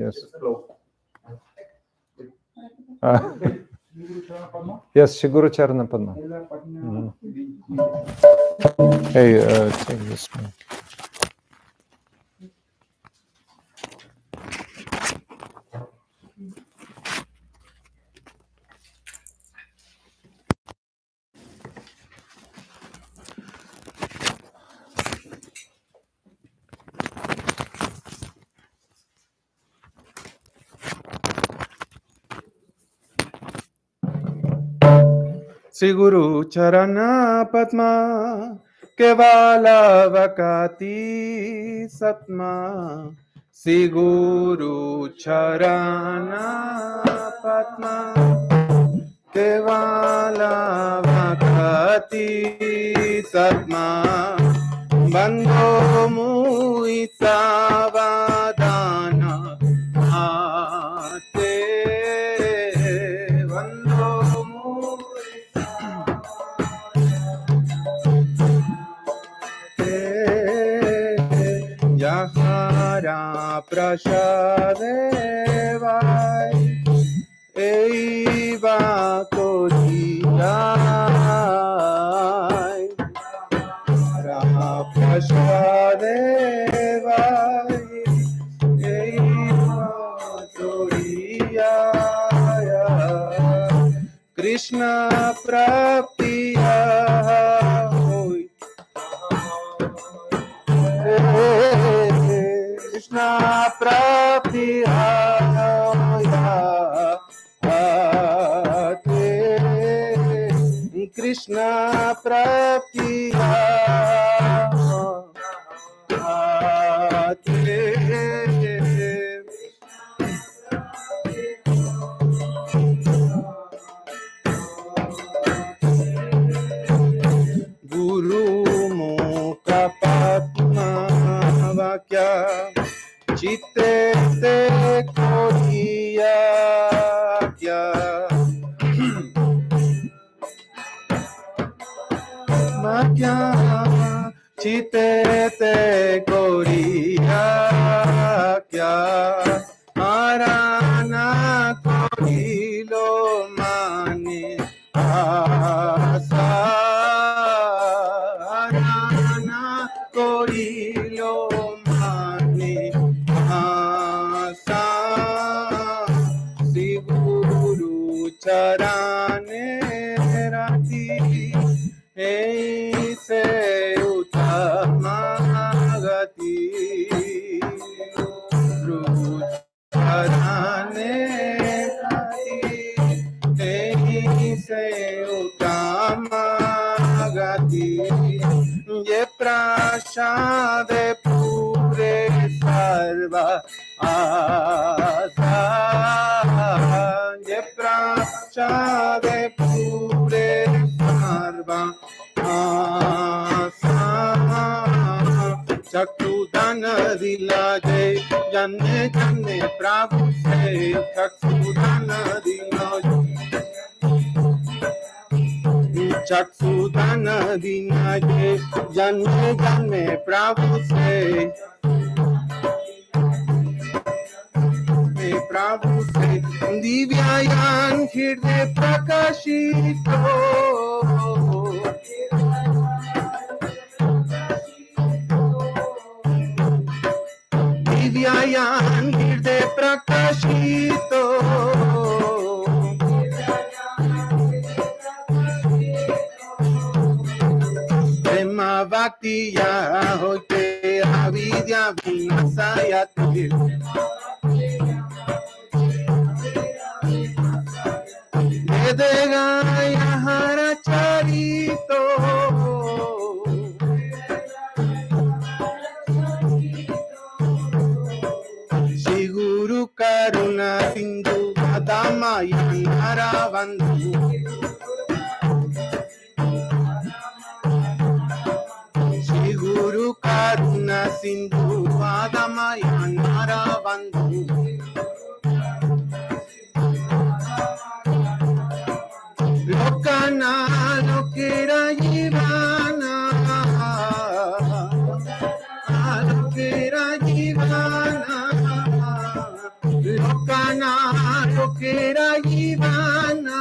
Yes. Yes, Shiguru Charana Padma. Hey, take this one. Sri Guru Charana Padma Kevala Vakati Satma Sri Guru Charana Padma Kevala Vakati Satma Bandho Muita Vadana Ate Bandho Yahara Prashadevai Eva Kodiyai Yahara Prashadevai Eva Kodiyai Krishna Praptiya Krishna Praptiyate Krishna Praptiyate Guru Mukha Padma Vakya Chitte Te Koriya Kya Vakya Chitte Te Koriya Kya Arana Korilo Mane Asa Arana Korilo Mane Asa Sri Guru Charane Rati Aise Uttamagati Guru Charane Rati Aise Uttamagati Ye prashade pure sarva asa Ye prashade pure sarva asa Chakudana dilaje janne janne Prabhu se Chakudana dilaje Chakudana dinaje janne janne Prabhu se Prabhu se Divyayan Hirde Prakashito Divyayan Hirde Prakashito Prema Bhakti ya hote avidya vinasayate Vedegaya hara charito Shri Guru Karuna Sindhu Adamaya Naravandhu Shri Guru Karuna Sindhu Adamaya Naravandhu Lokana Lokera Jivana Lokera Jivana Kera Ivana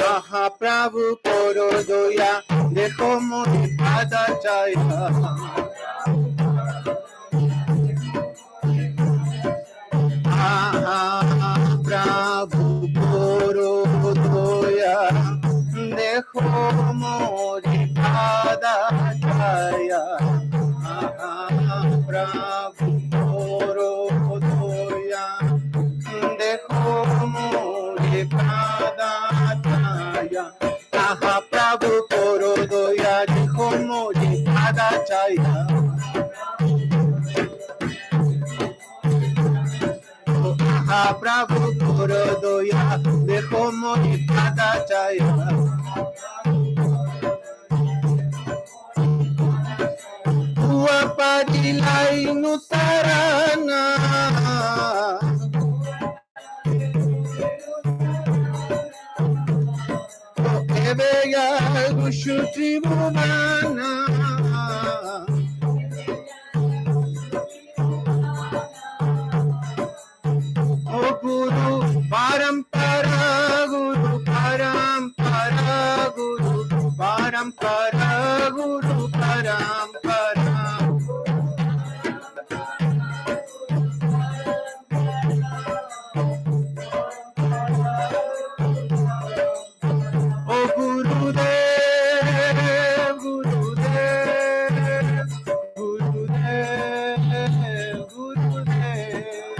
Aha Prabhu Koro Doya Dekho Mori Pada Chaya Aha Prabhu Koro Doya Dekho Mori Pada Chaya Aha Prabhu Koro Doya Dekho Mori Pada Chaya Aha Prabhu Koro Doya Dekho Mori Pada Chaya Aha Prabhu Koro Doya Dekho Mori Pada Chaya Uapadilai Nutarana Eveya Gushu Tribhuvana O Guru Parampara Guru Parampara Guru Parampara Guru Parampara O Gurudev Gurudev Gurudev Gurudev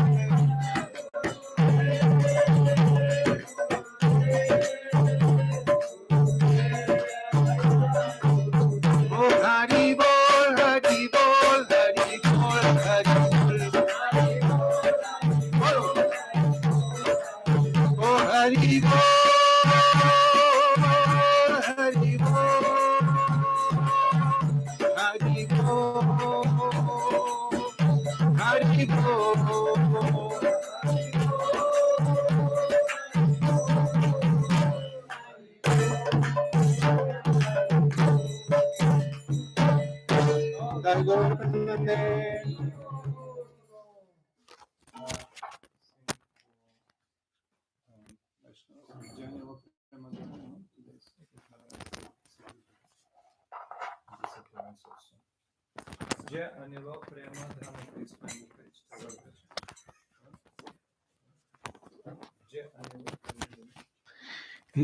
Oh Hari Bol Hari Bol Hari Bol Hari Bol Oh Hari Bol Hari Bol Hari Bol Hari Bol Jai Gaur Premanande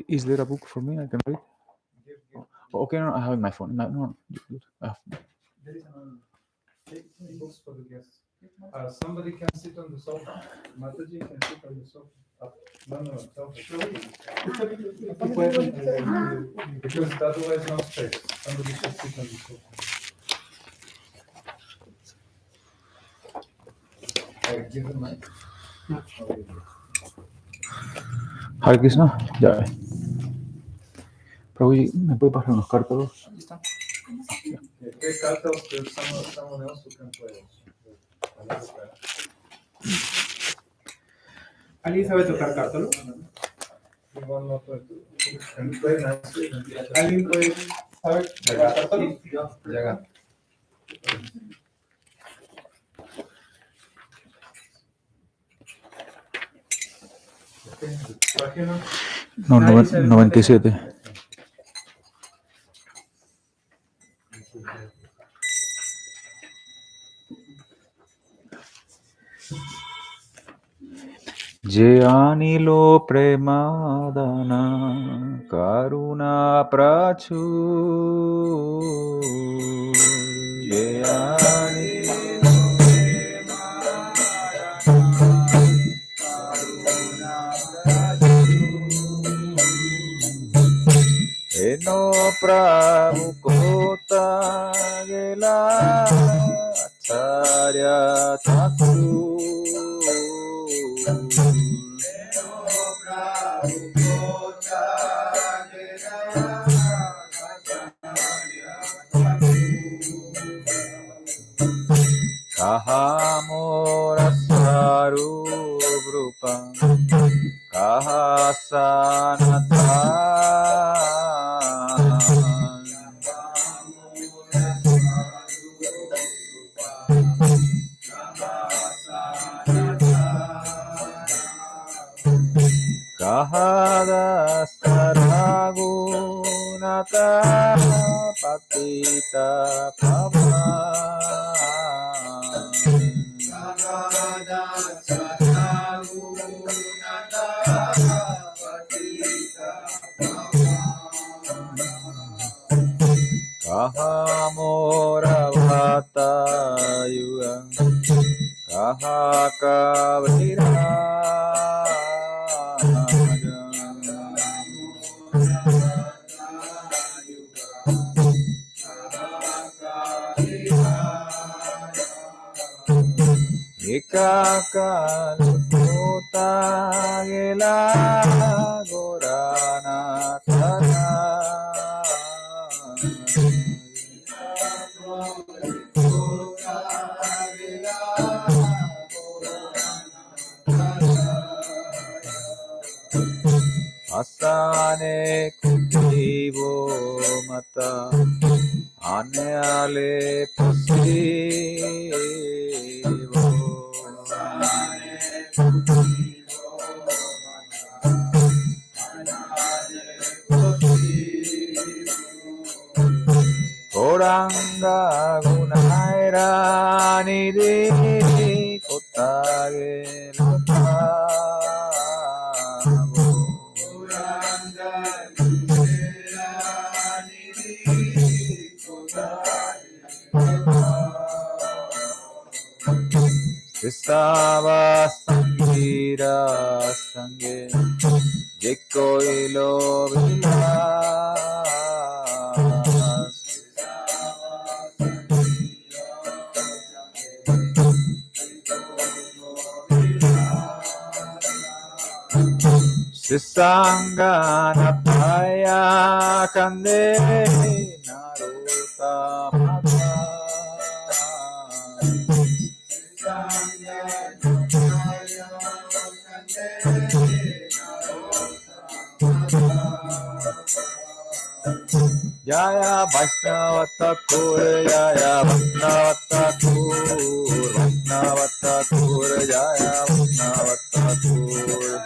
Is there a book for me I can read? Oh, okay, no, I have my phone. No, good. There is books for the guests. Somebody can sit on the sofa. Mataji can sit on the sofa. No, sofa. Because otherwise no space. Somebody should sit on the sofa. Give the mic. Hare Krishna, ya ve. Prabhu, ¿me puede pasar unos cártalos? Take cartels to someone else who can play also. ¿Alguien sabe tocar cártalo? ¿Alguien puede saber tocar cártalo? No, 97. Je anilo premadana karuna prachu je anilo eno Prabhu kota gela acharya tatsu kaha mora sarubrupa kaha sanata Nata Patita Kahamora Bhata Yuga Kahakavira Ekakaluta Gela Gorana Tana Asane Kutivo Mata Aneale Posivo Oranga Gunaira Nidhi Kotage Estaba Sangira Sange Jekoi lo vilas Sisangana Paya Kande Naruta Mata Jaya Vaishnava Thakur Jaya Vaishnava Thakur Vaishnava Thakur Jaya Vaishnava Thakur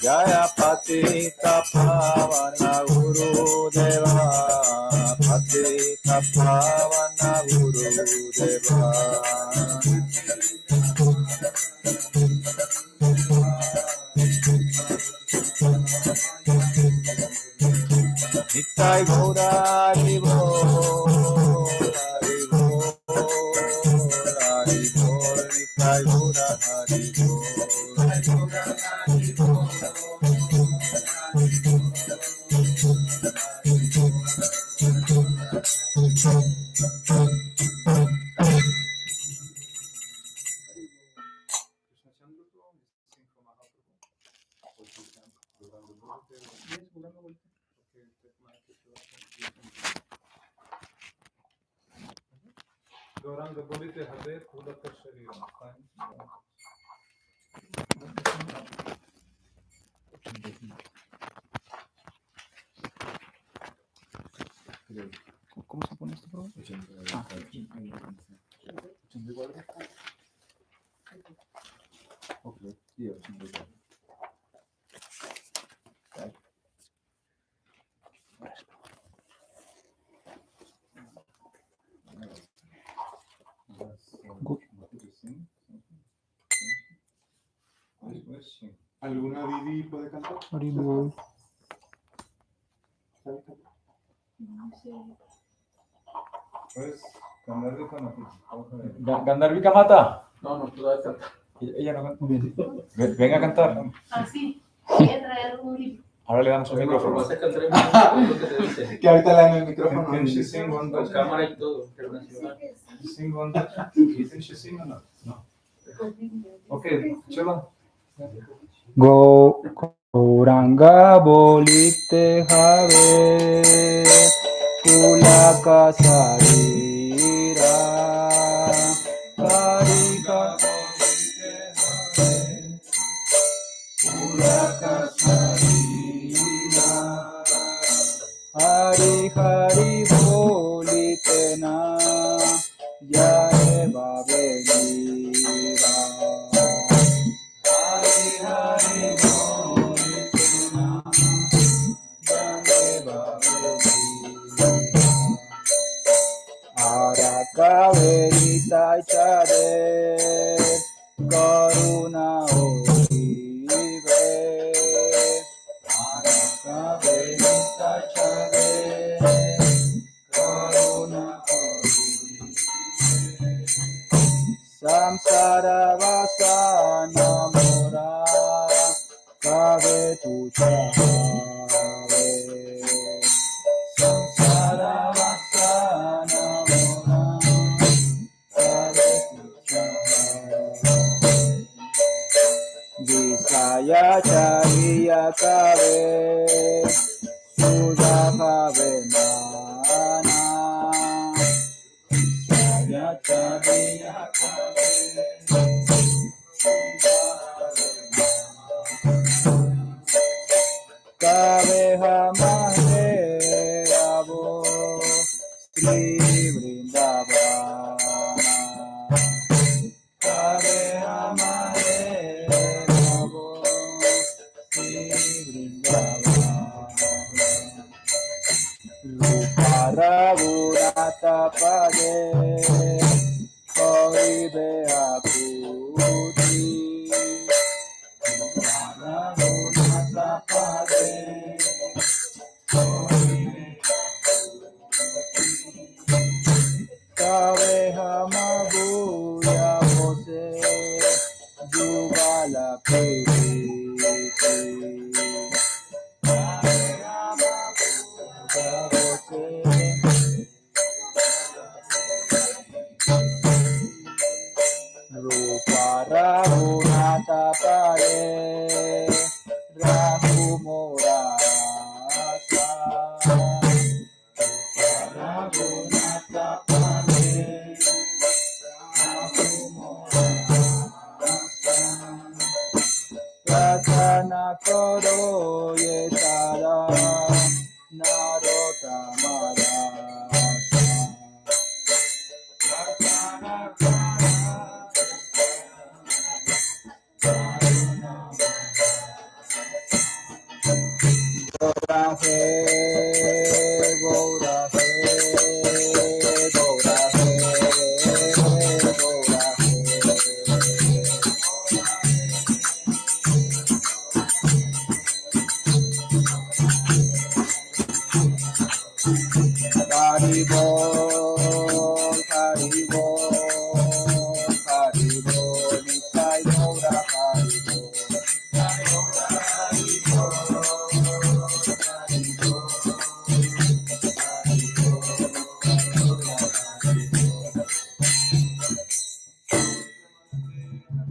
Jaya Patita Pavana Guru Deva Patita Pavana Guru Deva Nitai Gaura Haribo Haribo Haribo Nitai Gaura Haribo Gauranga Bolite Hare Kudata Sharira. ¿Cómo se pone esto, bro? 84. Ok, sí, 84. ¿Alguna Didi puede cantar? Haribo. Pues, Gandharvika Mata. ¿Gandharvika Mata? No, tú debes cantar. Ella no canta. Venga a cantar. Ah, sí. Voy a traer un libro. Ahora le damos un micrófono. Vas a cantar en lo que te dice. Que ahorita le dan el micrófono. Can she sing one Con verse? cámara y todo, internacional. Sing one verse? You think she sing or not? No. Okay, chalo. Gauranga Bolite Hare Kulaka Sarira Harika Kulaka Sarira Hari Hari Bolite Na Jai Babe Arakaverita chade karuna orive. Arakaverita chade karuna orive. Samsara vasana mora kave tu chave. Samsara vasana mora kave tu chave. Visaya chariya kave Suda kave mana. Visaya chariya kave Kave hamare abo Sri Vrindavana. Kave hamare abo Sri Vrindavana. Rupara Gunata Pade Koribe Akuti. Rupara Gunata Pade Koribe Kave hamabuya pose Jugala Piti. Kave hamabuya pose Rupa Raghunatha Pade Rahu Morata. Raghunatha Pade Rahu Morata. Pratana Koro Yesara Narotama Rasa. Pratana Gaura He, Gaura He, Gaura He, Gaura He. Haribol, Haribol, Haribol, Nitai Gaura Haribol.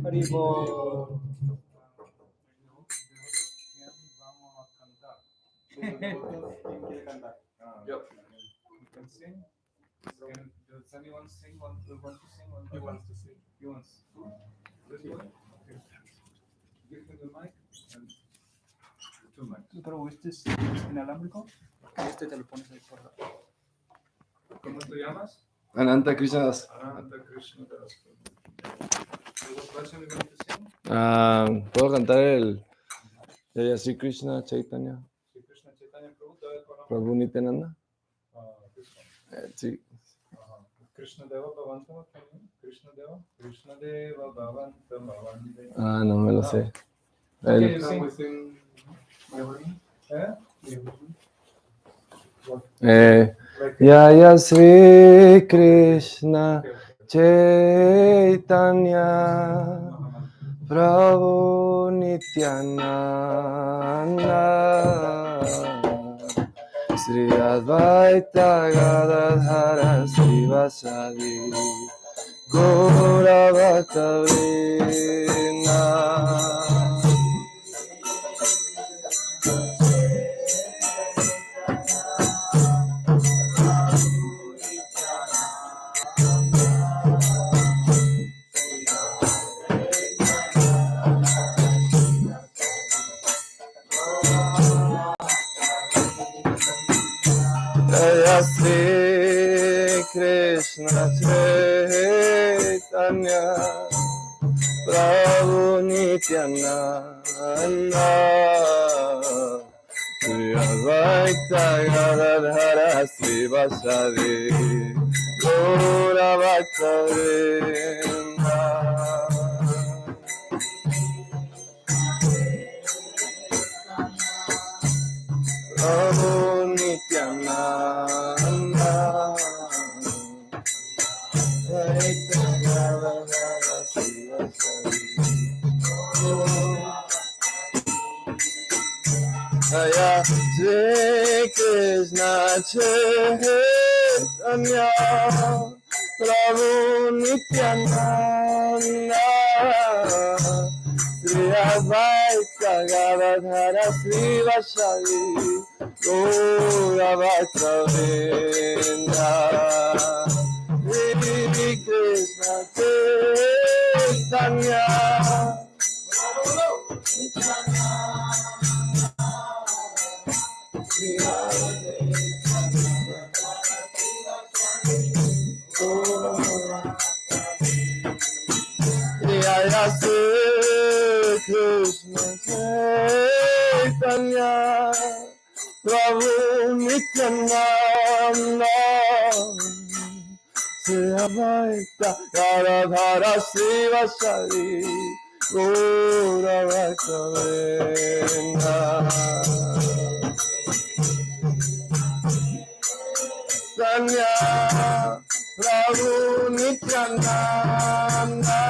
Haribol. Vamos a cantar. ¿Quién quiere cantar? Yo. You can sing. Does anyone sing? Want to sing? He wants to sing. He wants. This one? Okay. Give him the mic and two mics. Pero este es inalámbrico. Este te lo pones ahí por la. ¿Cómo te llamas? Ananta Krishna Das. Ananta Krishna Das. What version are you going to sing? ¿Puedo cantar el de Sri Krishna Chaitanya? Sri Krishna Chaitanya Prabhu, Daya Param. Prabhu Nityananda. This one. Sí. Krishna Deva Bhavantam. Krishna Deva Bhavantam Bhavante. No me lo sé. Okay, El, you sing. Jaya Sri Krishna Chaitanya Prabhu Nityananda Sri Advaita Gadadhara Srivasadi Gaura Bhakta Vrinda. Jaya Sri Krishna Chaitanya Prabhu Nityananda, Sri Advaita Gadadhara Srivasadi, Gaura Bhakta-vrinda. Prabhu Nityananda, Advaita Gadadhara Srivasadi, Jaya Shri Krishna Chaitanya Prabhu Nityananda Sri Advaita Gadadhara Srivasadi Gaura Bhakta-vrinda. Shri Krishna Chaitanya Jaya Shri Krishna Chaitanya Prabhu Nityananda Sri Advaita Gadadhara Srivasadi Gaura Bhakta-vrinda. Sanya Prabhu Nityananda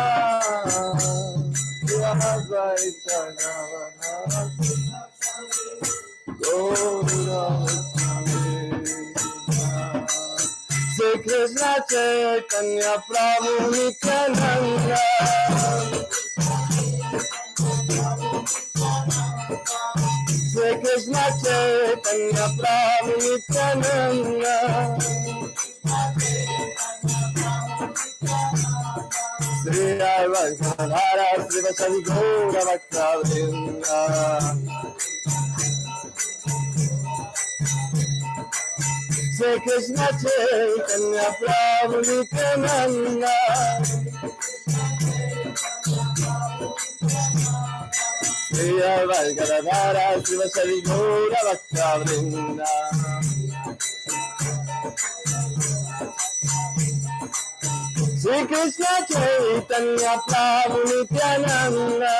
Advaita Gadadhara Gaura Bhakta-vrinda. Shri Krishna Chaitanya Prabhu Nityananda Shri Krishna Chaitanya Prabhu Nityananda Sri Advaita Gadadhara Srivasadi Gaura Bhakta-vrinda. Shri Krishna Chaitanya Prabhu Nityananda Sri Advaita Gadadhara Srivasadi Gaura Bhakta-vrinda. Shri Krishna Chaitanya Prabhu Nityananda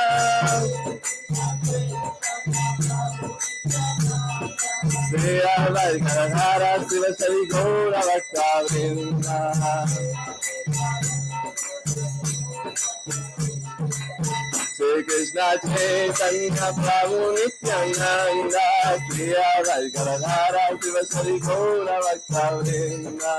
Sri Advaita Gadadhara Srivasadi Gaura Bhakta-vrinda. Shri Krishna Chaitanya Prabhu Nityananda Sri Advaita Gadadhara Srivasadi Gaura Bhakta-vrinda.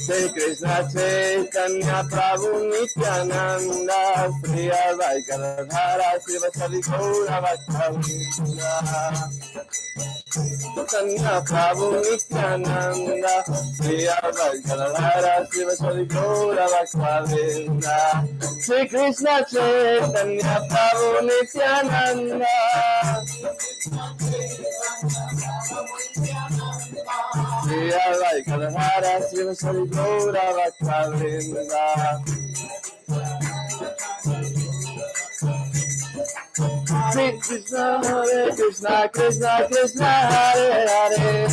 Shri Krishna Chaitanya Prabhu Nityananda Sri Advaita Gadadhara Srivasadi Gaura Bhakta-vrinda. Chaitanya Prabhu Nityananda Sri Advaita Gadadhara Srivasadi Gaura Bhakta-vrinda. Shri Krishna Chaitanya Prabhu Nityananda Sri Advaita Gadadhara Srivasadi Gaura Bhakta-vrinda. Shri Krishna Hare Krishna Krishna Krishna Hare Hare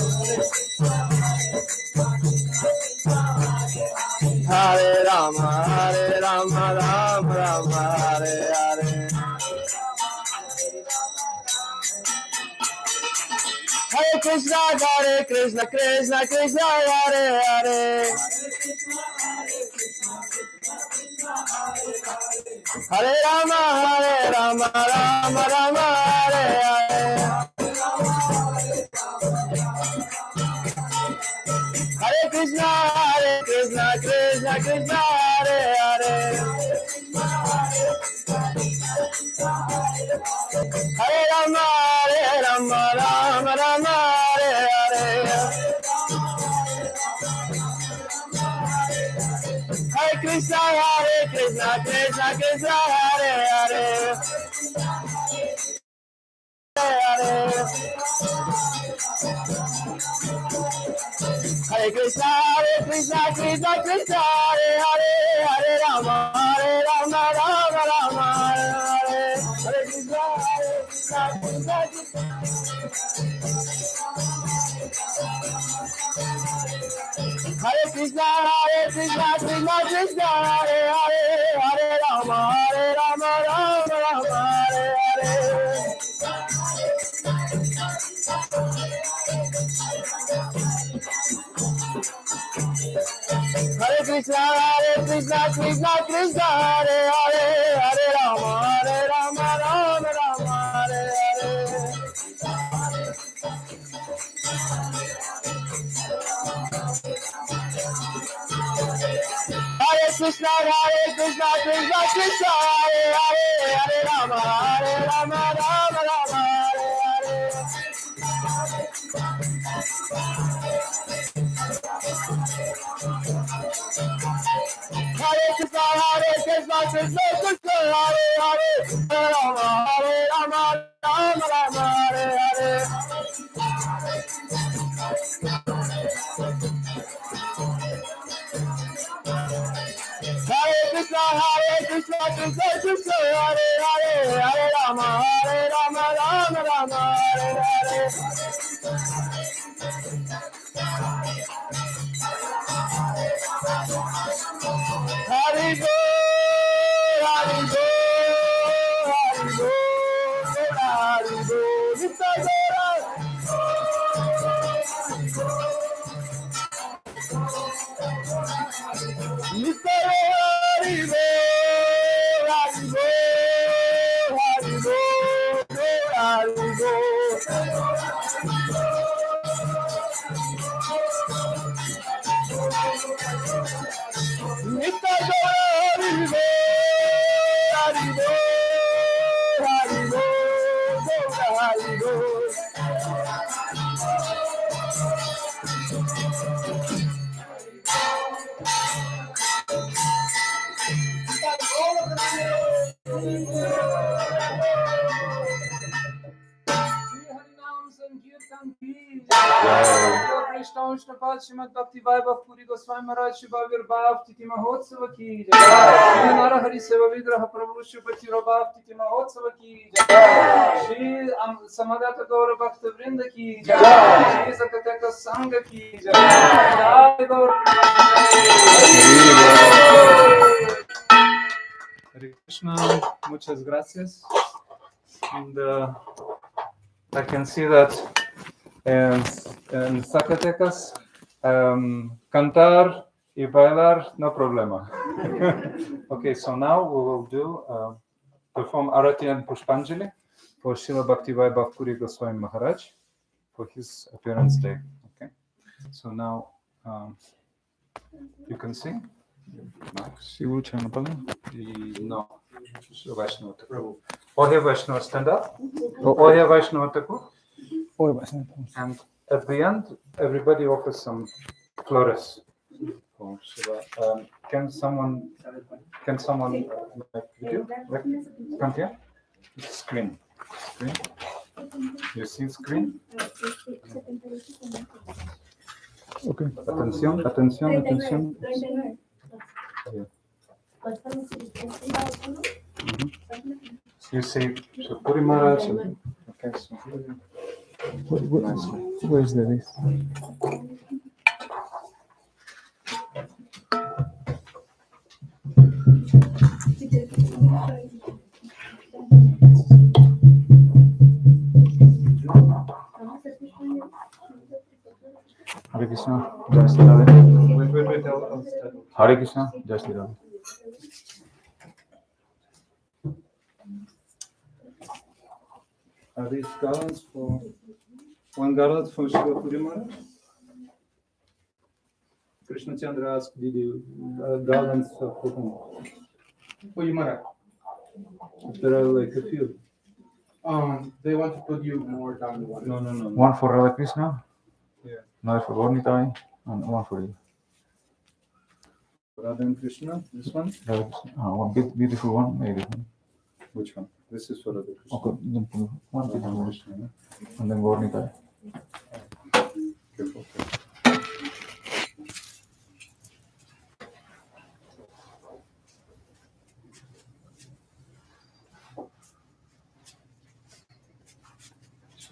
Hare Rama Rama Rama Hare Hare. Hare Krishna Krishna Krishna Hare Hare Hare Rama Rama Rama Hare Hare. Hare Krishna Krishna Krishna Hare Hare Hare Rama Rama Hare Hare. Hare Krishna Krishna Hare Hare Hare Krishna, Krishna Krishna, Hare Hare Rama, Rama Rama, Hare Krishna, Krishna Krishna. Hare Krishna, Krishna Krishna, Hare Hare, Hare Rama, Rama Rama, Hare Hare. Hare Krishna, Krishna Krishna, Hare Hare, Hare Rama, Rama Rama, Hare Hare. Hare Krishna, Krishna Krishna, Hare Hare, Hare Rama, Rama Rama, Hare Hare. Hare Krishna, Krishna Krishna, Hare Hare, Hare Rama, Rama Rama, Hare Hare. Hare Krishna, Krishna Krishna, Hare Hare, Hare Rama, Rama Rama, Hare Hare. Hari Bo, Hari Bo, Hari Bo, Hari Bo, Nisagora. Hari Bo, Hari Bo, Hari Bo, Hari Bo. Bhakti Vaibhava Puri Maharaja Srila Bhakti Vaibhava Puri Narahari Sevavigraha Prabhu Srila Bhakti Vaibhava ki Shri Samadata Gaura Bhakta Vrinda ki Shri Zacatecas Sangha ki Jai Gaur Hare Krishna, muchas gracias. And I can see that in Zacatecas, cantar y bailar, no problema. Okay, so now we will do perform Arati and Pushpanjali for Srila Bhakti Vaibhava Puri Maharaj for his appearance day. Okay, so now you can sing. No, Vaishnava Thakur. Ohe Vaishnava, stand up. Ohe Vaishnava Thakur. And at the end, everybody offers some flores. For Shiva. Can someone make video? Come here. Screen. You see screen? Okay. Atención. Yeah. You see Puri Maharaj. Okay. So. Where is the list? Hare Krishna, Jai Shri Radhe. Wait, I'll start. Hare Krishna, Jai Shri Radhe. Are these garlands for one garland for Srila Puri Maharaj? Krishna Chandra asked, did you garlands for whom? For you, Maharaj. There are like a few. They want to put you more down the one. No. One for Radha Krishna, Yeah. another for Gornitai, and one for you. Radha and Krishna, this one? Radha Krishna. One beautiful one, maybe. Which one? This is for Radha Krishna. Okay, then put one beautiful one, Krishna, no? and then Gornitai. Careful.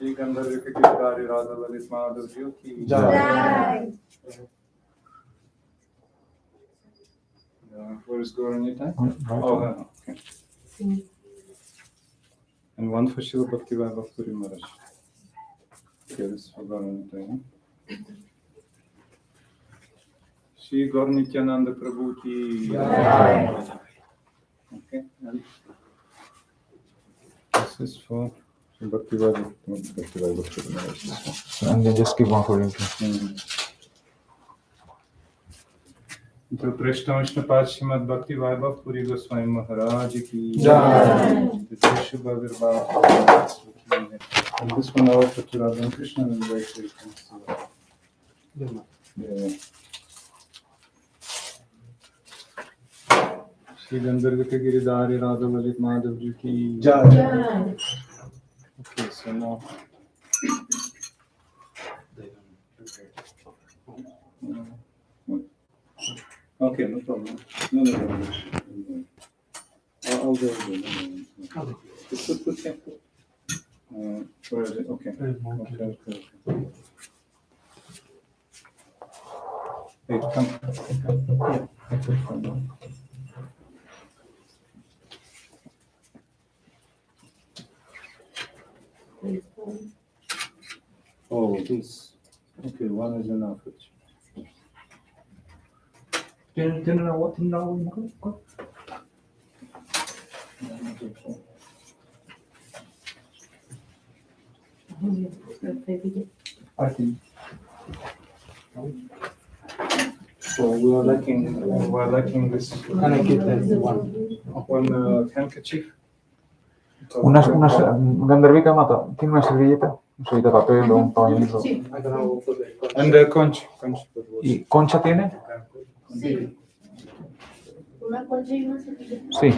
Shri Gandharva Giridhari Radha Lalit Madhav Ji ki Jai. Where is Gauranita? Right. Oh, okay. And one for Srila Bhakti Vaibhava Puri Maharaja. Okay, this is for Gauranita. Shri Gaur-Nityananda Prabhu ki Jai. Okay, and this is for Bhakti Vaibhava Puri Maharaja. And then just keep on for you. तो कृष्ण विष्णु पाद श्रीमद् भक्ति वैभव पुरी गोस्वामी महाराज की Jai. शुभ आविर्भाव and this one our to Radha Krishna and Vaishnavi. Shri Gandharva Giridhari Radha Lalit Madhav Ji ki Jai. Okay, so now okay, no problem. No. I'll go. Put here. Where is it? Okay. Okay. Hey, come. Oh, this. Okay, one is enough. So we are lacking this Can I get that one? one handkerchief. Una Gandharvika Mata, tiene una servilleta de papel o un pañuelo. I don't know. And the conch. ¿Y concha tiene? Sí. Una concha y una cepilla. Sí.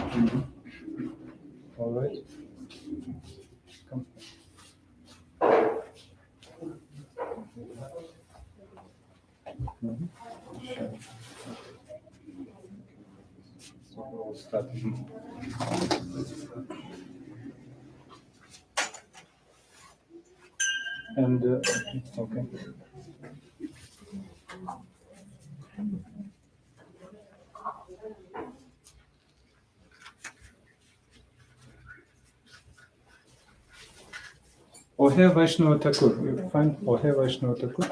All right. Come. Sure. So we'll start. And okay. Ohe Vaishnava Thakur. You find Ohe Vaishnava Thakur?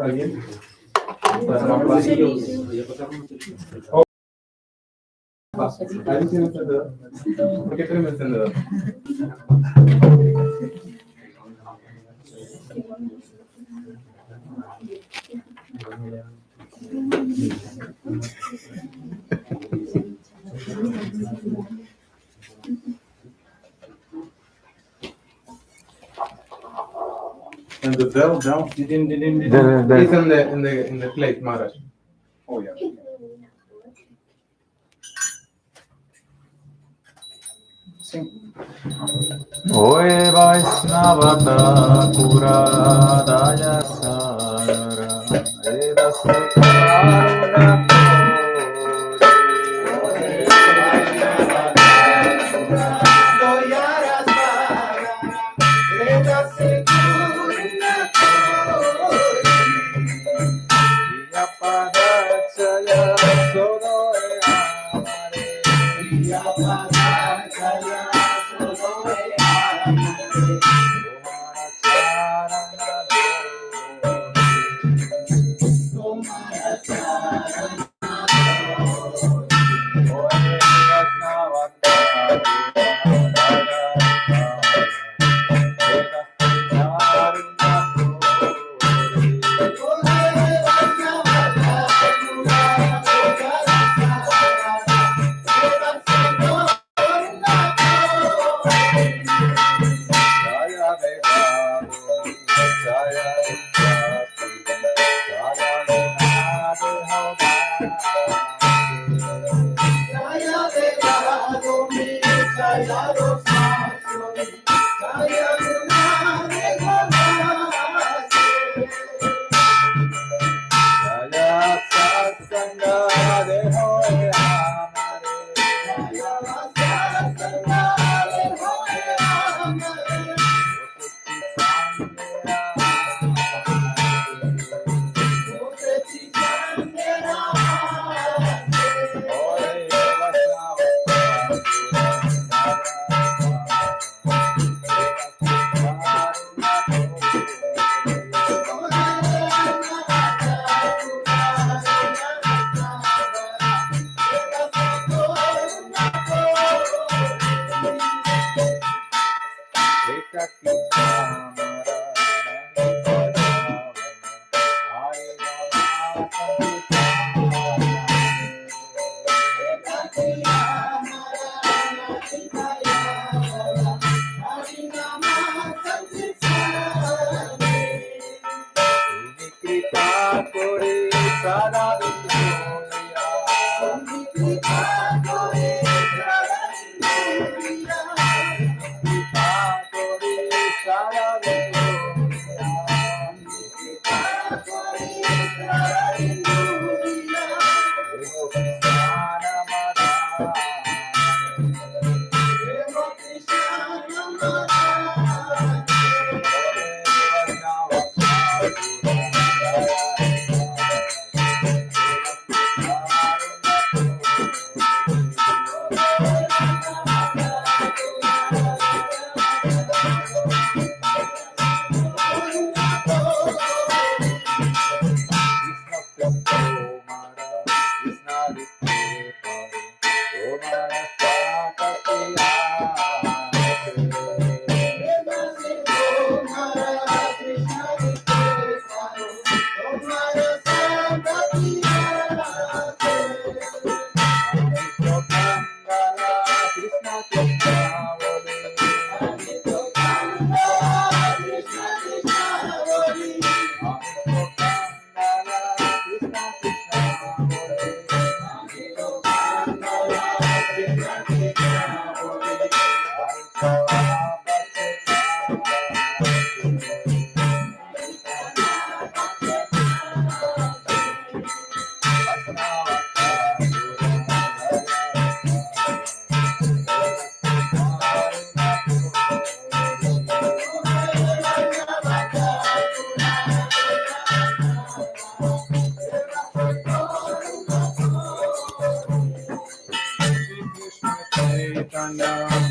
¿Alguien? ¿Alguien tiene encendedor? ¿Por qué tiene encendedor? And the bell, didn't. It's in the plate, Maharaj. Oh yeah. Sing. Oe Vaishnavata Pura Daya Sara Eda Sukaruna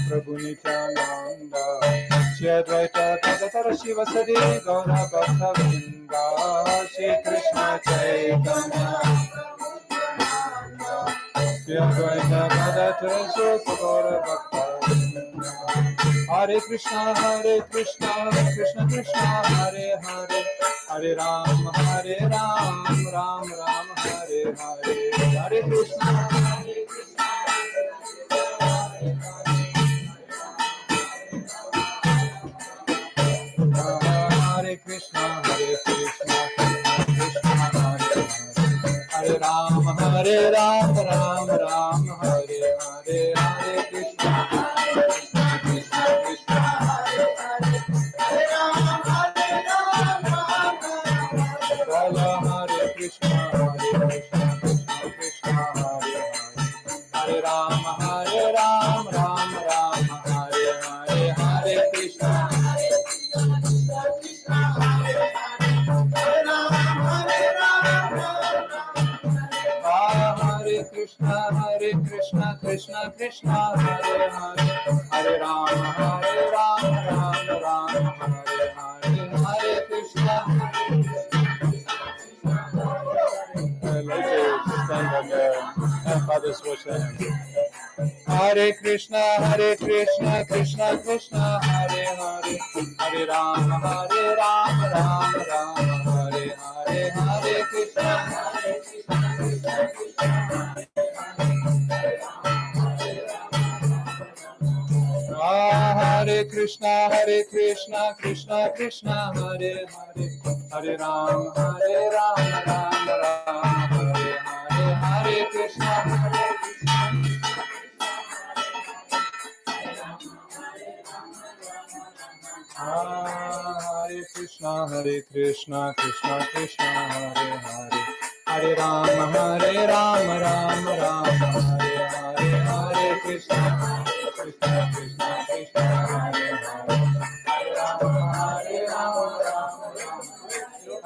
Prabhu Nityananda, Shri Advaita Gadadhara Shivasadi Gaura Bhakta Vrinda, Shri Krishna Chaitanya, Shri Advaita Gadadhara Shivasadi Gaura Bhakta Vrinda, Hare Krishna, Krishna Krishna, Hare Hare, Hare Ram, Ram Ram, Hare Hare, Hare Krishna, Hare Krishna, Krishna Krishna, Hare Ram, Ram Ram, Hare Hare, Hare Krishna, Krishna Krishna, Hare Ram, Hare Krishna, Krishna Krishna, Hare Ram, Ram Ram, Hare Hare, Hare Krishna. Hare Krishna, Krishna Krishna, Hare Hare, Hare Ram, Ram Ram, Hare Hare, Hare Krishna. Father's worship. Hare Krishna, Krishna Krishna, Hare Hare, Hare Ram, Ram Ram, Hare Hare, Hare Krishna. Hare Krishna, Krishna Krishna, Hare Hare, Hare Ram, Ram Ram, Hare Hare, Hare Krishna. Hare Krishna, Krishna Krishna, Hare Hare, Hare Ram, Ram Ram, Hare Hare, Hare Krishna, Krishna Krishna, Hare Hare, Hare Ram,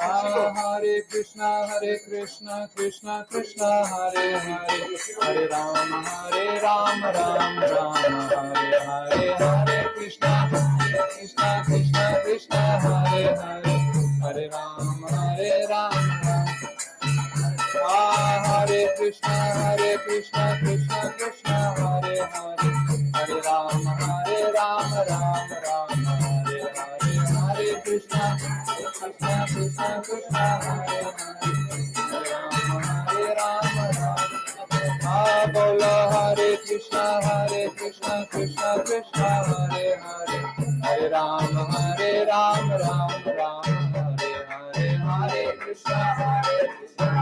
Ram Hare Krishna, Krishna Krishna, Hare Hare, Hare Ram, Ram Hare Hare, Hare Krishna, Krishna Krishna, Hare Hare, Hare Ram, Ram. Hare Krishna, Krishna Krishna, Hare Hare, Hare Ram, Ram Ram, Hare Krishna, Krishna Krishna Krishna, Hare Rama, Bola Hare Krishna, Krishna Krishna Hare Hare, Hare Rama, Ram Ram, Hare Hare, Hare Krishna,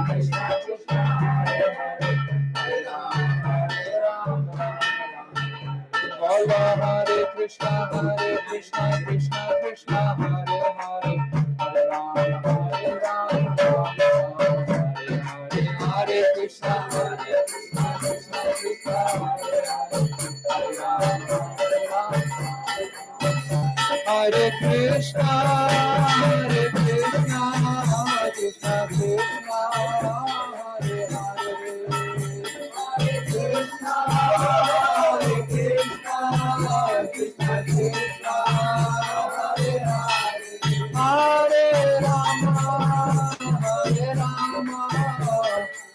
Krishna Krishna Hare Hare, Hare Rama, Ram Ram. Bola Hare Krishna, Krishna Krishna Hare Hare, Hare Rama, Ram Ram, Hare Hare, Hare Krishna, Krishna Krishna Hare Hare, Hare Rama, Hare Krishna, Krishna Krishna Hare Hare, Hare Krishna, Krishna Krishna Hare Hare, Hare Rama,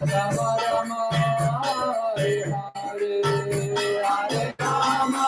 Rama Rama, Hare Hare, Hare Rama.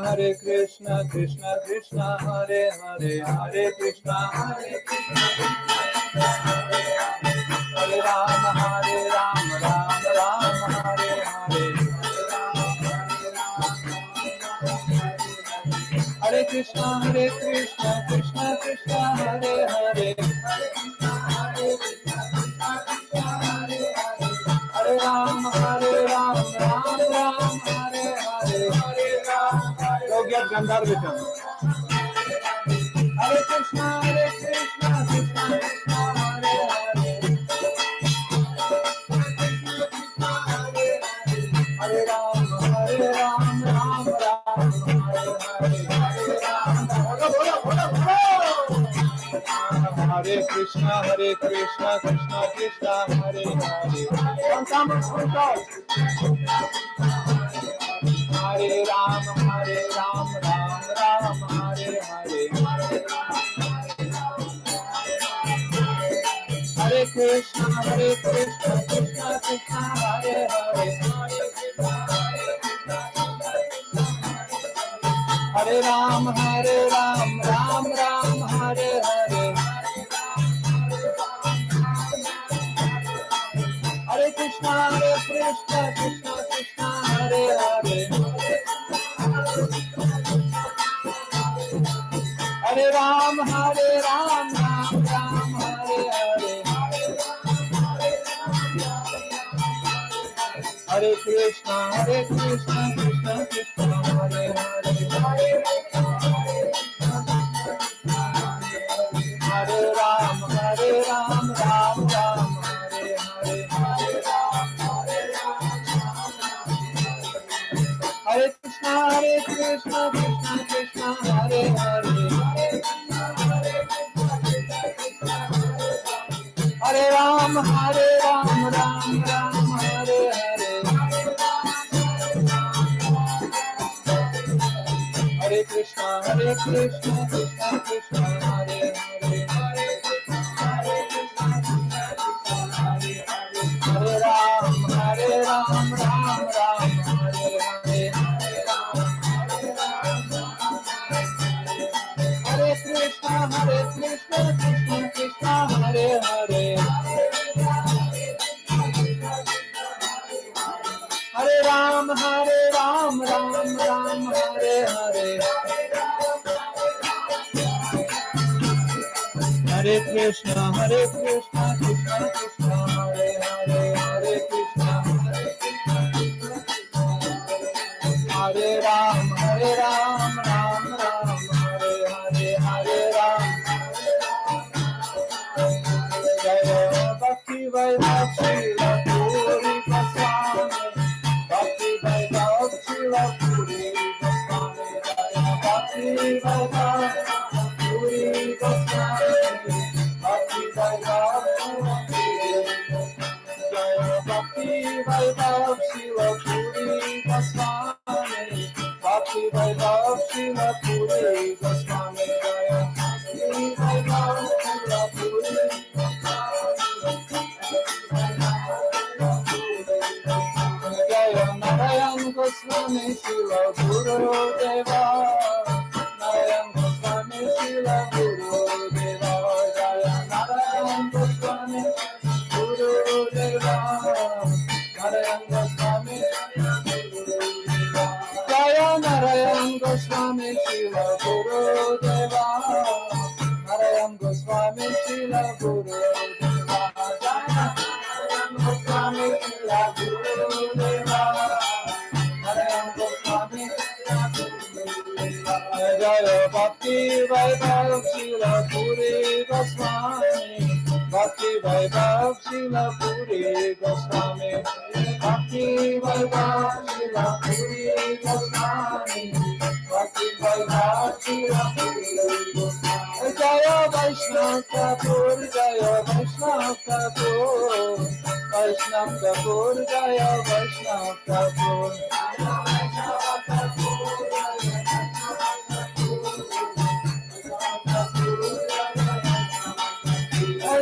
Hare Krishna, Krishna Krishna, Hare Hare, Hare Krishna, Hare Rama, Rama Rama, Hare Hare Krishna, Krishna Krishna, Hare Hare, Hare Krishna, Hare Rama, Ram Ram, Hare Hare, Hare Krishna, Krishna Krishna, Hare Hare, Hare Rama, Ram Ram, Hare Hare, Hare Rama. Go get Gandharva. Hare Krishna, Krishna Krishna, Hare Hare, Hare Rama, Ram Ram, Hare Hare, Hare Rama. Hare Krishna, Krishna Krishna, Hare Hare. Hare Ram, Ram Ram, Hare Hare. Hare Krishna, Krishna Krishna, Hare Hare. Hare Ram, Ram Ram, Hare Hare. Hare Krishna, Krishna Krishna, Hare Hare. Hare Ram, Ram Ram, Hare Hare. Hare Krishna, Krishna Krishna, Hare Hare. Hare Ram, Ram Ram, Hare Hare. Hare Krishna, Krishna Krishna, Hare Hare. Hare Ram, Ram Ram, Hare Hare. Hare Krishna, Krishna Krishna, Hare Hare. Hare Ram, Ram Ram, Hare Hare. Hare Krishna, Krishna Krishna, Hare Hare. Hare Ram, Ram Ram, Hare Hare. Hare Krishna, Krishna Krishna, Hare Hare. Hare Krishna, Hare Ram, Ram Ram, Hare Hare. Hare Ram. Jaya Vaibhava Srila Puri Goswami, Bhakti Vaibhava Srila Puri Goswami, Jaya Bhakti Vaibhava Srila Puri Jaya Narahari Goswami Srila Guru Deva, Narahari Goswami Srila Guru Deva, Jaya Narahari Goswami Guru Deva, Narahari Goswami Jaya Narahari Goswami Srila Guru Deva, Narahari Goswami Srila Guru Deva, Jaya Goswami Srila Guru Deva, Narahari Goswami Jaya Bhakti Vaibhava Srila Puri Goswami, Bhakti Vaibhava Srila Puri Goswami, Bhakti Vaibhava Srila Puri Goswami, Bhakti Vaibhava Srila Puri Goswami. Jaya Vaishnava Thakur, Jaya Vaishnava Thakur, Vaishnava Thakur, Jaya Vaishnava Thakur, Vaishnava Thakur,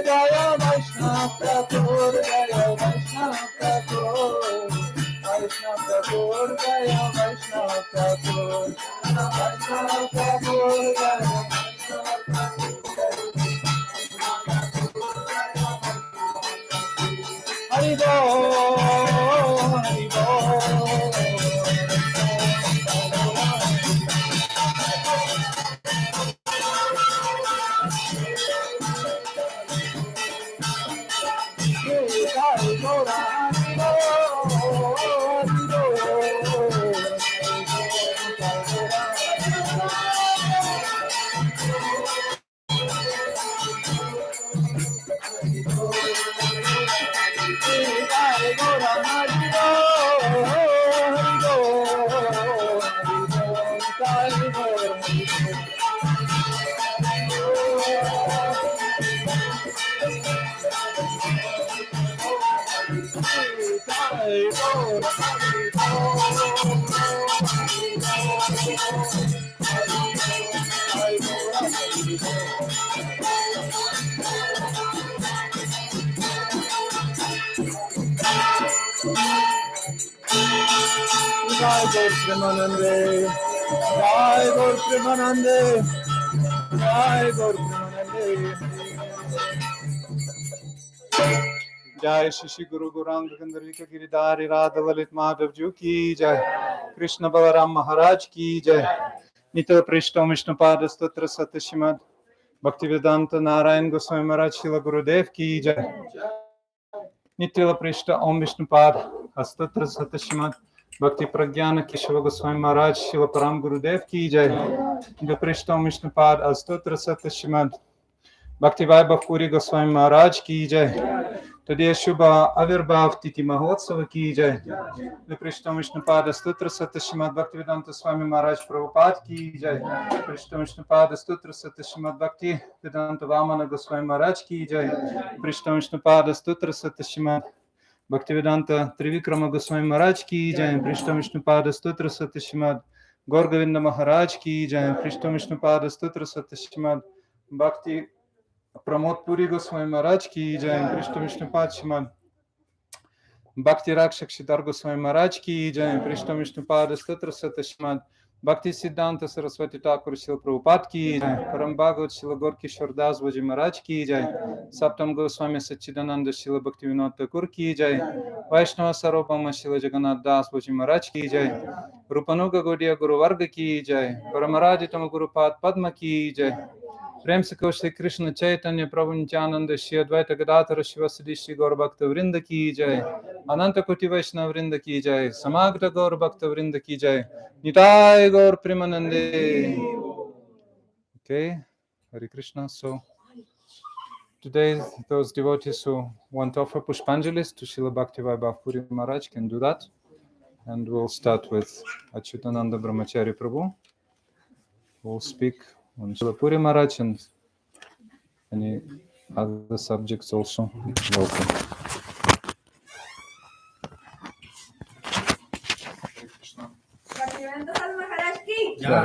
Jaya Vaishnava Thakur, Jaya Vaishnava Thakur, Vaishnava Thakur, Jaya Vaishnava Thakur, Vaishnava Thakur, Jaya Hari Bol, Hari Bol. Jai Gaur Premanande, Jai Gaur Premanande, Jai Gaur Premanande. Jai Shishi Guru Gaurang Gandharvika Giridhari Radha Lalit Madhav Ji ki Jai, Krishna Balaram Maharaj ki Jai, Nitya Prishtam Vishnupada Stotra Satashimad, Bhaktivedanta Narayan Goswami Maharaj Srila Gurudev ki Jai, Nitya Prishta Om Vishnupad Stotra Satashimad, Bhakti Pragyana Keshava Goswami Maharaj Srila Param Gurudev ki Jai, Nitya Prishta Om Vishnupad Stotra Satashimad, Bhakti Vaibhava Puri Goswami Maharaj ki Jai. Today Shubha Avirbhav Titi Mahotsava ki Jai. The Prishtam Vishnupada Stutra Satashimad Bhaktivedanta Swami Maharaj Prabhupada ki Jai. Prishtam Vishnupada Stutra Satashimad Bhakti Vedanta Vamana Goswami Maharaj ki Jai. Prishtam Vishnupada Stutra Satashimad Bhaktivedanta Trivikrama Goswami Maharaj ki Jai. Prishtam Vishnupada Stutra Satashimad Gorgovinda Maharaj ki Jai. Prishtam Vishnupada Stutra Satashimad Bhakti Pramod Puri Goswami Maharaj ki Jai, Krishna Vishnupad Shrimad Bhakti Rakshak Siddhar Goswami Maharaj ki Jai, Krishna Vishnupad Statra Sata Shrimad Bhakti Siddhanta Saraswati Thakur Srila Prabhupada ki Jai, Param Bhagavat Srila Gorki Shordas Vaji Maharaj ki Jai, Saptam Goswami Satchidananda Srila Bhakti Vinod Thakur ki Jai, Vaishnava Sarvabhauma Srila Jagannath Das Vaji Maharaj ki Jai, Rupanuga Gaudiya Guru Varga ki Jai, Paramarajitama Guru Pad Padma ki Jai, प्रेम से कहो श्री कृष्ण चैतन्य प्रभु नित्यानंद श्री अद्वैत गदाधर शिवसदि श्री गौर भक्त वृंद की जय, अनंत कोटि वैष्णव वृंद की जय, समग्र गौर भक्त वृंद की जय, निताय गौर प्रेमानंदे. Okay, Hare Krishna. So today those devotees who want to offer Pushpanjalis to Srila Bhakti Vaibhava Puri Maharaj can do that, and we'll start with Achyutananda Brahmachari Prabhu, who will speak on Srila Puri Maharaj and any other subjects also. Welcome. Hare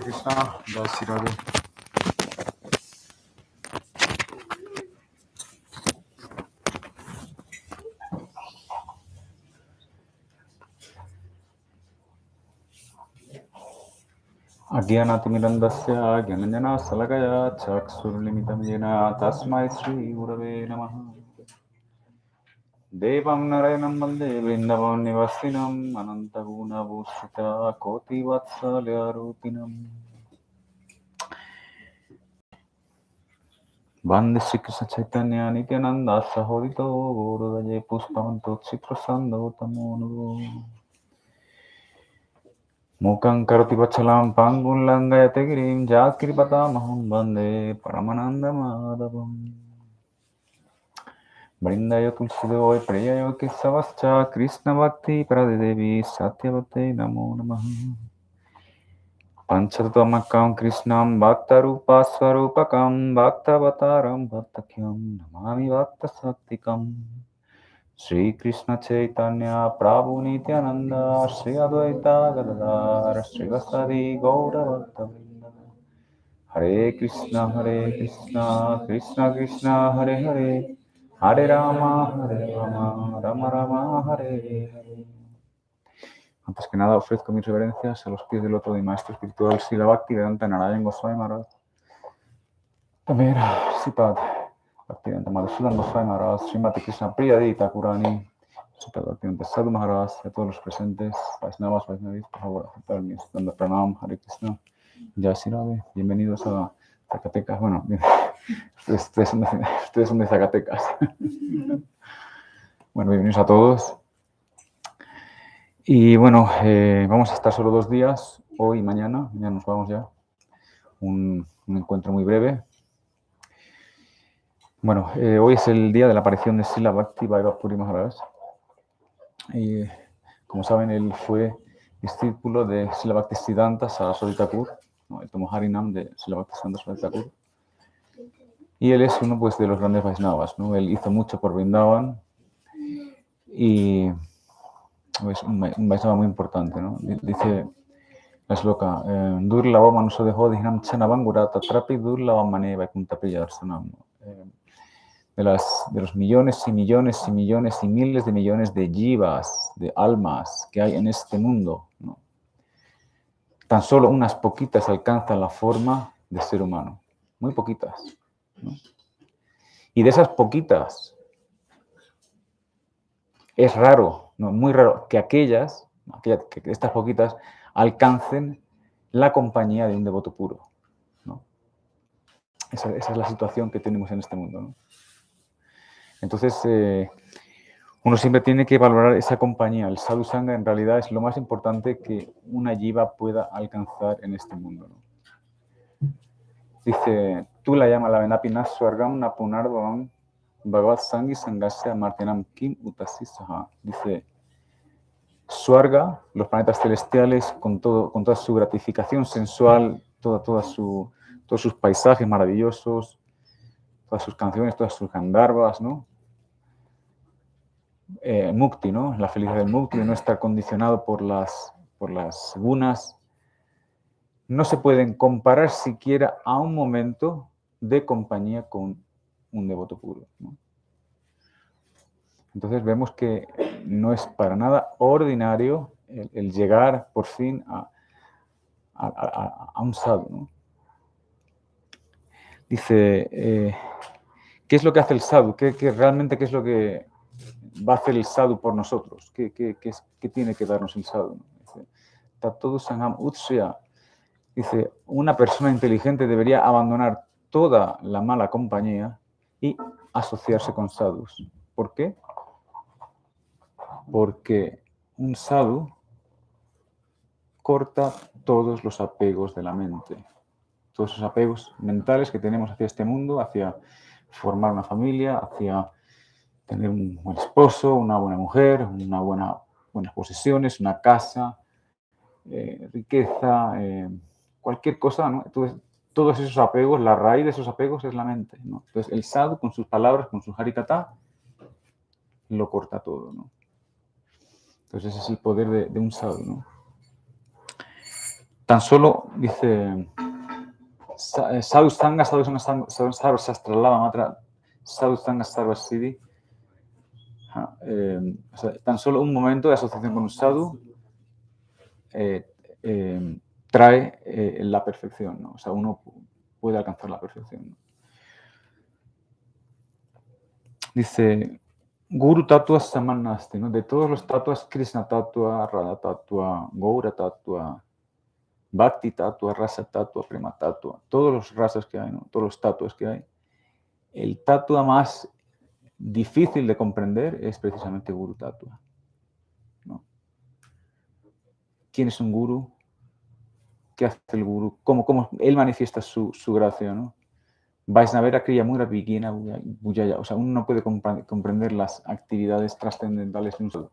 Krishna, Jai Shri Radhe. Agyanatimirandasya Gyananjana Salakaya Chaksurlimitam Yena Tasmai Sri Gurave Namaha. Devam Narayanam Vande Vrindavan Nivasinam Anantaguna Bhushita Koti Vatsalya Rupinam Vande Sri Krishna Chaitanya Nityananda Sahodito Gurudaye Puspavanto Chiprasando Tamonugo Mukhaṁ karoti vachalam pangum langayate girim jatkripatamaham vande paramananda madhavam Brindayo tulsidoy preyayo kesavascha Krishna bhakti pradevi satyavate namo namaha Panchatamakam Krishnam bhaktarupa swarupakam bhaktavataram bhaktakyam namami bhaktasaktikam Shri Krishna Chaitanya Prabhu Nityananda Shri Advaita Gadadhar Shri Vasadi Gaura Bhaktavrinda Hare Krishna Krishna Krishna Hare Hare Hare Rama Rama Rama Hare Hare. Antes que nada ofrezco mis reverencias a los pies del otro de mi maestro espiritual Srila Bhakti Vaibhava Goswami Maharaj. También Sipad Bhaktivedanta Madhusudan Goswami Maharaj, Srimati Krishna Priya Dita Kurani, Sipad Bhaktivedanta Sadhu Maharaj, y a todos los presentes, Vaisnavas, Vaisnavis, por favor, aceptar mis dando pranam, Hare Krishna, Jai Shri Radhe, bienvenidos a Zacatecas, bueno, ustedes son de Zacatecas. Bueno, bienvenidos a todos. Y bueno, vamos a estar solo 2 días, hoy y mañana nos vamos ya, un encuentro muy breve. Bueno, hoy es el día de la aparición de Srila Bhakti Vaibhava Puri Maharaja. Y como saben, él fue discípulo de Srila Bhakti Siddhanta Saraswati Thakur, ¿no? El tomo Harinam de Srila Bhakti Siddhanta Saraswati Thakur. Y él es uno pues, de los grandes Vaisnavas, ¿no? Él hizo mucho por Vrindavan y es un Vaisnava muy importante, ¿no? Dice la sloka, Durlava manuso dejo dihnam chanavangura tatrapi durlava mane vaikunta priyadarsanam. De los millones y millones y millones y miles de millones de jivas, de almas que hay en este mundo, ¿no? Tan solo unas poquitas alcanzan la forma de ser humano, muy poquitas, ¿no? Y de esas poquitas, es raro, ¿no? Muy raro, que que estas poquitas alcancen la compañía de un devoto puro, ¿no? Esa es la situación que tenemos en este mundo, ¿no? Entonces, uno siempre tiene que valorar esa compañía. El sadhu sangha en realidad es lo más importante que una jiva pueda alcanzar en este mundo, ¿no? Dice, tú la llamas la venapina swargam napunarvam bhagavad sangi sangasya martinam kim utasi saha. Dice, Swarga, los planetas celestiales, con toda su gratificación sensual, todos sus paisajes maravillosos, todas sus canciones, todas sus gandharvas, ¿no? Mukti, ¿no? La felicidad del mukti, de no estar condicionado por las gunas, no se pueden comparar siquiera a un momento de compañía con un devoto puro, ¿no? Entonces vemos que no es para nada ordinario el llegar por fin a un sadhu, ¿no? Dice, ¿qué es lo que hace el sadhu? Realmente qué es lo que va a hacer el sadhu por nosotros? ¿Qué tiene que darnos el sadhu? Dice, Tattodu Sangham Utsya. Dice, una persona inteligente debería abandonar toda la mala compañía y asociarse con sadhus. ¿Por qué? Porque un sadhu corta todos los apegos de la mente, todos esos apegos mentales que tenemos hacia este mundo, hacia formar una familia, hacia tener un buen esposo, una buena mujer, buenas posesiones, una casa, riqueza, cualquier cosa, ¿no? Entonces, todos esos apegos, la raíz de esos apegos es la mente, ¿no? Entonces el sadhu con sus palabras, con su harikata, lo corta todo, ¿no? Entonces ese es el poder de un sadhu, ¿no? Tan solo, dice, sadhu sangha, sadhu sastralava matra, sadhu sangha sarva siddhi. O sea, tan solo un momento de asociación con un sadhu trae la perfección, ¿no? O sea, uno puede alcanzar la perfección, ¿no? Dice, Guru Tattva Samanasti, ¿no? De todos los tatuas, Krishna Tattva, Radha Tattva, Gaura Tattva, Bhakti Tattva, Rasa Tattva, Prema Tattva, todos los rasas que hay, ¿no? Todos los tatuas que hay. El tattva más difícil de comprender es precisamente Guru Tattva, ¿no? ¿Quién es un guru? ¿Qué hace el guru? ¿Cómo él manifiesta su gracia, ¿no? Vaisnavera Kriya Mudra Vigina Bujaya. O sea, uno no puede comprender las actividades trascendentales de un sadhu.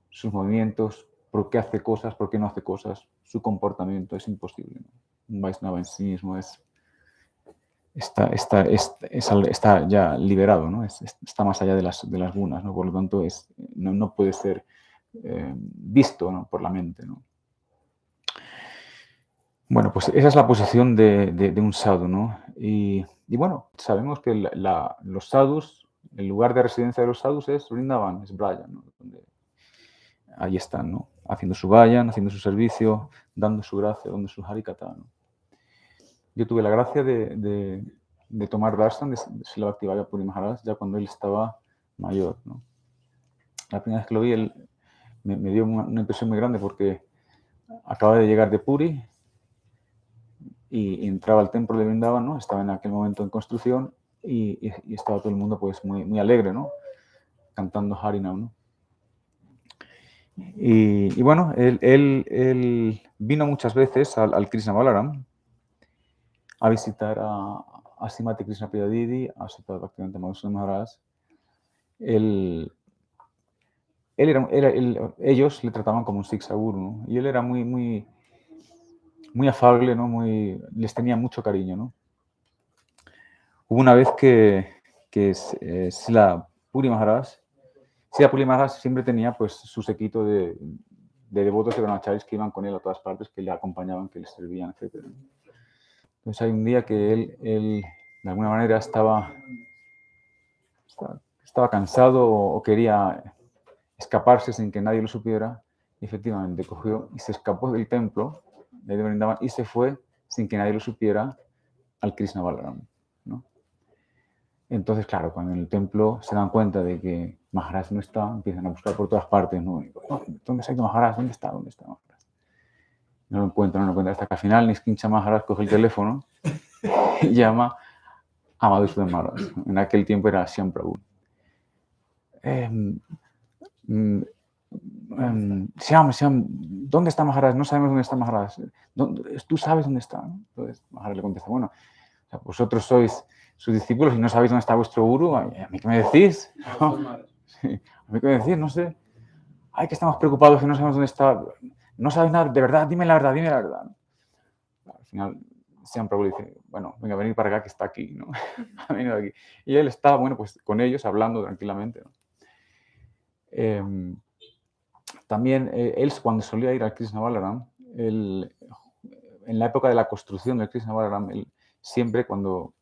Sus movimientos, por qué hace cosas, por qué no hace cosas, su comportamiento, es imposible, ¿no? Un Vaisnava en sí mismo está ya liberado, ¿no? Está más allá de las gunas, ¿no? Por lo tanto, no puede ser visto, ¿no? Por la mente, ¿no? Bueno, pues esa es la posición de un sadhu, ¿no? Y bueno, sabemos que los sadhus, el lugar de residencia de los sadhus es Vrindavan, es Braya, ¿no? Donde ahí están, ¿no? Haciendo su vayan, haciendo su servicio, dando su gracia, dando su harikata, ¿no? Yo tuve la gracia de tomar darshan de Srila Bhakti Vaibhava Puri Maharaja ya cuando él estaba mayor, ¿no? La primera vez que lo vi, él me dio una impresión muy grande porque acaba de llegar de Puri y entraba al templo de Vrindavan, ¿no? Estaba en aquel momento en construcción y estaba todo el mundo pues muy alegre, ¿no? Cantando Harinam, ¿no? Y bueno, él vino muchas veces al Krishna Balaram a visitar a Srimati Krishna Priya Didi, a Srila Bhakti Vaibhava Maharaj. Ellos le trataban como un Siksha Guru, ¿no? Y él era muy afable, ¿no? Les tenía mucho cariño, ¿no? Hubo una vez que Srila Puri Maharaj siempre tenía pues su séquito de devotos de brahmacharis que iban con él a todas partes, que le acompañaban, que le servían, etc. Entonces hay un día que él de alguna manera estaba cansado o quería escaparse sin que nadie lo supiera, y efectivamente cogió y se escapó del templo de Vrindavan y se fue sin que nadie lo supiera al Krishna Balaram, ¿no? Entonces, claro, cuando en el templo se dan cuenta de que Maharaj no está, empiezan a buscar por todas partes, ¿no? ¿Dónde se ha ido Maharaj? ¿Dónde está Maharaj? No lo encuentran, hasta que al final Niskincha Maharaj coge el teléfono y llama a Madhusudan Maharaj. En aquel tiempo era Shyam Prabhu. Shyam, ¿dónde está Maharaj? No sabemos dónde está Maharaj. ¿Tú sabes dónde está? Entonces Maharaj le contesta, bueno, o sea, vosotros sois sus discípulos y no sabéis dónde está vuestro guru. ¿A mí qué me decís? ¿No? Sí, ¿a mí qué me decís? No sé. Ay, que estamos preocupados que no sabemos dónde está. No sabes nada, de verdad, dime la verdad, dime la verdad. Al final, Shyam Prabhu dice, bueno, venga, venid para acá que está aquí, ¿no? Ha venido aquí. Y él estaba, bueno, pues con ellos hablando tranquilamente, ¿no? También él, cuando solía ir al Krishna Balaram, en la época de la construcción del Krishna Balaram, él siempre cuando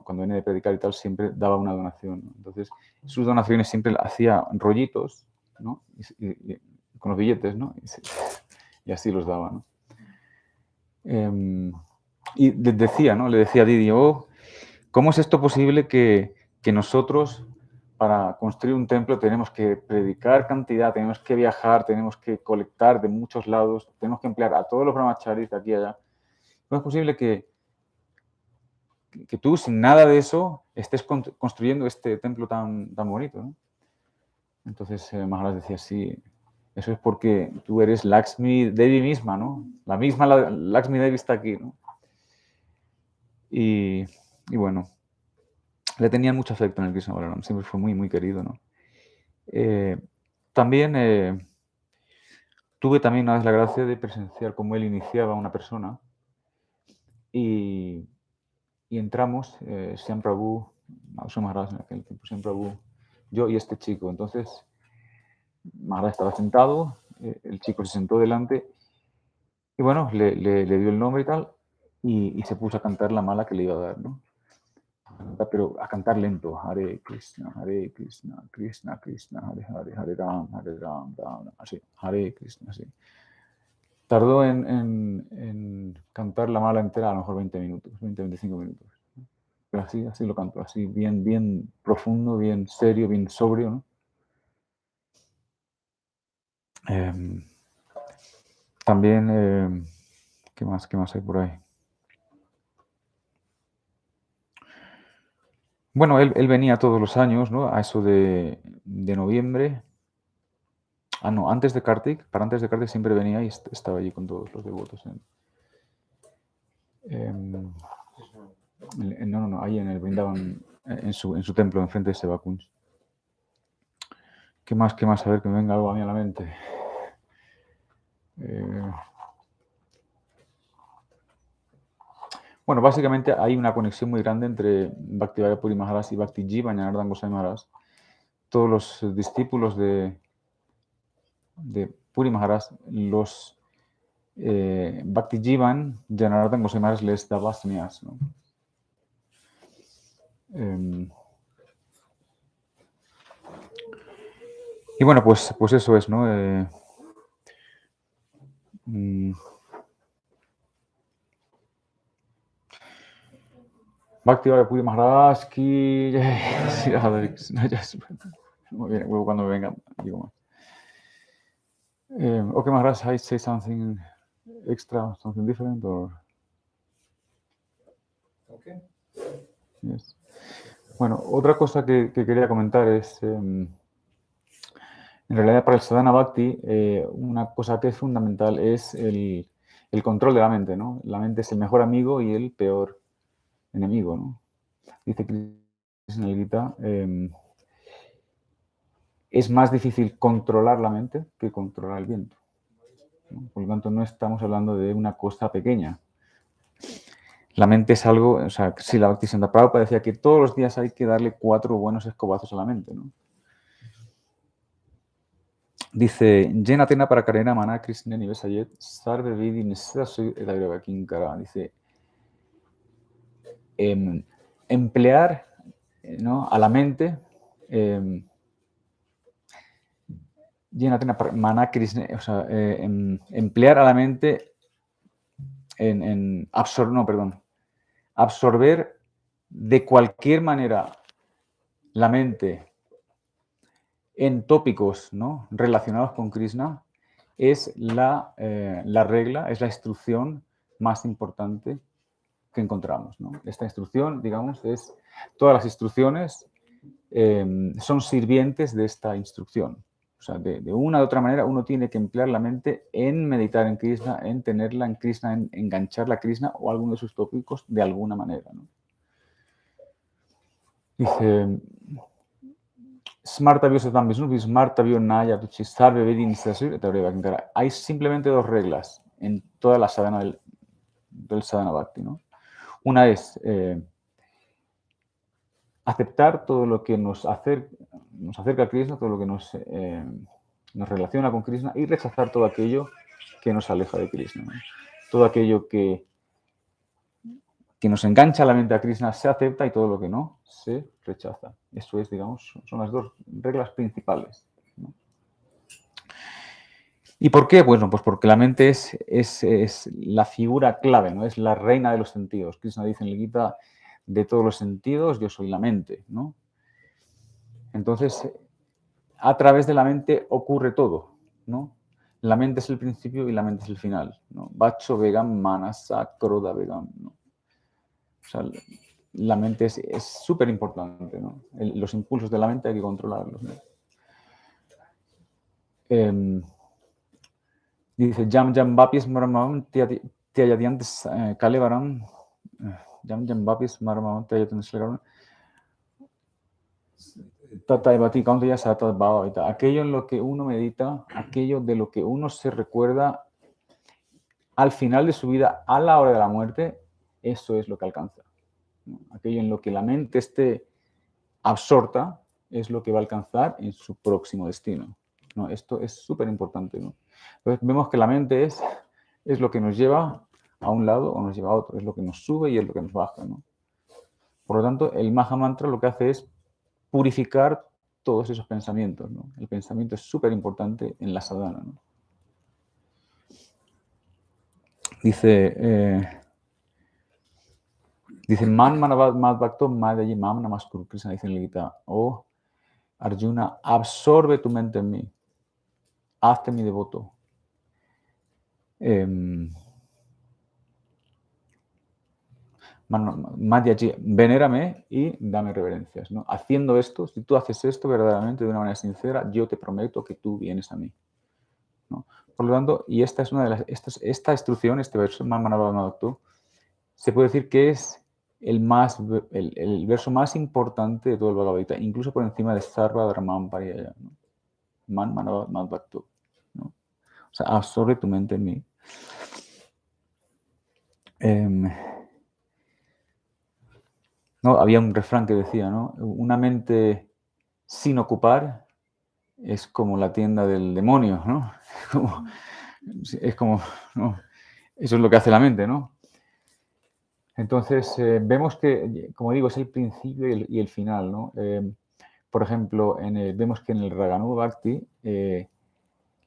venía de predicar y tal, siempre daba una donación, ¿no? Entonces, sus donaciones siempre hacía rollitos, ¿no? Y con los billetes, ¿no? Y así los daba, ¿no? Y le decía a Didi, ¿cómo es esto posible que nosotros, para construir un templo, tenemos que predicar cantidad, tenemos que viajar, tenemos que colectar de muchos lados, tenemos que emplear a todos los brahmacharis de aquí a allá? ¿Cómo es posible que tú, sin nada de eso, estés construyendo este templo tan bonito, ¿no? Entonces Maharaj decía, sí, eso es porque tú eres Lakshmi Devi misma, ¿no? La misma Lakshmi Devi está aquí, ¿no? Y bueno, le tenían mucho afecto en el Krishna Balaram, siempre fue muy querido, ¿no? También tuve una vez la gracia de presenciar cómo él iniciaba a una persona y entramos, Shyam Prabhu, Madhusudana Maharaj en aquel tiempo, Shyam Prabhu, yo y este chico. Entonces, Maharaj estaba sentado, el chico se sentó delante y bueno, le dio el nombre y tal, y se puso a cantar la mala que le iba a dar, ¿no? Pero a cantar lento, Hare Krishna, Krishna Krishna, Hare Ram, Ram Ram, así, Hare Krishna, así. Tardó en cantar la mala entera a lo mejor 20 minutos, 20-25 minutos. Pero así lo cantó, así bien profundo, bien serio, bien sobrio, ¿no? También, ¿qué más hay por ahí? Bueno, él venía todos los años, ¿no? A eso de noviembre. No, antes de Kartik, para antes de Kartik siempre venía y estaba allí con todos los devotos. No, ahí en el Vrindavan, en su templo, enfrente de Sevakunj. ¿Qué más? A ver, que me venga algo a mí a la mente. Bueno, básicamente hay una conexión muy grande entre Bhakti Vaibhava Puri Maharaja y Bhakti Jiva Ñanardhan Goswami Maharaj. Todos los discípulos de Puri Maharaj, los Bhakti Jivan Ñanardhan Goswami Maharaj les daba sannyas, ¿no? Y bueno, pues eso es, ¿no? Bhakti Vaibhava Puri Maharaj ki muy bien, luego cuando me venga digo más. Okay, Maharaj, I say something extra, something different, or Okay. yes. Bueno, otra cosa que quería comentar es, en realidad para el sadhana bhakti, una cosa que es fundamental es el control de la mente, ¿no? La mente es el mejor amigo y el peor enemigo, ¿no? Dice Krishna en el Gita, es más difícil controlar la mente que controlar el viento, ¿no? Por lo tanto, no estamos hablando de una cosa pequeña. La mente es algo, o sea, si la Bhaktisiddhanta Prabhupada decía que todos los días hay que darle 4 buenos escobazos a la mente, ¿no? Dice, Jena tena para karena mana Krishna nivesayet sarve vidi nisrasu edagrava kinkara. Dice, emplear, ¿no?, a la mente, Jena tena para mana Krishna, o sea, emplear a la mente en absorber de cualquier manera la mente en tópicos, ¿no?, relacionados con Krishna, es la regla, es la instrucción más importante que encontramos, ¿no? Esta instrucción, digamos, es todas las instrucciones son sirvientes de esta instrucción. O sea, de una u otra manera uno tiene que emplear la mente en meditar en Krishna, en tenerla en Krishna, en engancharla a Krishna o a alguno de sus tópicos de alguna manera, ¿no? Dice, hay simplemente 2 reglas en toda la sadhana del sadhana bhakti, ¿no? Una es aceptar todo lo que nos acerca a Krishna, todo lo que nos relaciona con Krishna, y rechazar todo aquello que nos aleja de Krishna, ¿no? Todo aquello que nos engancha la mente a Krishna se acepta y todo lo que no se rechaza. Eso es, digamos, son las 2 reglas principales, ¿no? ¿Y por qué? Bueno, pues porque la mente es la figura clave, ¿no? Es la reina de los sentidos. Krishna dice en el Gita, de todos los sentidos, yo soy la mente, ¿no? Entonces, a través de la mente ocurre todo, ¿no? La mente es el principio y la mente es el final, ¿no? Vacho vegam manasa kroda vegam, ¿no? O sea, la mente es súper importante, ¿no? Los impulsos de la mente hay que controlarlos, ¿no? Dice, Jam Jam Bapis Maramam Tiayadiantes Kalevaram. Jam Jam Bapis Maramam Tiayadiantes Kalevaram. Aquello en lo que uno medita, aquello de lo que uno se recuerda al final de su vida, a la hora de la muerte, eso es lo que alcanza, ¿no? Aquello en lo que la mente esté absorta es lo que va a alcanzar en su próximo destino, ¿no? Esto es súper importante, ¿no? Entonces vemos que la mente es lo que nos lleva a un lado o nos lleva a otro, es lo que nos sube y es lo que nos baja, ¿no? Por lo tanto, el Maha Mantra lo que hace es purificar todos esos pensamientos, ¿no? El pensamiento es súper importante en la sadhana, ¿no? Dice Man Manavad Mad Bhakto Madayi Mam Namaskuru. Krishna dice en el Gita, oh Arjuna, absorbe tu mente en mí, hazte mi devoto. Madhyaji, venérame y dame reverencias, ¿no? Haciendo esto, si tú haces esto verdaderamente de una manera sincera, yo te prometo que tú vienes a mí, ¿no? Por lo tanto, y esta es una de las, esta instrucción, este verso, Man Manavad Mad Bhakto, se puede decir que es el verso más importante de todo el Bhagavad Gita, incluso por encima de Sarva Dharmam Pariyaya, ¿no? Man Manavad Mad Bhakto, ¿no? O sea, absorbe tu mente en mí. No, había un refrán que decía, ¿no? Una mente sin ocupar es como la tienda del demonio, ¿no? Es como, ¿no? Eso es lo que hace la mente, ¿no? Entonces, vemos que, como digo, es el principio y el final, ¿no? Por ejemplo, vemos que en el Raganuga Bhakti,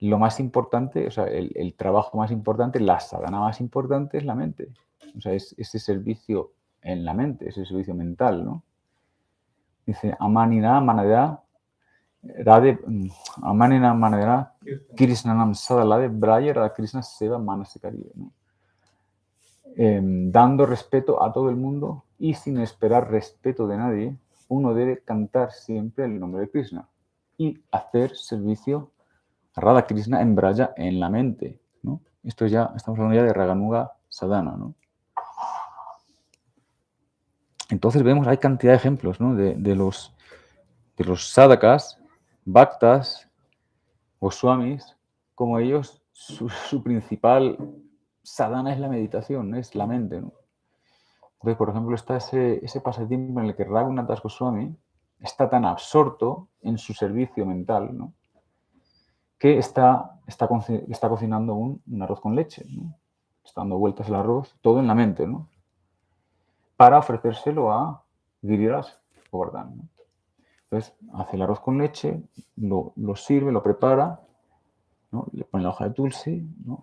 lo más importante, o sea, el trabajo más importante, la sadhana más importante es la mente. O sea, es ese servicio en la mente, ese servicio mental, ¿no? Dice, Amanina Manadera, Amanina Manadera, Krishnanam Sadalade, Braya Radha Krishna Seva Manasikari, ¿no? Dando respeto a todo el mundo y sin esperar respeto de nadie, uno debe cantar siempre el nombre de Krishna y hacer servicio a Radha Krishna en Braya en la mente, ¿no? Esto ya, estamos hablando ya de Raganuga Sadhana, ¿no? Entonces vemos, hay cantidad de ejemplos, ¿no? de los sadhakas, bhaktas, goswamis, como ellos, su principal sadhana es la meditación, es la mente, ¿no? Entonces, por ejemplo, está ese pasatiempo en el que Raghunath Das Goswami está tan absorto en su servicio mental, ¿no? Que está cocinando un arroz con leche, ¿no? Está dando vueltas el arroz, todo en la mente, ¿no? Para ofrecérselo a Giriraj Govardhan, ¿no? Entonces, hace el arroz con leche, lo sirve, lo prepara, ¿no? Le pone la hoja de tulsi, ¿no?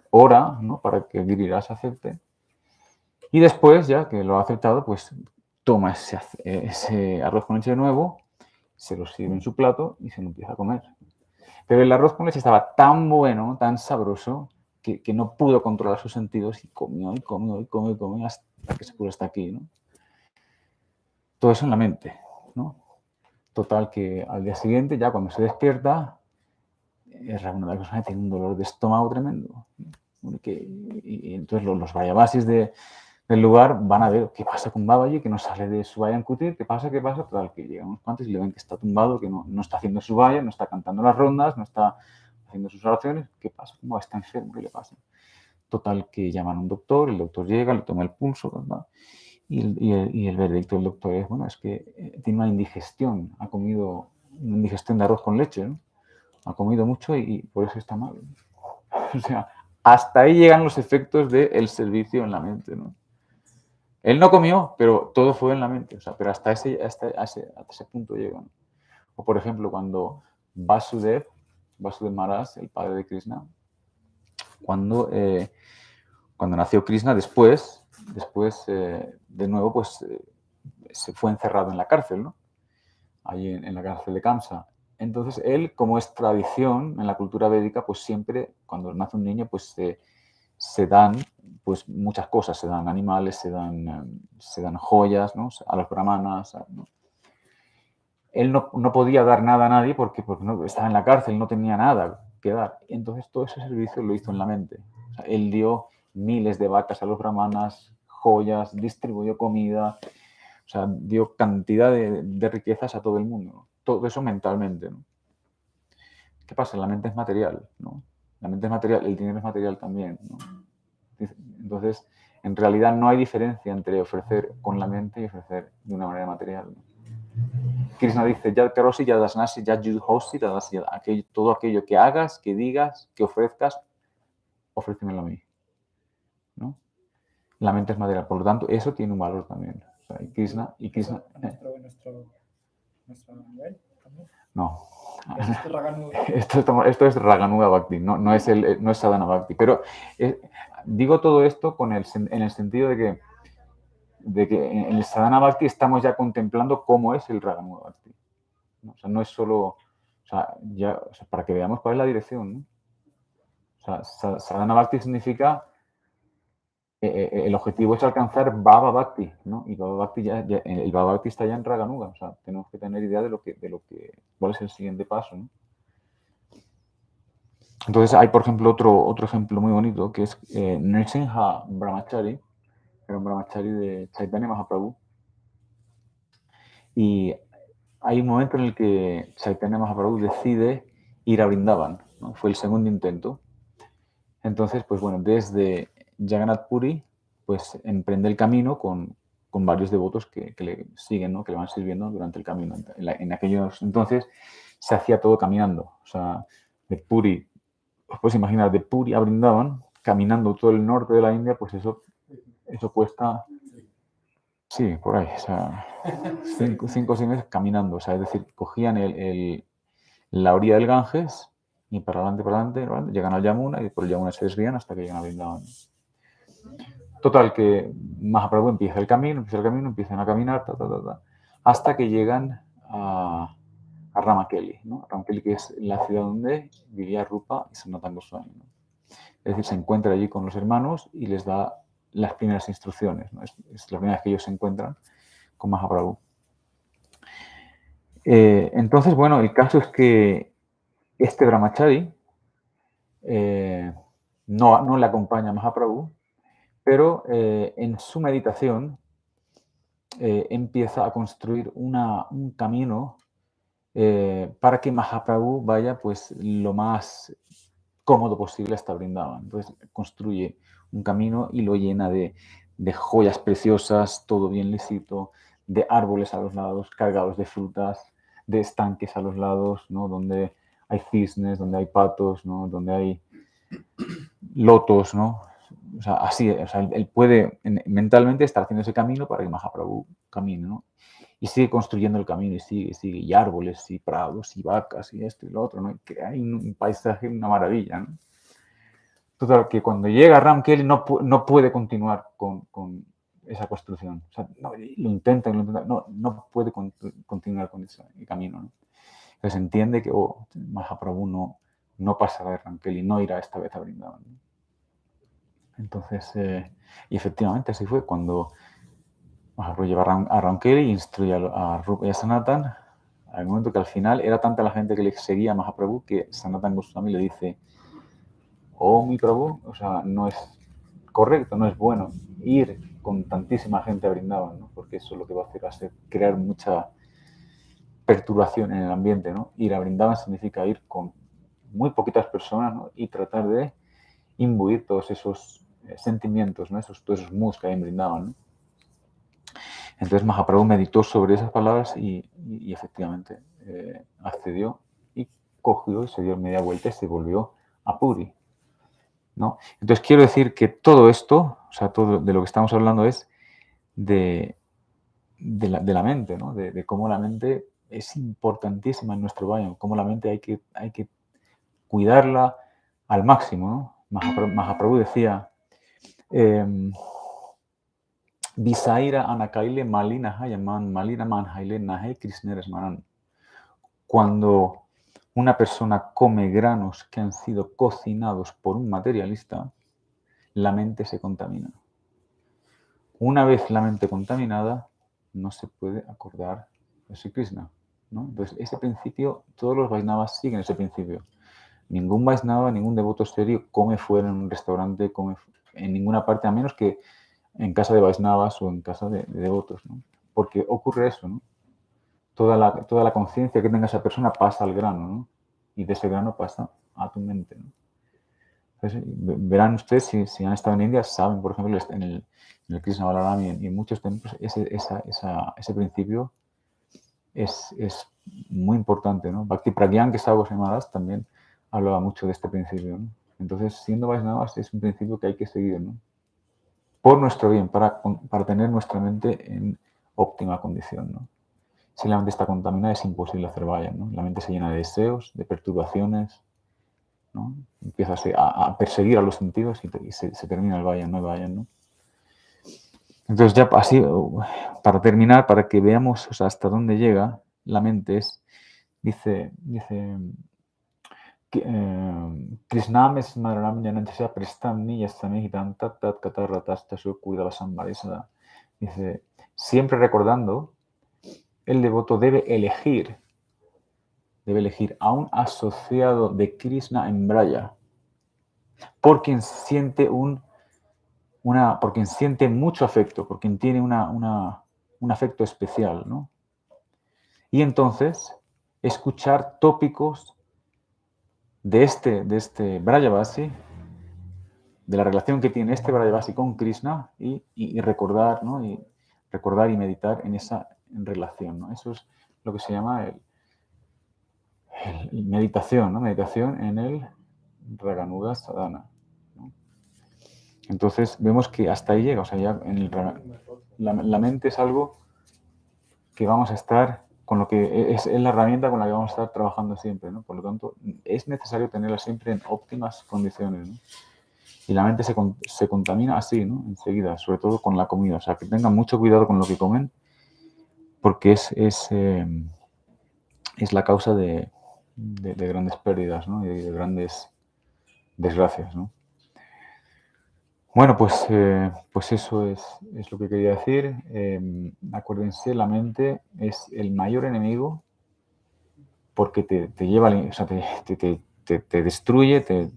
Ora, ¿no? Para que Giriraj acepte. Y después, ya que lo ha aceptado, pues toma ese arroz con leche de nuevo, se lo sirve en su plato y se lo empieza a comer. Pero el arroz con leche estaba tan bueno, tan sabroso, que no pudo controlar sus sentidos y comió y comió y comió y comió hasta que se puso hasta aquí, ¿no? Todo eso en la mente, ¿no? Total que al día siguiente, ya cuando se despierta, Raghunath Das tiene un dolor de estómago tremendo. Y entonces los Vairavasis del lugar van a ver qué pasa con Babaji, que no sale de su vaya en Kutir, qué pasa, total, que llegan unos cuantos y le ven que está tumbado, que no está haciendo su vaya, no está cantando las rondas, no está haciendo sus oraciones, ¿qué pasa? ¿Cómo está enfermo? ¿Qué le pasa? Total, que llaman a un doctor, el doctor llega, le toma el pulso, ¿verdad? Y el veredicto del doctor es, bueno, es que tiene una indigestión, ha comido una indigestión de arroz con leche, ¿no? Ha comido mucho y por eso está mal. O sea, hasta ahí llegan los efectos del servicio en la mente, ¿no? Él no comió, pero todo fue en la mente, o sea, pero hasta ese punto llega, ¿no? O por ejemplo, cuando Vasudev Maharaj, el padre de Krishna, cuando nació Krishna, después de nuevo, pues se fue encerrado en la cárcel, ¿no? Allí en la cárcel de Kamsa. Entonces, él, como es tradición en la cultura védica, pues siempre, cuando nace un niño, pues se dan pues muchas cosas, se dan animales, se dan joyas, ¿no? A los brahmanas, ¿no? Él no podía dar nada a nadie porque no, estaba en la cárcel, no tenía nada que dar. Entonces, todo ese servicio lo hizo en la mente. O sea, él dio miles de vacas a los brahmanas, joyas, distribuyó comida, o sea, dio cantidad de riquezas a todo el mundo, ¿no? Todo eso mentalmente, ¿no? ¿Qué pasa? La mente es material, ¿no? La mente es material, el dinero es material también, ¿no? Entonces, en realidad no hay diferencia entre ofrecer con la mente y ofrecer de una manera material, ¿no? Krishna dice, Yad karosi, yad asnasi, yad yudhosi, todo aquello que hagas, que digas, que ofrezcas, ofrécemelo a mí, ¿no? La mente es material, por lo tanto, eso tiene un valor también. O sea, y Krishna... Nuestro nivel también. No. ¿Es Esto es Raganuga Bhakti, no es Sadhana Bhakti. Pero digo todo esto en el sentido de que en el Sadhana Bhakti estamos ya contemplando cómo es el Raganuga Bhakti, ¿no? O sea, no es solo... O sea, para que veamos cuál es la dirección, ¿no? O sea, Sadhana Bhakti significa... el objetivo es alcanzar Bhava Bhakti, ¿no? Y Bhava Bhakti el Bhava Bhakti está ya en Raganuga. O sea, tenemos que tener idea cuál es el siguiente paso, ¿no? Entonces hay, por ejemplo, otro ejemplo muy bonito que es Nrsimha Brahmachari, era un brahmachari de Chaitanya Mahaprabhu. Y hay un momento en el que Chaitanya Mahaprabhu decide ir a Vrindavan, ¿no? Fue el segundo intento. Entonces, pues bueno, desde Jagannath Puri, pues emprende el camino con varios devotos que le siguen, ¿no? Que le van sirviendo durante el camino. En aquellos entonces se hacía todo caminando. O sea, de Puri, os podéis imaginar, de Puri a Vrindavan, caminando todo el norte de la India, pues eso cuesta... Sí, por ahí, o sea, 5 o 6 meses caminando. O sea, es decir, cogían la orilla del Ganges y para adelante, llegan al Yamuna y por el Yamuna se desvían hasta que llegan a Vrindavan. Total, que Mahaprabhu empieza el camino, empiezan a caminar, hasta que llegan a Ramakeli, ¿no? Ramakeli, que es la ciudad donde vivía Rupa y Sanatana Goswami, ¿no? Es decir, se encuentra allí con los hermanos y les da las primeras instrucciones, ¿no? Es la primera vez que ellos se encuentran con Mahaprabhu. Entonces, bueno, el caso es que este brahmachari no le acompaña a Mahaprabhu, pero en su meditación empieza a construir un camino para que Mahaprabhu vaya pues lo más cómodo posible hasta Vrindavan. Entonces construye un camino y lo llena de joyas preciosas, todo bien lisito, de árboles a los lados, cargados de frutas, de estanques a los lados, ¿no? Donde hay cisnes, donde hay patos, ¿no? Donde hay lotos, ¿no? O sea, así, o sea, él puede mentalmente estar haciendo ese camino para que Mahaprabhu camine, ¿no? Y sigue construyendo el camino y sigue, y árboles, y prados, y vacas, y esto y lo otro, ¿no? Que hay un paisaje, una maravilla, ¿no? Total, que cuando llega a Ramkeli no puede continuar con esa construcción. O sea, no, lo intenta, no puede continuar con ese camino, ¿no? Entonces entiende que Mahaprabhu no pasará de Ramkeli, no irá esta vez a Vrindavan, ¿no? Entonces, y efectivamente así fue. Cuando Mahaprabhu llega a Ramkeli y instruye a Rupa y a Sanatan, al momento que al final era tanta la gente que le seguía a Mahaprabhu que Sanatan Goswami le dice: oh, mi Prabhu, o sea, no es correcto, no es bueno ir con tantísima gente a Vrindavan, ¿no? Porque eso lo que va a hacer va a ser crear mucha perturbación en el ambiente, ¿no? Ir a Vrindavan significa ir con muy poquitas personas, ¿no? Y tratar de imbuir todos esos sentimientos, ¿no? Todos esos moods que hay en Vrindavan, ¿no? Entonces Mahaprabhu meditó sobre esas palabras y efectivamente accedió y cogió y se dio media vuelta y se volvió a Puri, ¿no? Entonces quiero decir que todo esto, o sea, todo de lo que estamos hablando es de la mente, ¿no? De cómo la mente es importantísima en nuestro baño, cómo la mente hay que cuidarla al máximo, ¿no? Mahaprabhu decía: Visaira anakaile malina hayaman malina manhaile nahe krisneres manan. Cuando una persona come granos que han sido cocinados por un materialista, la mente se contamina. Una vez la mente contaminada, no se puede acordar de Sri Krishna, ¿no? Entonces, ese principio, todos los Vaisnavas siguen ese principio. Ningún Vaisnava, ningún devoto serio come fuera en un restaurante, come en ninguna parte, a menos que en casa de Vaisnavas o en casa de devotos, ¿no? Porque ocurre eso, ¿no? Toda la conciencia que tenga esa persona pasa al grano, ¿no? Y de ese grano pasa a tu mente, ¿no? Entonces, verán ustedes, si han estado en India, saben, por ejemplo, en el Krishna Balaram y en muchos templos, ese principio es muy importante, ¿no? Bhakti Pragyan, que está Goswami Maharaj, también hablaba mucho de este principio, ¿no? Entonces, siendo Vaishnavas, es un principio que hay que seguir, ¿no? Por nuestro bien, para tener nuestra mente en óptima condición, ¿no? Si la mente está contaminada, es imposible hacer vayan, ¿no? La mente se llena de deseos, de perturbaciones, ¿no? Empiezas a perseguir a los sentidos y se termina el vayan, no hay vayan, ¿no? Entonces, ya así, para terminar, para que veamos, o sea, hasta dónde llega la mente, dice Krishnam Smaranam Yanantasya Pristhamni Yasamhitam Tat Tat Kataratastasu Kudavasam Varisada. Dice, siempre recordando, el devoto debe elegir a un asociado de Krishna en Braya, por quien siente mucho afecto, por quien tiene un afecto especial, ¿no? Y entonces, escuchar tópicos de este Brajavasi, de la relación que tiene este Brajavasi con Krishna y recordar, ¿no? Y recordar y meditar en esa relación, ¿no? Eso es lo que se llama meditación, ¿no? Meditación en el Raganuga Sadhana, ¿no? Entonces vemos que hasta ahí llega, o sea, ya la mente es algo que vamos a estar, con lo que es la herramienta con la que vamos a estar trabajando siempre, ¿no? Por lo tanto, es necesario tenerla siempre en óptimas condiciones, ¿no? Y la mente se contamina así, ¿no? Enseguida, sobre todo con la comida. O sea, que tengan mucho cuidado con lo que comen, porque es la causa de grandes pérdidas, ¿no? Y de grandes desgracias, ¿no? Bueno, pues eso es lo que quería decir. Acuérdense, la mente es el mayor enemigo porque te lleva, o sea, te destruye, te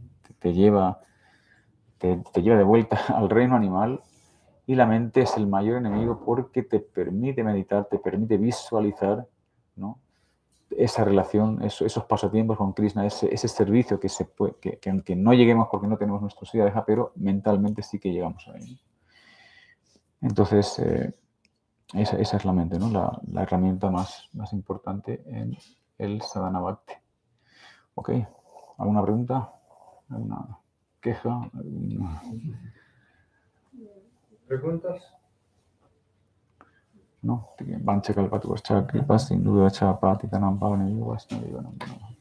lleva de vuelta al reino animal, y la mente es el mayor enemigo porque te permite meditar, te permite visualizar, ¿no? Esa relación, esos pasatiempos con Krishna, ese servicio que aunque no lleguemos porque no tenemos nuestro siddha, pero mentalmente sí que llegamos ahí, ¿no? Entonces, esa es la mente, ¿no? La herramienta más importante en el sadhana bhakti. ¿Ok? ¿Alguna pregunta? ¿Alguna queja? ¿Preguntas? ¿No? Vancha kalpatuvacha kripa sindhuvacha patitanam pavanebhyo vaishnavebhyo namo namaha.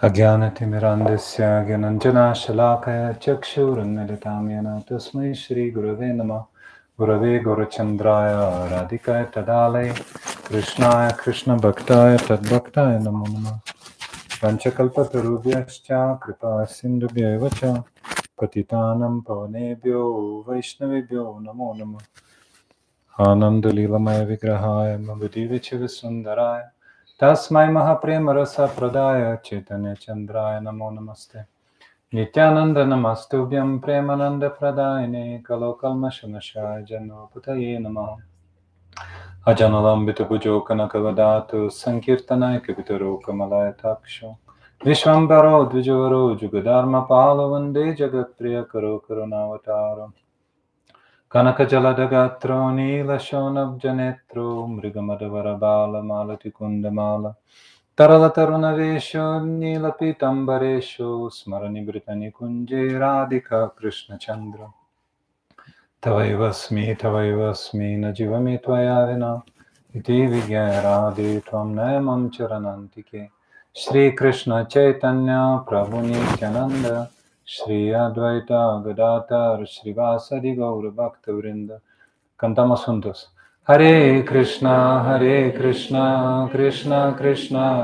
Ajnanatimirandasya Gyananjana Shalakaya Chakshurunmilitam Yena Tasmai Shri Gurave Namah Gurave Gaurachandraya Radhikaya Tadale Krishnaya Krishna Bhaktaya Tadbhaktaya Namo Namah Panchakalpatarubhyascha Kripa Sindhubhya Cha Patitanam Pavanebhyo Vaishnavebhyo Namo Namah Anandalilamaya Vigrahaya Mabhudivichya Sundaraya Tasmai Mahaprema Rasa Pradaya Chaitanya Chandraya Namo Namaste Nityananda Namastubhyam Premananda Pradayane Kalokalmashanashaya Janopataye Namaha Ajanalambita Pujo Kanakavadatu Sankirtanaya Kapitaro Kamalaya Taksho Vishwambaro Dvijavaro Jugadharma Pala Vande Jagat Priya Karo Karunavataram Kanakajaladagattro Neelashonabjanetro Mrigamadavaravala Malatikundamala Taralatarunavesho Neelapitambaresho Smaranibritani Kunje Radhika Krishna Chandra Tavaivasmi Najivami Tvayavina Iti Vigyaradi Tvam Nayamam Charanantike Shri Krishna Chaitanya Prabhu Nityananda Shri Advaita Gadadhar Srivasadi Gaura Bhaktavrinda. Cantamos juntos. Hare Krishna, Krishna Krishna,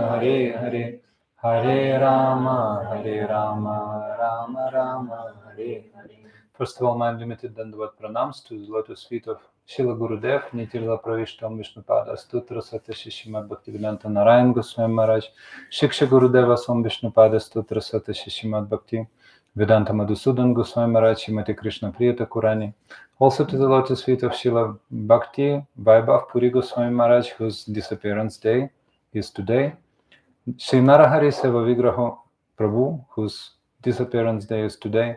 Hare Hare, Hare Rama, Hare Rama, Rama Rama, Hare Hare. First of all, my unlimited Dandavat pranams to the lotus feet of Srila Gurudev, Nitirla Pravishtam Vishnupada Stutra Sata Shishimad Bhaktivedanta Narayan Goswami Maharaj, Shiksha Gurudeva Som Vishnupada Stutra Sata Shishimad Bhakti Vedanta Madhusudan Goswami Maharaj, Shrimati Krishna Priyata Kurani. Also to the lotus feet of Srila Bhakti Vaibhava Puri Goswami Maharaj, whose disappearance day is today. Sri Narahari Sevavigraha Prabhu, whose disappearance day is today.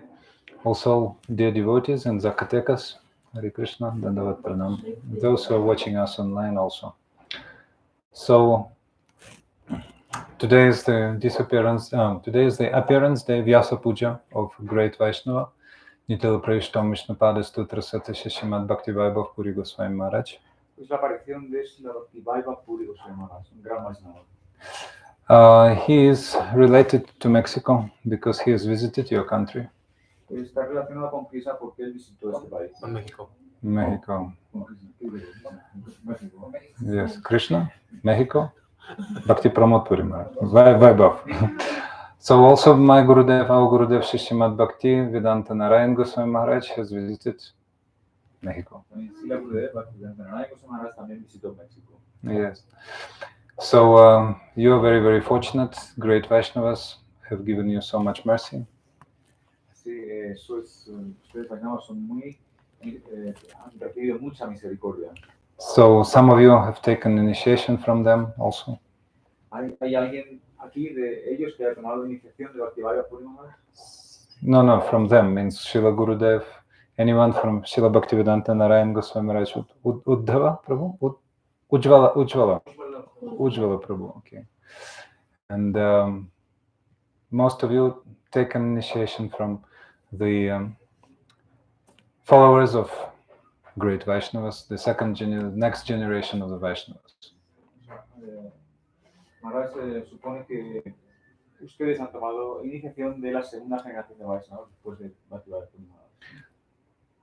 Also, dear devotees in Zacatecas, Hare Krishna, Dandavat Pranam. Those who are watching us online also. So, today is the appearance day, Vyasa Puja of great Vaishnava, Nitila Prayishtam Vishnupada Stutra Sata Shishimad Bhakti Vaibhava Puri Goswami Maharaj. Es la aparición de Srila Bhakti Vaibhava Puri Goswami Maharaj, un gran Vaishnava. He is related to Mexico because he has visited your country. Está relacionado con Krishna porque él visitó este país. México. Mexico. Yes, Krishna, Mexico, Bhakti Pramod Puri Maharaj, Vaibhav. So also my Gurudev, our Gurudev Shishimad Bhakti Vedanta Narayan Goswami Maharaj has visited Mexico. Srila Gurudev Bhaktivedanta Narayan Goswami Maharaj también visitó México. Yes. So you are very, very fortunate. Great Vaishnavas have given you so much mercy. Sí, ustedes Vaishnavas son muy, han recibido mucha misericordia. So some of you have taken initiation from them also. ¿Hay alguien aquí de ellos que haya tomado la iniciación de Bhakti Vaibhava Puri Maharaja? No, from them means Srila Gurudev. Anyone from Srila Bhaktivedanta Narayan Goswami Maharaj, Uddhava Prabhu, Ujjvala Prabhu. Okay, and most of you take an initiation from the followers of great Vaishnavas, the next generation of the Vaishnavas. Maharaj supone que ustedes han tomado iniciación de la segunda generación de Vaishnavas después de Bhakti Vaibhava Puri Maharaja.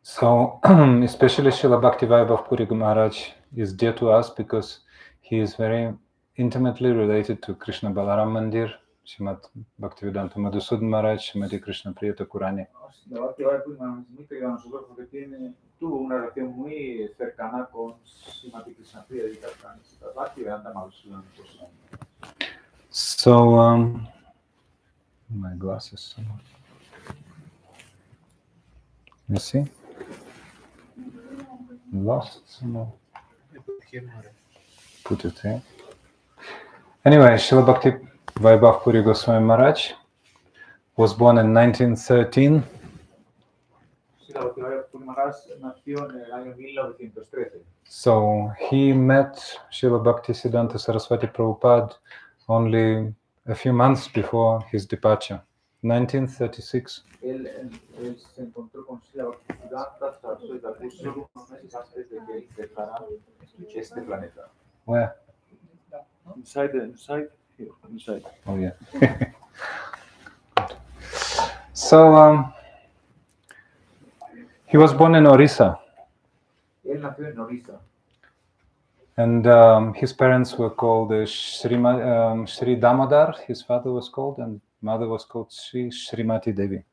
So, especially Srila Bhakti Vaibhava Puri Maharaj is dear to us because he is very intimately related to Krishna Balaram Mandir, Srimad Bhaktivedanta Madhusudan Maharaj, Srimati Krishna Priyata Kurani. Bhakti Vaibhava Puri Maharaja es muy querido a nosotros porque tuvo una relación muy cercana con Srimati Krishna Priyata Kurani, Bhaktivedanta Madhusudan Goswami. So, my glasses. You see? Lost some. Put it here. Anyway, Srila Bhakti Vaibhava Puri Goswami Maharaj was born in 1913. Srila Bhakti Vaibhava Puri Maharaja nació en el año 1913. So he met Srila Bhakti Siddhanta Saraswati Prabhupada only a few months before his departure, 1936. Él se encontró con Srila Bhaktivedanta Saraswati Thakur solo unos meses antes de que él dejara este planeta. Where? Inside. Oh yeah. So he was born in Orissa. Él nació en Orissa. And his parents were called Sri Damodar, his father was called, and mother was called Srimati Devi.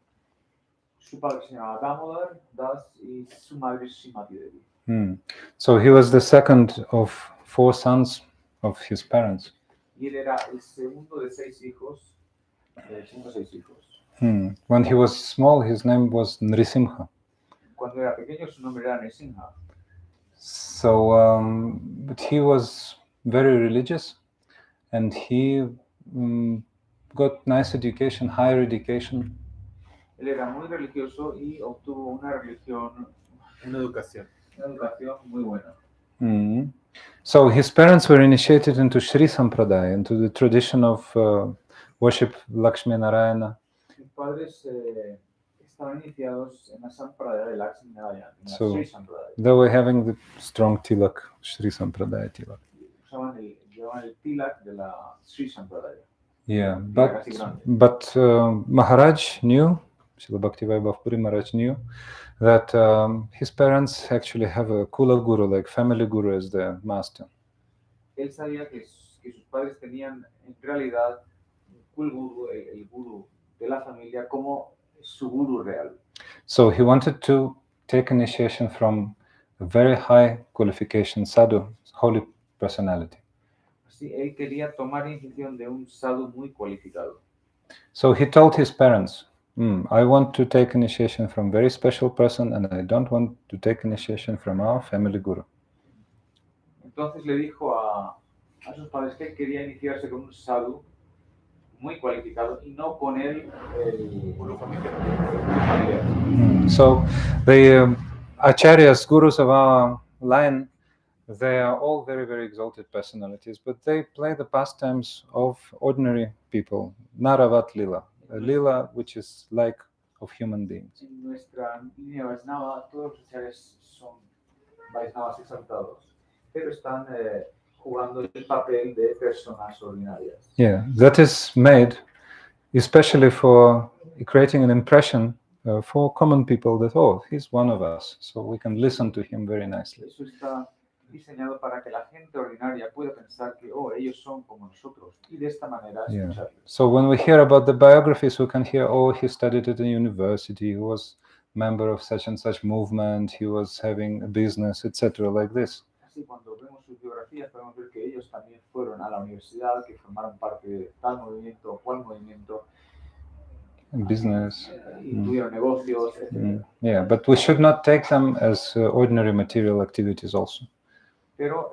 Su padre se llamaba Damodar Das y su madre Srimati Devi. So he was the second of 4 sons of his parents. Y él era el segundo de 6 hijos, When he was small, his name was Nrisimha. Cuando era pequeño, su nombre era Nrisimha. So, but he was very religious, and he got nice education, higher education. Él era muy religioso y obtuvo una educación muy buena. So his parents were initiated into Sri Sampradaya, into the tradition of worship Lakshmi Narayana. Sus padres estaban iniciados en la Sampradaya de Lakshmi Narayana, en la So Sri Sampradaya. they were having the strong tilak, Sri Sampradaya tilak. Llevaban el tilak de la Sri Sampradaya. Yeah, but Maharaj knew, Srila Bhakti Vaibhava Puri Maharaj knew that his parents actually have a Kula Guru, like family Guru as their master. Él sabía que sus padres tenían en realidad un el guru de la familia como su guru real. So he wanted to take initiation from a very high qualification sadhu, holy personality. Así, él quería tomar iniciación de un sadhu muy cualificado. So he told his parents, I want to take initiation from very special person and I don't want to take initiation from our family guru. Entonces le dijo a sus padres que él quería iniciarse con un sadhu muy cualificado y no con el guru familiar. So the acharyas, gurus of our line, they are all very, very exalted personalities, but they play the pastimes of ordinary people, Naravat Lila, a Lila which is like of human beings. En nuestra línea Vaishnava, todos los acharyas son Vaishnavas exaltados, pero están jugando el papel de personas ordinarias. Yeah, that is made especially for creating an impression for common people that, oh, he's one of us, so we can listen to him very nicely. Eso está diseñado para que la gente ordinaria pueda pensar que, oh, ellos son como nosotros, y de esta manera Yeah. escucharles. So when we hear about the biographies, we can hear, oh, he studied at a university, he was member of such and such movement, he was having a business, etc., like this. Así, cuando vemos sus biografías, podemos ver que ellos también fueron a la universidad, que formaron parte de tal movimiento o cual movimiento, Business. y tuvieron negocios, etc. Yeah, but we should not take them as ordinary material activities also. Pero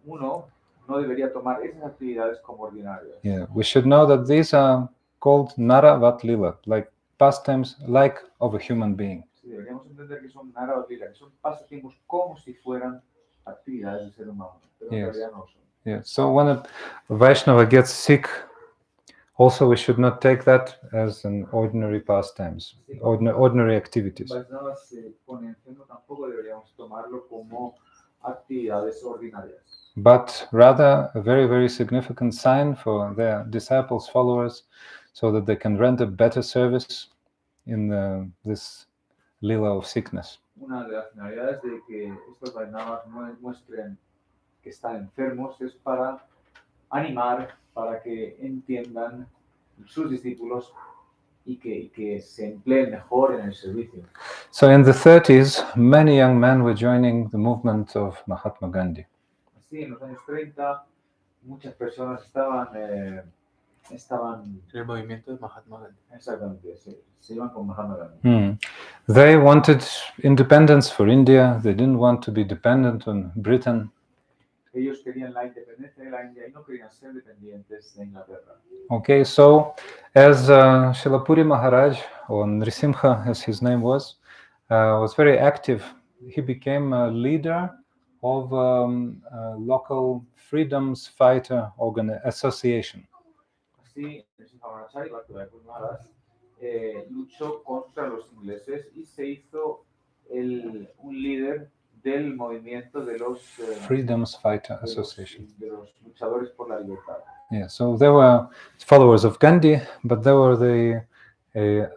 uno no debería tomar esas actividades como ordinarias. Yeah, we should know that these are called Nara Vat Lila, like pastimes like of a human being. Sí, deberíamos entender que son Narahari Sevavigraha, que son pasatiempos como si fueran actividades de ser humano, pero en Yes. realidad no son. Yeah, so when a Vaishnava gets sick, also we should not take that as an ordinary pastimes, ordinary activities. Vaishnava se pone enfermo, tampoco deberíamos tomarlo como actividades ordinarias. But rather a very, very significant sign for their disciples, followers, so that they can render better service in this lila of sickness. Una de las finalidades de que estos Vaishnavas muestren que están enfermos es para animar, para que entiendan sus discípulos y que se empleen mejor en el servicio. So in the 30s, many young men were joining the movement of Mahatma Gandhi. Así, en los años 30, muchas personas estaban En el movimiento de Mahatma Gandhi. exactamente, se iban con Mahatma Gandhi. They wanted independence for India. They didn't want to be dependent on Britain. Ellos querían la independencia de la India y no querían ser dependientes de Inglaterra. Okay, so as Srila Puri Maharaj, or Nrisimha as his name was very active, he became a leader of a local freedoms fighter association. Así, Nrisimha Maharaj, Bhakti Vaibhava Puri Maharaja, luchó contra los ingleses y se hizo un líder del movimiento de los Freedoms Fighter Association. de los luchadores por la libertad. Yeah, so they were followers of Gandhi, but they were the the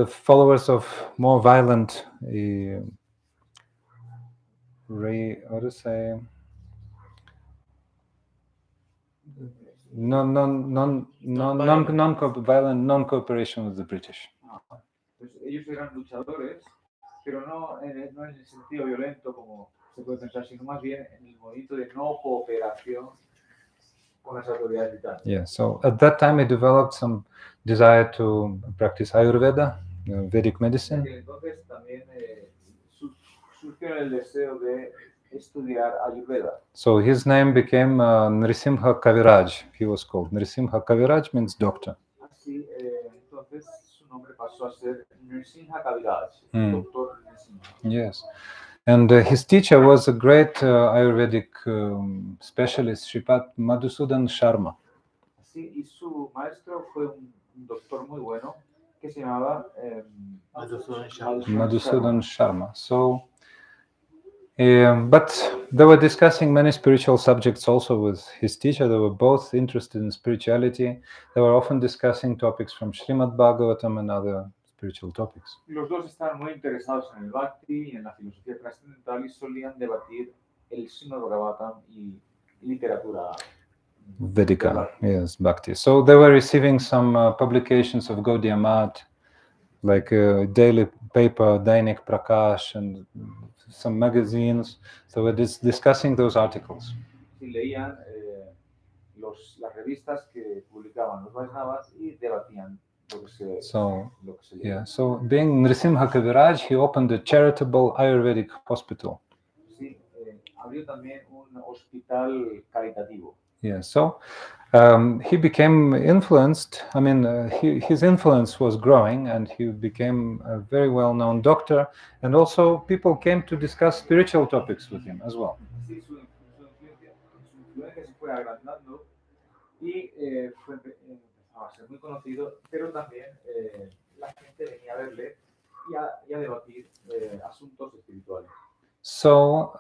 followers of more violent non-cooperation with the British. Pues ellos eran luchadores, pero no en el sentido violento como se puede pensar, sino más bien en el movimiento de no cooperación con las autoridades británicas. Yeah, so at that time he developed some desire to practice Ayurveda, Vedic medicine. Y entonces también surgió el deseo de estudiar Ayurveda. So his name became Nrisimha Kaviraj. He was called Nrisimha Kaviraj, means doctor. Así, entonces su nombre pasó a ser Nrisimha Kaviraj, doctor Nrisimha. Yes, and his teacher was a great Ayurvedic specialist, Sripad Madhusudan Sharma. Así, y su maestro fue un doctor muy bueno que se llamaba Madhusudan Sharma. So, but they were discussing many spiritual subjects also with his teacher. They were both interested in spirituality. They were often discussing topics from Srimad Bhagavatam and other spiritual topics. Los dos estaban muy interesados en el Bhakti y en la filosofía trascendental y solían debatir el Srimad Bhagavatam y literatura Vedika, yes, Bhakti. So they were receiving some publications of Gaudiya Math, like a daily paper, Dainik Prakash, and some magazines. So we're discussing those articles. Sí, leían las revistas que publicaban los Vaishnavas y debatían lo que se, So, lo que se leía. yeah, so being Nrisimha Kaviraj, he opened a charitable Ayurvedic hospital. Sí, abrió también un hospital caritativo. Yeah, so he became influenced. I mean, his influence was growing, and he became a very well-known doctor. And also, people came to discuss spiritual topics with him as well. Sí, su influencia se fue agrandando y empezó a ser muy conocido, pero también la gente venía a verle y a debatir asuntos espirituales. So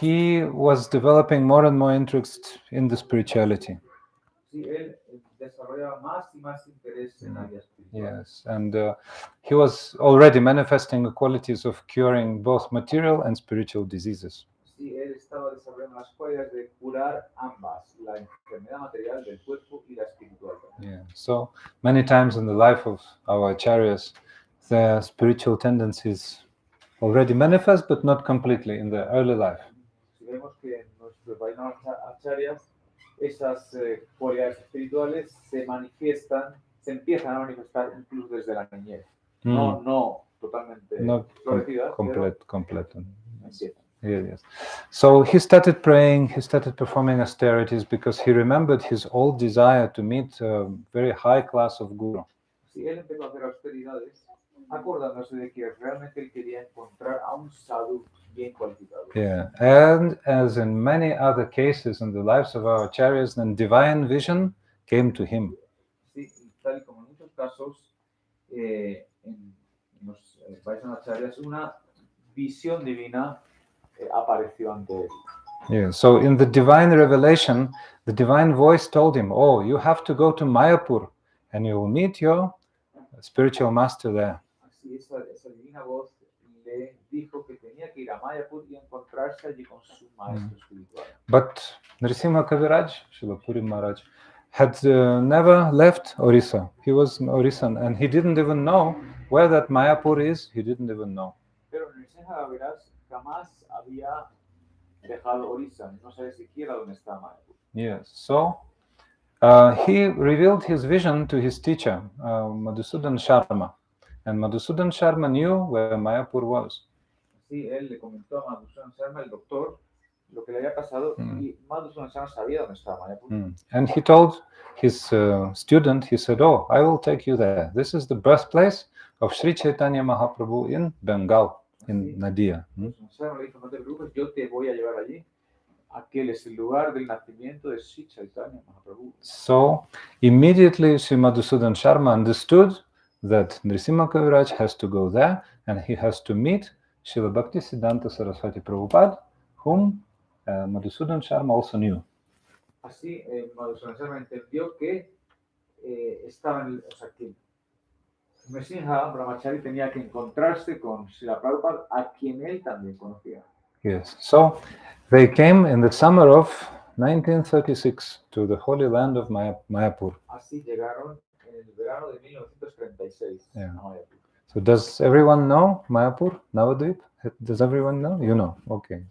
he was developing more and more interest in the spirituality. Sí, él desarrollaba más y más interés en la vida espiritual. Yes, and he was already manifesting the qualities of curing both material and spiritual diseases. Sí, él estaba desarrollando las cualidades de curar ambas, la enfermedad material del cuerpo y la espiritual. Yeah. So many times in the life of our acharyas, the spiritual tendencies already manifest, but not completely in the early life. Si vemos que en nuestros Vaishnava acharyas, esas cualidades espirituales se manifiestan, se empiezan a manifestar incluso desde la niñez. No totalmente florecidas, pero complete. empiezan. Yes. So he started praying, he started performing austerities because he remembered his old desire to meet a very high class of guru. Sí, él empezó a hacer austeridades, acordándose de que realmente él quería encontrar a un sadhu bien cualificado. Yeah, and as in many other cases in the lives of our acharyas, then divine vision came to him. Sí, tal y como en muchos casos en los Vaishnava acharyas, una visión divina apareció ante él. Yeah, so in the divine revelation, the divine voice told him, "Oh, you have to go to Mayapur, and you will meet your spiritual master there." Así esa divina voz le dijo que tenía que ir a Mayapur y encontrarse allí con su maestro espiritual. But Nrisimha Kaviraj, Srila Puri Maharaj, had never left Orissa. He was an Orissan, and he didn't even know where that Mayapur is. He didn't even know. Pero Nrisimha Kaviraj jamás había dejado Orissa, no sabe siquiera dónde está Mayapur. Yes, so he revealed his vision to his teacher, Madhusudan Sharma, and Madhusudan Sharma knew where Mayapur was. Sí, él le comentó a Madhusudan Sharma, el doctor, lo que le había pasado, y Madhusudan Sharma sabía dónde estaba Mayapur. And he told his student, he said, "Oh, I will take you there. This is the birthplace of Sri Chaitanya Mahaprabhu in Bengal, in Nadia." Sharma le dijo, no te preocupes, yo te voy a llevar allí. Aquel es el lugar del nacimiento de Sri Chaitanya Mahaprabhu. So immediately Sri Madhusudan Sharma understood that Nrisimha Kaviraj has to go there and he has to meet Srila Bhakti Siddhanta Saraswati Prabhupada, whom Madhusudan Sharma also knew. Así, Madhusudan Sharma entendió que estaba en o sea, que Nrisimha Brahmachari tenía que encontrarse con Srila Prabhupada, a quien él también conocía. Yes, so they came in the summer of 1936 to the holy land of Mayapur. Así llegaron en el verano de 1936 a Mayapur. So does everyone know Mayapur, Navadvip? Does everyone know? You know, okay.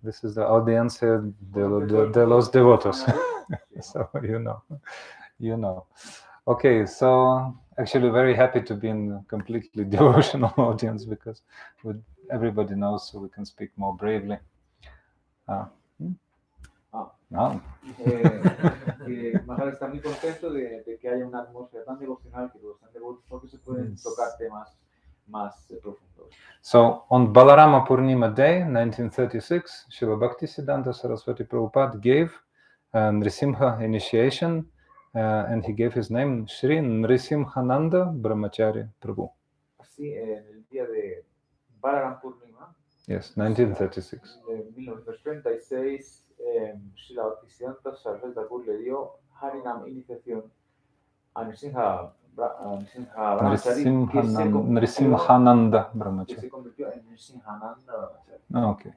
This is the audiencia de los devotos. So you know. Okay, so actually very happy to be in a completely devotional audience because everybody knows, so we can speak more bravely. Maharaj está muy contento de que haya una atmósfera tan devocional que todos están devotos porque se pueden tocar temas más profundos. So on Balarama Purnima Day, 1936, Srila Bhakti Siddhanta Saraswati Prabhupada gave Nrisimha initiation, and he gave his name Shri Nrisimhananda Brahmachari Prabhu. Así, en el día de Balaram Purnima, yes, 1936. En 1936, Srila Bhakti Siddhanta Saraswati Prabhu le dio Harinam iniciación a Nrisimhananda Brahmachari. Que se convirtió en Nrisimhananda Brahmachari. Okay.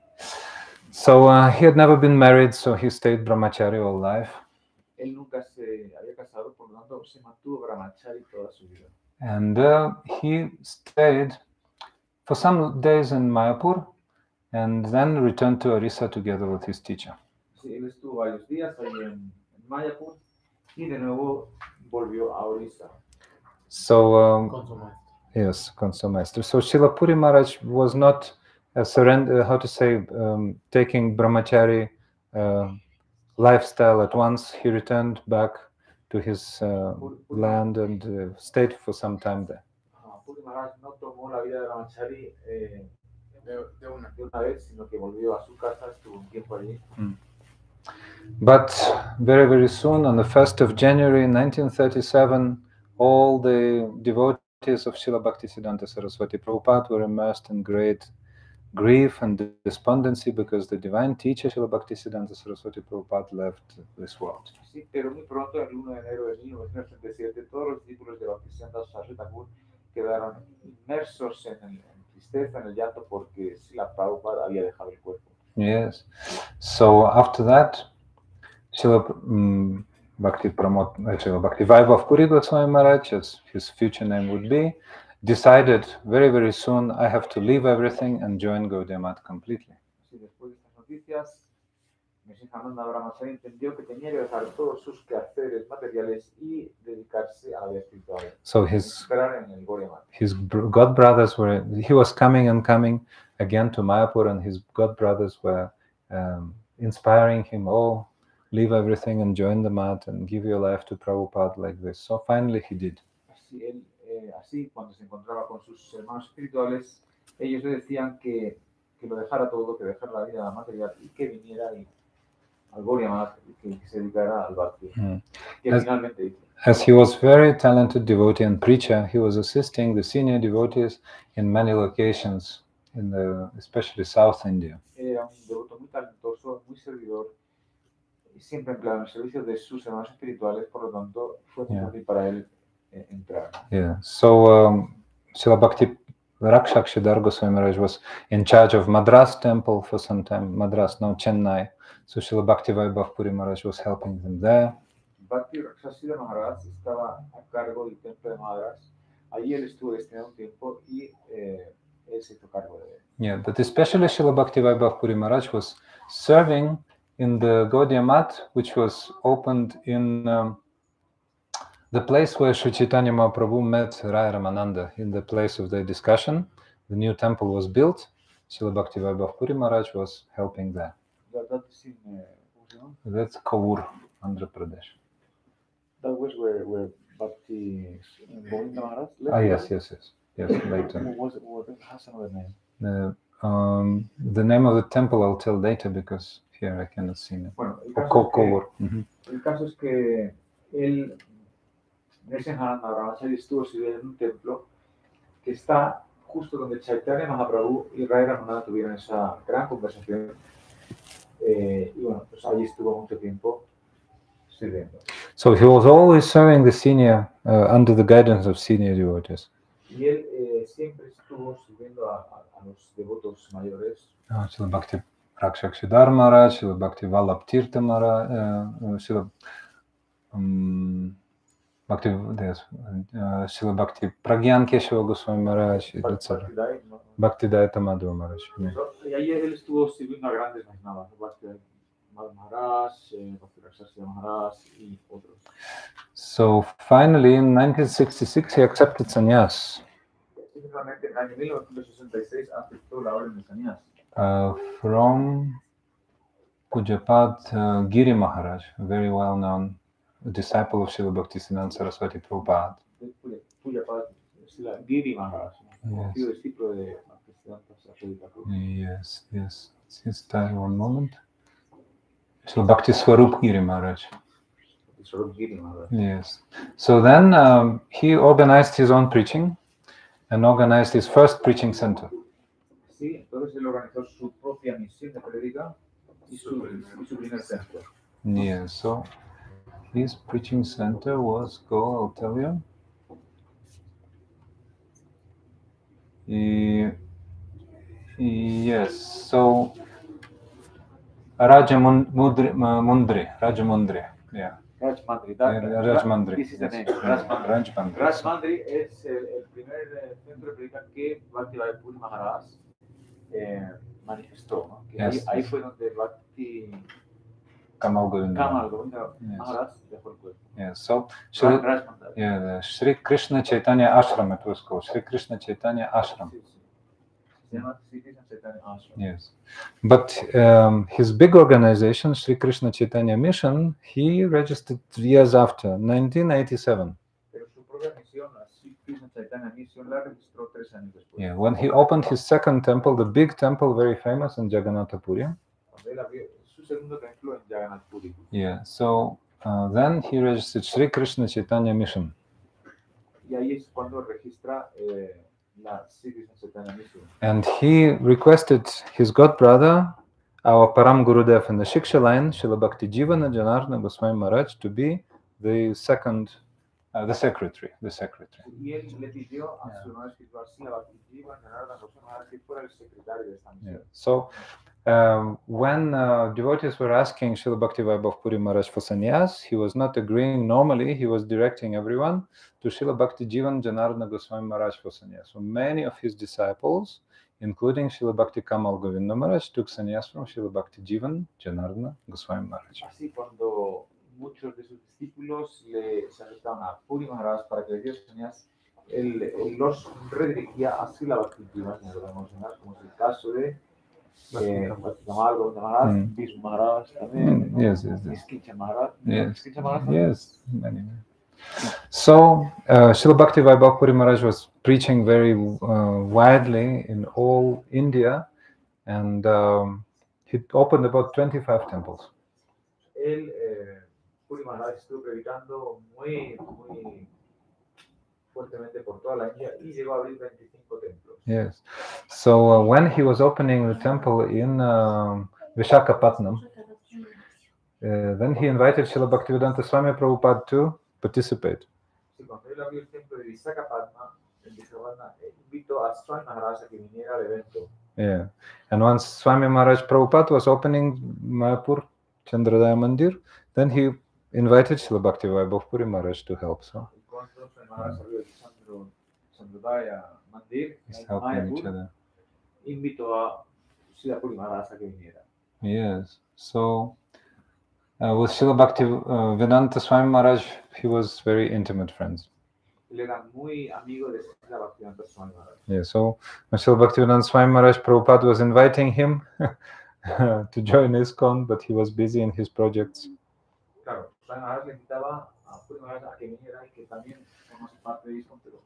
So he had never been married, so he stayed brahmachari all life. Él nunca se había casado, por lo tanto se mantuvo brahmachari toda su vida. And he stayed for some days in Mayapur and then returned to Orissa together with his teacher. Sí, él estuvo varios días ahí en Mayapur y de nuevo volvió a Orissa. So, Con su maestro. yes, Kansa Master. So Srila Puri Maharaj was not taking brahmachari lifestyle at once. He returned back to his land and stayed for some time there. Puri Maharaj no tomó la vida de brahmachari De una. de una vez, sino que volvió a su casa, estuvo un tiempo allí. But very, very soon, on the 1st of January 1937, all the devotees of Srila Bhaktisiddhanta Saraswati Prabhupada were immersed in great grief and despondency because the divine teacher Srila Bhaktisiddhanta Saraswati Prabhupada left this world. Sí, pero muy pronto, el 1 de enero de 1937, todos los discípulos de Bhaktisiddhanta Saraswati Thakur quedaron inmersos en tristeza, en el llanto, porque Srila Prabhupada había dejado el cuerpo. Yes. So after that, Srila Bhakti Vaibhava Puri Maharaj, as his future name would be, decided very, very soon, I have to leave everything and join Gaudiya Math completely. Sí, después de estas noticias, Nrsimhananda Brahmachari entendió que tenía que dejar todos sus quehaceres materiales y dedicarse a la vida espiritual. So esperar en el Gaudiya Math. his god brothers he was coming and coming again to Mayapur, and his god brothers were inspiring him, oh, leave everything and join the mat and give your life to Prabhupada like this. So finally he did. Así, cuando se encontraba con sus hermanos espirituales, ellos le decían que lo dejara todo, que dejara la vida material y que viniera al Gaudiya Math y que se dedicara al Bhakti. Que finalmente hizo. As he was very talented devotee and preacher, he was assisting the senior devotees in many locations, especially South India. Era un devoto muy talentoso, muy servidor, y siempre empleado en el servicio de sus hermanos espirituales, por lo tanto fue muy fácil para él entrar. Yeah. So Srila Bhakti Rakshakshidhar Goswami Maharaj was in charge of Madras temple for some time. Madras, now Chennai. So Srila Bhakti Vaibhava Puri Maharaj was helping them there. Bhakti Rakshakshidhar Maharaj estaba a cargo del templo de Madras. Allí él estuvo destinado un tiempo y él se hizo cargo de él. Yeah, but especially Srila Bhakti Vaibhava Puri Maharaj was serving in the Gaudiya Math, which was opened in the place where Sri Chaitanya Mahaprabhu met Raya Ramananda, in the place of their discussion. The new temple was built. Srila Bhakti Vaibhava Puri Maharaj was helping there. That's Kaur, Andhra Pradesh. That was where Bhakti Govinda Maharaj lived? Yes, later. What has another name? The name of the temple I'll tell later because here I cannot see it. Bueno, el caso es que él, Nrsimhananda Brahmachari, estuvo sirviendo en un templo que está justo donde Chaitanya Mahaprabhu y Raya Ramananda tuvieron esa gran conversación. Y bueno, pues allí estuvo mucho tiempo sirviendo. So he was always serving the senior, under the guidance of senior devotees. Y él siempre estuvo sirviendo a los devotos mayores. Srila Bhakti Rakshakshidhar Maharaj, Srila Bhakti Vallabh Tirtha Maharaj, Srila Bhakti Pragyan Keshava Goswami Maharaj, etc. Bhakti Daita Madhava Maharaj. Y ahí él estuvo sirviendo a grandes Vaishnavas, Bhakti Maharaj, Bhakti Rakshakshidhar Maharaj y otros. So finally, in 1966, he accepted sannyas. Finalmente, en el año 1966 aceptó la orden de sannyas. From Pujapad Giri Maharaj, a very well-known disciple of Srila Bhaktisiddhanta Saraswati Prabhupada. Pujapad Giri Maharaj, conocido discípulo de Bhaktisiddhanta Saraswati Thakur. Yes. His title, one moment. Srila Bhakti Swarup Giri Maharaj. Yes. So then he organized his own preaching and organized his first preaching center. Sí, entonces él organizó su propia misión de prédica y su primer centro. Yeah, so his preaching center was called, I'll tell you. Yes, so Rajamundri. Yeah. Rajmandri. Rajmandri. This is the Yes. name. Rajmandri. Rajmandri. Rajmandri es el primer centro de predicación que Bhakti Vaibhava Puri Maharaj manifestó, ¿no? Que Yes, ahí yes. fue donde Bhakti Kamal Govinda. Maharaj dejó el cuerpo. Yeah. So Rajmandri. yeah, the Sri Krishna Chaitanya Ashram it was called. Sri Krishna Chaitanya Ashram. Sí, sí. Se llama Sri Krishna Chaitanya Ashram. Yes. But his big organization, Sri Krishna Chaitanya Mission, he registered 3 years after, 1987. Pero su propia misión, la Sri Krishna Chaitanya Mission, la registró 3 años después. Yeah, when he opened his second temple, the big temple, very famous in Jagannath Puri. Cuando él abrió su segundo templo en Jagannath Puri. Yeah, so then he registered Sri Krishna Chaitanya Mission. Y ahí es cuando registra la Sri Krishna Chaitanya Mission. And he requested his god brother, our Param Gurudev in the Shiksha line, Srila Bhakti Jivana Janardana Goswami Maharaj, to be the second, the secretary. Y él le pidió a su hermano espiritual, Srila Bhakti Jivana Janardana Goswami Maharaj, que fuera el secretario de esta misión. Yeah. So when devotees were asking Srila Bhakti Vaibhava Puri Maharaj for sannyas, he was not agreeing normally, he was directing everyone to Srila Bhakti Jivan Janardana Goswami Maharaj for sannyas. So many of his disciples, including Srila Bhakti Kamal Govinda Maharaj, took sannyas from Srila Bhakti Jivan Janardana Goswami Maharaj. Así cuando muchos de sus discípulos se acercaban a Puri Maharaj para que le diera sannyas, él los redirigía a Srila Bhakti Jivan Janardana Goswami Maharaj, como es el caso de Bhakti Kamal Govinda Maharaj, Vishnu Maharaj también, Yes. Niskhincha Maharaj. Yes. Niskhincha Maharaj. Yes, many. So Srila Bhakti Vaibhava Puri Maharaj was preaching very widely in all India, and he opened about 25 temples. Él, Puri Maharaj, estuvo predicando muy fuertemente por toda la India y llegó a abrir 25 templos. Yes. So when he was opening the temple in Vishakhapatnam, then he invited Srila Bhaktivedanta Swami Prabhupada to participate. Sí, cuando él abrió el templo de Visakhapatnam, en Visakhapatnam, invitó a Swami Maharaj a que viniera al evento. Yeah. And once Swami Maharaj Prabhupada was opening Mayapur Chandrodaya Mandir, then he invited Srila Bhakti Vaibhava Puri Maharaj to help. So Y cuando Swami Maharaj abrió el Chandrodaya Mandir, he's en helping each Mayapur, other. invitó a Srila Puri Maharaj a que viniera. Yes. So with Srila Bhakti Vedanta Swami Maharaj, he was very intimate friends. Él era muy amigo de Srila Bhaktivedanta Swami Maharaj. Yeah. So when Srila Bhaktivedanta Swami Maharaj Prabhupada was inviting him to join ISKCON, but he was busy in his projects. Claro, Swami Maharaj le invitaba a Puri Maharaj a que viniera y que también formas parte de ISKCON, pero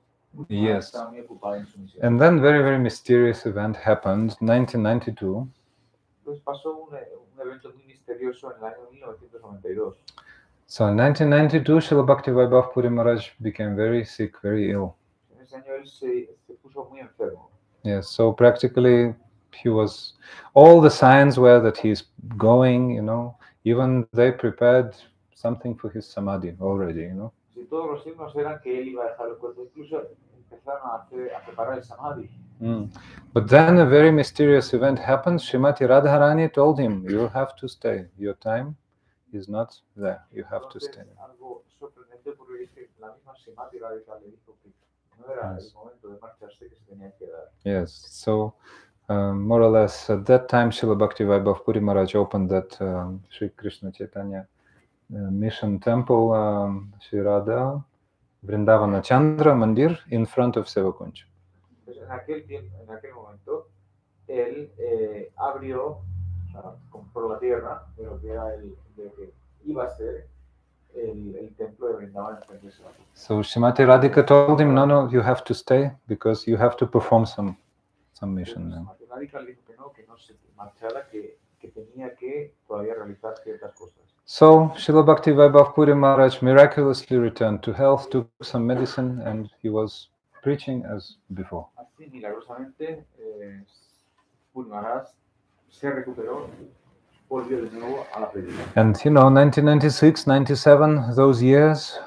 Yes. estaba muy ocupado en su misión. And then very mysterious event happened, 1992. Entonces pasó un evento muy misterioso en el año 1992. So in 1992, Srila Bhakti Vaibhava Puri Maharaj became very sick, very ill. En ese año él se puso muy enfermo. Yes, so practically he was, all the signs were that he's going, even they prepared something for his samadhi already, Si todos los signos eran que él iba a dejar el cuerpo, incluso empezaron a preparar el samadhi. But then a very mysterious event happened. Srimati Radharani told him, you have to stay. Your time is not there. You have to stay. Algo sorprendente porque es que la misma Srimati Radharani le dijo que no era el momento de marcharse, que se tenía que quedar. Yes, so more or less at that time Srila Bhakti Vaibhava Puri Maharaj opened that Sri Krishna Chaitanya Mission Temple, Sri Radha Vrindavana Chandra Mandir in front of Sevakunj. Pues en aquel momento, él abrió por la tierra de lo que era de lo que iba a ser el templo de Vrindavana en frente de Sevakunj. So Srimati Radhika told him, no, you have to stay because you have to perform some mission now. Srimati Radhika le dijo que no se marchara, que tenía que todavía realizar ciertas cosas. So Srila Bhakti Vaibhava Puri Maharaj miraculously returned to health, took some medicine, and he was preaching as before. Así, milagrosamente, Puri Maharaj se recuperó, volvió de nuevo a la predicación. And 1996, 97, those years,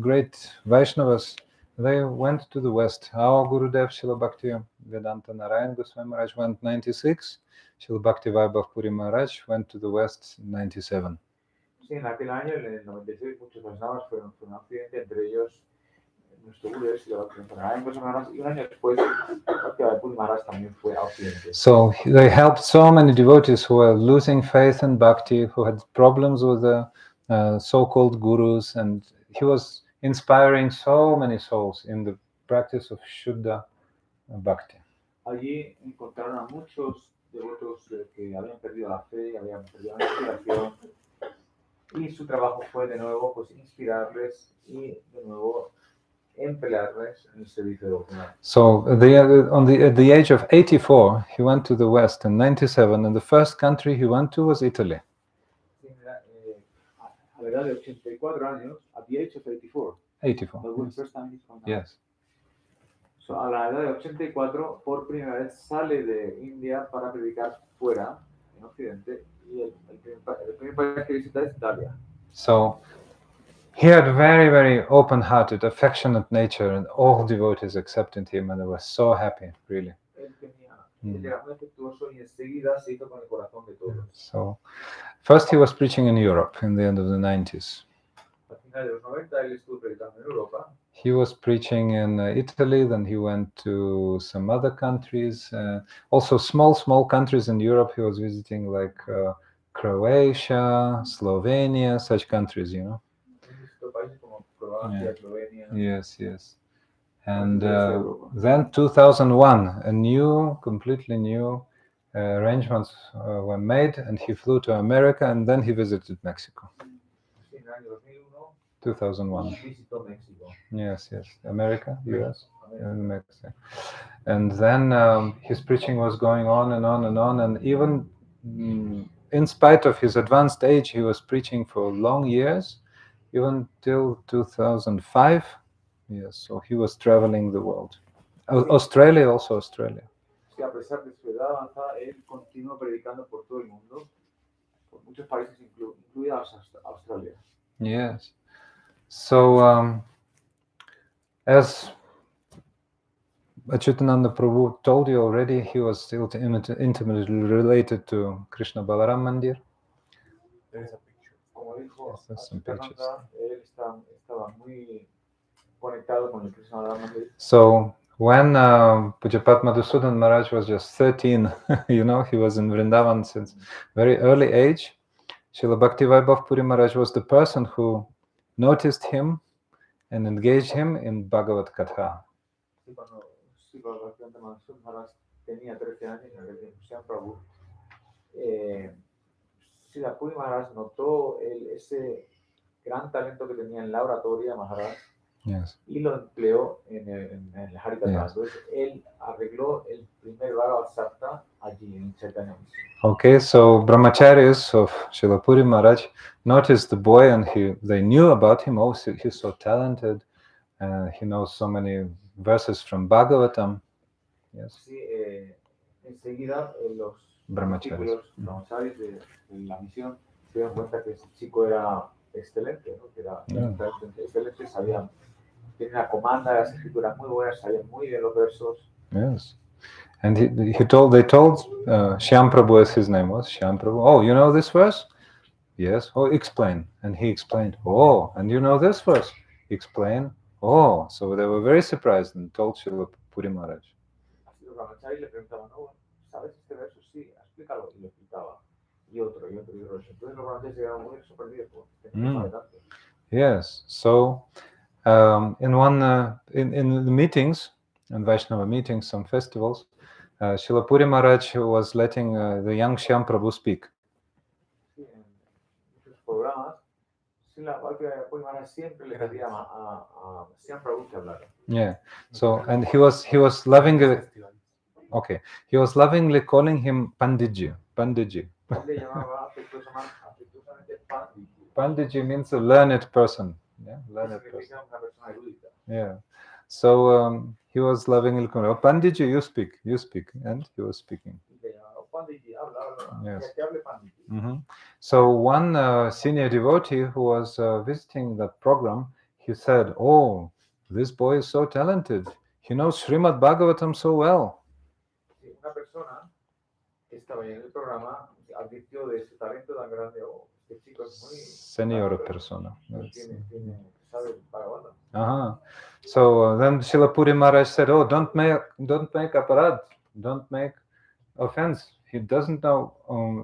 great Vaishnavas They went to the west. Our Gurudev Srila Bhakti Vedanta Narayan Goswami Maharaj went 96. Srila Bhakti Vaibhava Puri Maharaj went to the west 97. Sí, en aquel año, en el 96, muchos Vaishnavas fueron un accidente, entre ellos nuestro Gurudev Srila Bhakti Narayan Goswami Maharaj, y un año después, Bhakti Vaibhava Puri Maharaj también fue a Occidente. So they helped so many devotees who were losing faith in bhakti, who had problems with the so-called gurus, and he was inspiring so many souls in the practice of Shuddha Bhakti. Allí encontraron a muchos devotos que habían perdido la fe, habían perdido la inspiración, y su trabajo fue de nuevo pues, inspirarles y de nuevo emplearles en el servicio devocional. So at the age of 84, he went to the West in 97, and the first country he went to was Italy. Sí, a la edad de 84 años, at the age of 84, 84. that was the first time he's gone. Yes. So, a la edad de 84, por primera vez sale de India para predicar fuera, en Occidente, y el primer país que visita es Italia. So he had a very, very open-hearted, affectionate nature, and all devotees accepted him, and they were so happy, really. Él era muy afectuoso y enseguida se hizo con el corazón de todos. So first he was preaching in Europe in the end of the 90s. Al final de los 90 él estuvo predicando en Europa. He was preaching in Italy, then he went to some other countries, also small countries in Europe. He was visiting like Croatia, Slovenia, such countries, you know. Países como Croacia, Eslovenia. Yes, yes. And then 2001, completely new arrangements were made, and he flew to America, and then he visited Mexico. Sí, en el año 2001 2001. visitó México. Yes, yes. America, US, and Mexico. And then his preaching was going on and on and on, and even in spite of his advanced age, he was preaching for long years, even till 2005. Yes, so he was traveling the world. Australia, also Australia. Sí, a pesar de su edad avanzada, él continuó predicando por todo el mundo, por muchos países, incluida Australia. Yes. So, as Achyutananda Prabhu told you already, he was still intimately related to Krishna Balaram Mandir. There is a picture. Como dijo Yes, some Achyutananda, él estaba muy conectado con el Krishna Balaram Mandir. So when Pujapat Madhusudan Maharaj was just 13, you know, he was in Vrindavan since very early age. Srila Bhakti Vaibhava Puri Maharaj was the person who noticed him and engaged him in Bhagavad Katha. Sí, cuando Srila Bhakti Maharaj tenía 13 años en el tiempo Prabhu, Srila Puri Maharaj notó ese gran talento que tenía en la oratoria Maharaj. Yes. Y lo empleó en el Harikatha. Yes. Entonces, él arregló el primer Bhagavad Sapta allí en Chaitanya. Okay, so brahmacharis of Srila Puri Maharaj noticed the boy, and they knew about him. Oh, he's so talented. He knows so many verses from Bhagavatam. Yes. Sí, enseguida los Brahmacharis de la misión se dieron cuenta que ese chico era excelente, ¿no? Que era excelente, sabía, tenía una comanda, las escrituras muy buenas, sabía muy bien los versos. Yes. And they told Shyam Prabhu, as his name was, Shyam Prabhu, oh, you know this verse? Yes. Oh, explain. And he explained, oh, and you know this verse? Explain. Oh, so they were very surprised and told Srila Puri Maharaj. Así los brahmacharis le preguntaban, no, ¿sabes este verso? Sí, explícalo. Y lo explicaba. Y otro. Entonces los brahmacharis se quedaron muy sorprendidos por tanto. Yes. So in the meetings, in Vaishnava meetings, some festivals, Srila Puri Maharaj was letting the young Shyam Prabhu speak. Sí, en muchos programas, Srila Bhakti Vaibhava Maharaj siempre le pedía a Shyam Prabhu que hablara. Yeah. So, and he was lovingly, okay, he was lovingly calling him Panditji. Panditji. Le llamaba afectuosamente Panditji. Panditji means a learned person. Yeah, learned person. Una persona erudita. Yeah. So he was lovingly calling, oh, Panditji, you speak, and he was speaking. Yes. Mm-hmm. So one senior devotee who was visiting that program, he said, oh, this boy is so talented. He knows Srimad Bhagavatam so well. Sí, una persona que estaba ahí en el programa advirtió de ese talento tan grande. Oh, este chico es muy... Senior persona. Sabe el Bhagavatam. Uh-huh. So then Srila Puri Maharaj said, "Oh, don't make aparad, don't make offense. He doesn't know.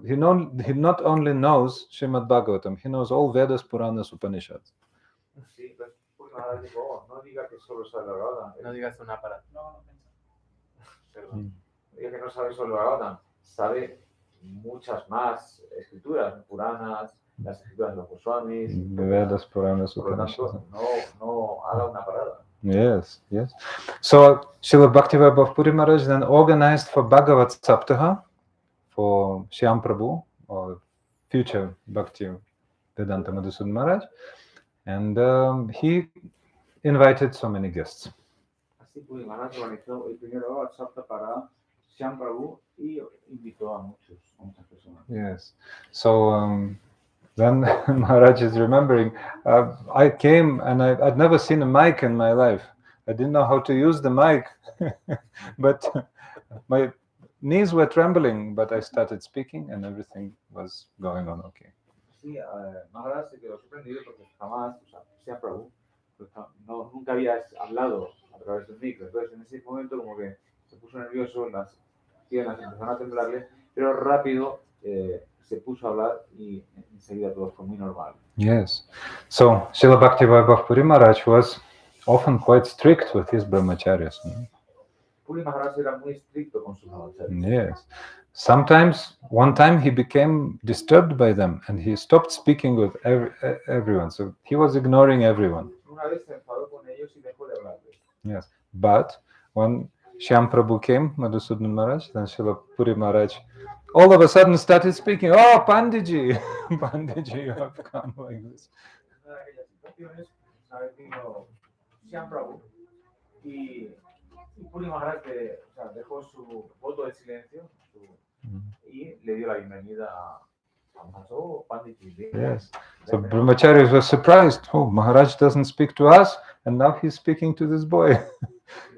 He not only knows Srimad Bhagavatam, he knows all Vedas, Puranas, Upanishads." Sí, pues Puri Maharaj dijo, oh, no diga que solo sabe el Bhagavatam. No digas una para. Perdón. Diga que no sabe solo el Bhagavatam. Sabe muchas más escrituras, Puranas, las escrituras de los Goswamis. Vedas, Puranas, Por lo Upanishads. tanto, no haga una parada. Yes, yes. So Srila Bhakti Vaibhava Puri Maharaj then organized for Bhagavat Saptaha for Shyam Prabhu, or future Bhakti Vedanta Madhusudan Maharaj, and he invited so many guests. Así Puri Maharaj organizó el primer Bhagavad Sapta para Shyam Prabhu y invitó a muchas personas. Yes. So then Maharaj is remembering, I came and I'd never seen a mic in my life. I didn't know how to use the mic, but my knees were trembling, but I started speaking and everything was going on okay. Sí, Maharaj se quedó sorprendido porque jamás, Shyam Prabhu, nunca había hablado a través del micro. Entonces en ese momento como que se puso nervioso, las piernas empezaron a temblarle, pero rápido se puso a hablar y enseguida todo fue muy normal. Yes. So Srila Bhakti Vaibhava Puri Maharaj was often quite strict with his brahmacharyas. Puri Maharaj era muy estricto con sus brahmacharyas. Yes. Sometimes, one time he became disturbed by them and he stopped speaking with everyone. So he was ignoring everyone. Una vez se enfadó con ellos y dejó de hablarles. Yes. But when Shyam Prabhu came, Madhusudan Maharaj, then Srila Puri Maharaj all of a sudden started speaking. Oh, Pandiji! Pandiji, you have come like this. Una de aquellas situaciones, ¿sabes? Vino Shyam Prabhu y Puri Maharaj dejó su voto de silencio y le dio la bienvenida a Maharaj Panditi. Yes. So brahmacharis were surprised. Oh, Maharaj doesn't speak to us, and now he's speaking to this boy.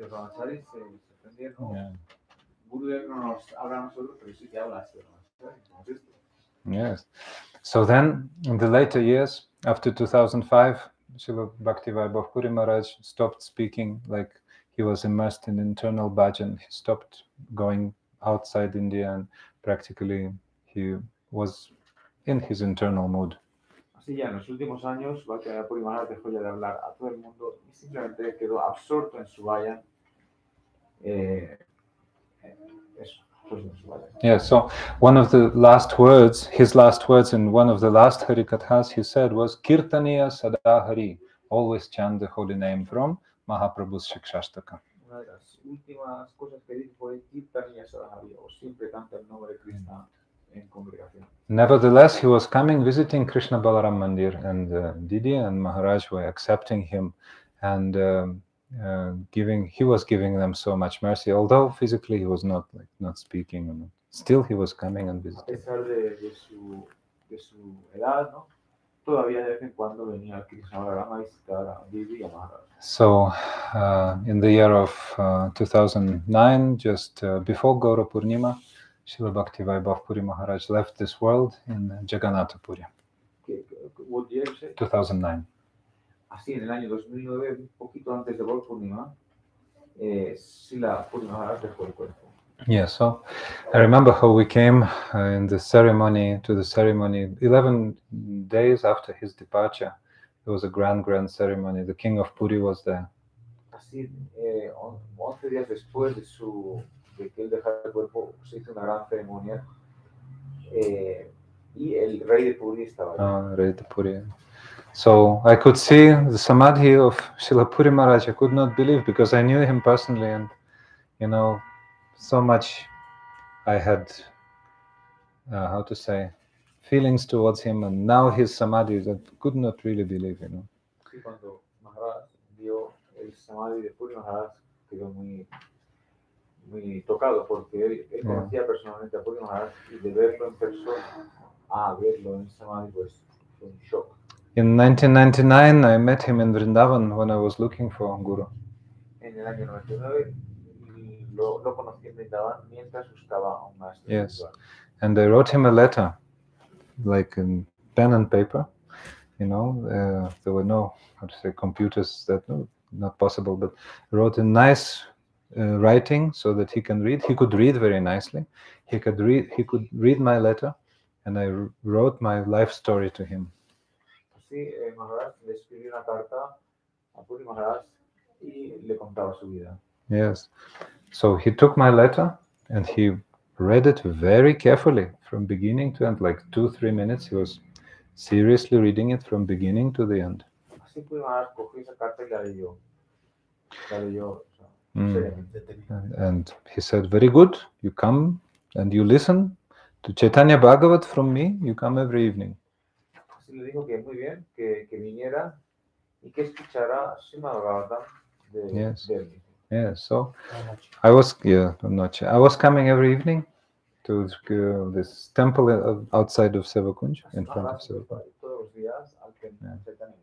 Los brahmacharis se sorprendieron. Gurudev no nos habla a nosotros, pero sí que habla a este brahmachari. Yes. So then, in the later years, after 2005, Srila Bhakti Vaibhava Puri Maharaj stopped speaking, like he was immersed in internal bhajan. He stopped going outside India, and practically he was in his internal mood. Así ya en los últimos años, Bhakti Vaibhava Puri Maharaj dejó ya de hablar a todo el mundo y simplemente quedó absorto en su bhajan. Yeah, so one of the last words, his last words in one of the last Harikathas he said was Kirtaniya Sada Hari, always chant the holy name from Mahaprabhu's Shikshashtaka. Una de las últimas cosas que dijo fue Kirtaniya Sada Hari, o siempre canta el nombre de Krishna en congregación. Nevertheless, he was coming, visiting Krishna Balaram Mandir, and Didi and Maharaj were accepting him and he was giving them so much mercy, although physically he was not speaking. Still, he was coming and visiting. A pesar de su edad, ¿no? Todavía de vez en cuando venía a Krishna Balaram a visitar a Didi y a Maharaj. So, in the year of 2009, just before Gaura Purnima, Srila Bhakti Vaibhava Puri Maharaj left this world in Jagannatha Puri. What year you say? 2009. Así, en el año 2009, un poquito antes de Gaura Purnima, Srila Puri Maharaj dejó el cuerpo. Yeah, so I remember how we came to the ceremony, 11 days after his departure. It was a grand ceremony. The king of Puri was there. Así, 11 días después de que él dejara el cuerpo, se hizo una gran ceremonia y el rey de Puri estaba ahí. Rey de Puri. So I could see the samadhi of Srila Puri Maharaj. I could not believe, because I knew him personally, and so much I had, feelings towards him, and now his samadhi, I could not really believe, Sí, cuando Maharaj vio el samadhi de Puri Maharaj, quedó muy tocado, porque él conocía personalmente a Puri Maharaj, y de verlo en persona a verlo en samadhi, pues fue un shock. In 1999, I met him in Vrindavan when I was looking for Guru. En el año 99 lo conocí en Vrindavan mientras buscaba a un maestro Yes. espiritual. And I wrote him a letter, like in pen and paper. You know, there were no, how to say, computers, that not possible, but I wrote a nice writing so that he can read. He could read very nicely. He could read my letter, and I wrote my life story to him. Así, Maharaj le escribió una carta a Puri Maharaj y le contaba su vida. Yes. So he took my letter and he read it very carefully from beginning to end, like 2-3 minutes. He was seriously reading it from beginning to the end. Así Puri Maharaj cogió esa carta y la leyó. O sea, seriamente. And he said, very good, you come and you listen to Chaitanya Bhagavat from me, you come every evening. Así le dijo que muy bien, que viniera y que escuchara Srimad Bhagavatam de él. Yeah, so I was coming every evening to this temple outside of Sevakunj, in front of Sevakunj. Todos los días al Chaitanya.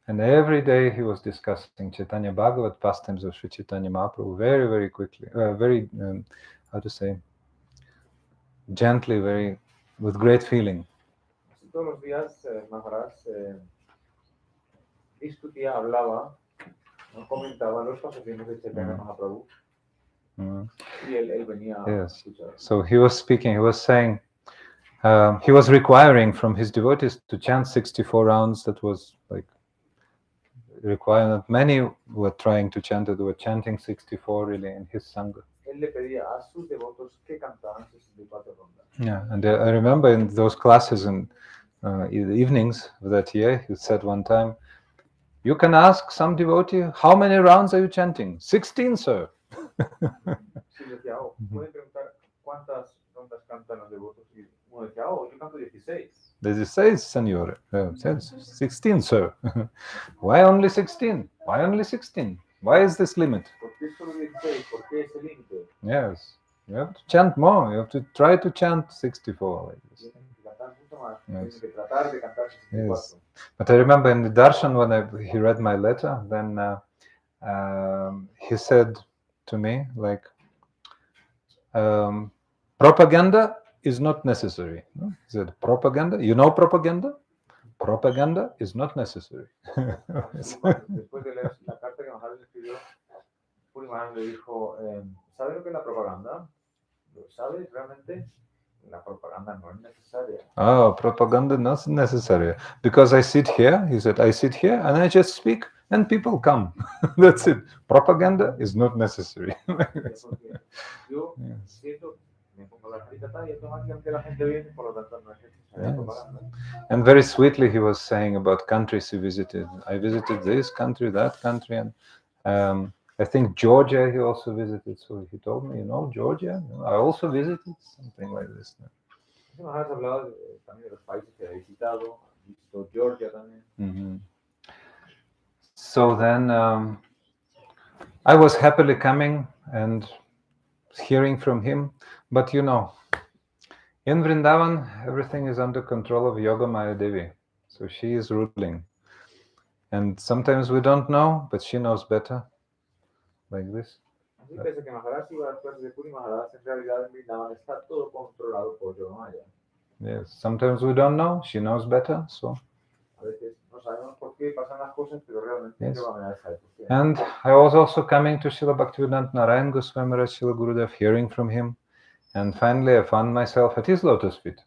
And every day he was discussing Chaitanya Bhagavat, pastimes of Sri Chaitanya Mahaprabhu, very, very quickly, very, how to say, gently, with great feeling. Así todos los días Maharaj discutía, hablaba, ¿no? Comentaba los pasatiempos de Chaitanya Mahaprabhu. Y él venía a escuchar. So he was speaking, he was saying, he was requiring from his devotees to chant 64 rounds. That was like requirement. Many were trying to chant it, they were chanting 64 really in his Sangha. Él le pedía a sus devotos que cantaran 64 rondas. Yeah, and I remember in those classes in the evenings of that year, he said one time, you can ask some devotee, how many rounds are you chanting? 16, sir. Sí, decía, pueden preguntar cuántas rondas cantan los devotos. Y uno decía, yo canto 16. 16, senor. 16, sir. Why only 16? Why only 16? Why is this limit? ¿Por qué solo 16? ¿Por qué ese límite? Yes, you have to chant more. You have to try to chant 64 like this. Yes. Que tratar de cantar 64. Yes. But I remember in the darshan when he read my letter, then he said to me, like, propaganda is not necessary. No? He said, propaganda, you know propaganda? Propaganda is not necessary. Después de leer la carta que Maharaj le escribió, Puri Maharaj le dijo, ¿sabe lo que es la propaganda? ¿Lo sabes realmente? La propaganda no es necesaria. Oh, propaganda not necessary. Because I sit here, he said, I sit here and I just speak and people come. That's it. Propaganda is not necessary. Yo siento, me pongo la jarita y automáticamente la gente viene, por lo tanto no es necesaria propaganda. And very sweetly he was saying about countries he visited. I visited this country, that country, and I think Georgia he also visited. So he told me, Georgia, I also visited, something like this. Maharaj hablaba también de los países que ha visitado Georgia también. Mm-hmm. So then I was happily coming and hearing from him, but in Vrindavan everything is under control of Yogamaya Devi, so she is ruling, and sometimes we don't know, but she knows better, like this. Así pese que Maharaj iba a las clases de Puri Maharaj, en realidad en Vrindavan está todo controlado por Yogamaya. Yes, sometimes we don't know, she knows better, so. A veces no sabemos por qué pasan las cosas, pero realmente Yogamaya sabe por qué. And I was also coming to Srila Bhaktivedanta Narayan Goswami Maharaj, Srila Gurudev, hearing from him, and finally I found myself at his lotus feet.